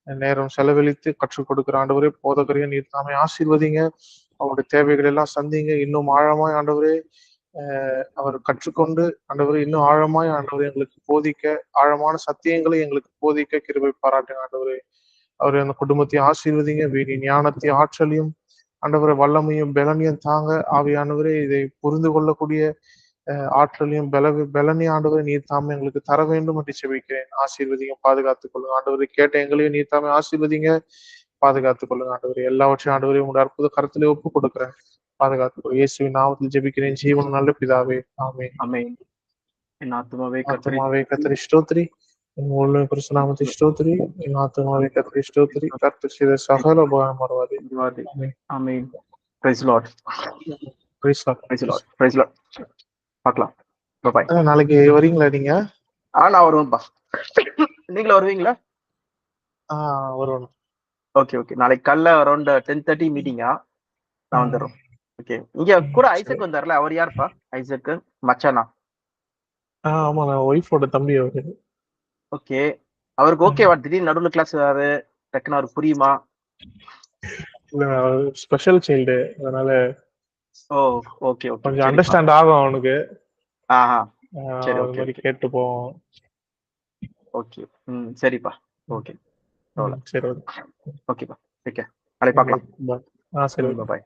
S2: நேரம் செலவழித்து கற்றுக் கொடுக்கிற ஆண்டவரே போதகரையும் நீர் தாமே ஆசீர்வதிங்க. அவருடைய தேவைகள் எல்லாம் சந்திங்க. இன்னும் ஆழமாய் ஆண்டவரே அவர் கற்றுக்கொண்டு ஆண்டவரே இன்னும் ஆழமாய் ஆண்டவரே எங்களுக்கு போதிக்க, ஆழமான சத்தியங்களை எங்களுக்கு போதிக்க கிருபை பாராட்டுங்க ஆண்டவரே. அவரை அந்த குடும்பத்தையும் ஆசீர்வதிங்க. வீணி ஞானத்தையும் ஆற்றலையும் ஆண்டவரை வல்லமையும் பலனையும் தாங்க. ஆவியானவரே இதை புரிந்து கொள்ளக்கூடிய ஆற்றலையும் பலனையும் ஆண்டவரை நீர் தாமே எங்களுக்கு தர வேண்டும் என்று செபிக்கிறேன். ஆசீர்வதிங்க, பாதுகாத்துக் கொள்ளுங்க ஆண்டவரை. கேட்ட எங்களையும் நீர் தாமே ஆசீர்வதிங்க, பாதுகாத்துக் கொள்ளுங்க ஆண்டவரை. எல்லாவற்றையும் ஆண்டவரை உங்களுடைய அற்புத கருத்திலே ஒப்பு கொடுக்கிறேன். பாதுகாத்துக் கொள்ளுங்க. இயேசுவின் நாமத்தில் ஜெபிக்கிறேன் ஜீவன் நல்ல பிதாவே, ஆமென்.
S1: ஆமென். என் ஆத்துமாவே கர்த்தரை
S2: ஆத்துமாவே கர்த்தரை ஸ்தோத்திரி, உன் முழு பரிசுநாமத்தை ஸ்தோத்திரி, என் ஆத்துமாவே கர்த்தரை ஸ்தோத்திரி, கர்த்தர் செய்த சகல உபகாரம் மறவாதே.
S1: துதிவாதே.
S2: ஆமென்.
S1: ஆமென். Praise lord.
S2: Praise lord.
S1: Praise lord. Praise lord. பார்க்கலாம். பாய்.
S2: நாளைக்கு வரீங்களா நீங்க?
S1: நான் வருவேன்ப்பா. நீங்களும் வருவீங்களா?
S2: வருவேன்.
S1: Okay okay. நாளைக்கு காலைல அரௌண்ட் 10:30 மீட்டிங்கா? நான் வந்துடுறோம். ஓகே. இங்க கூட ஐசக் வந்தார்ல, அவர் யாருப்பா? ஐசக் மச்சானா?
S2: ஆமா, நான் ஒய்ஃபோட தம்பி அவரு.
S1: ஓகே. அவருக்கு ஓகேவா? திடீர்னு நடுவுல கிளாஸ் வராரு, டக்குன்னு அவருக்கு புரியுமா?
S2: ஸ்பெஷல் சைல்டு, அதனால
S1: ஓ ஓகே ஓகே.
S2: கொஞ்சம் அண்டர்ஸ்டாண்ட் ஆகும் அவனுக்கு.
S1: ஆஹா சரி
S2: அது
S1: ஓகே
S2: மாதிரி
S1: ஓகே.
S2: கேட்டு போவோம்.
S1: ஓகே. சரிப்பா. ஓகே.
S2: சரி,
S1: ஓகேப்பா. ஓகே. நாளைக்கு பார்க்கலாம்.
S2: சரி.
S1: பாய்.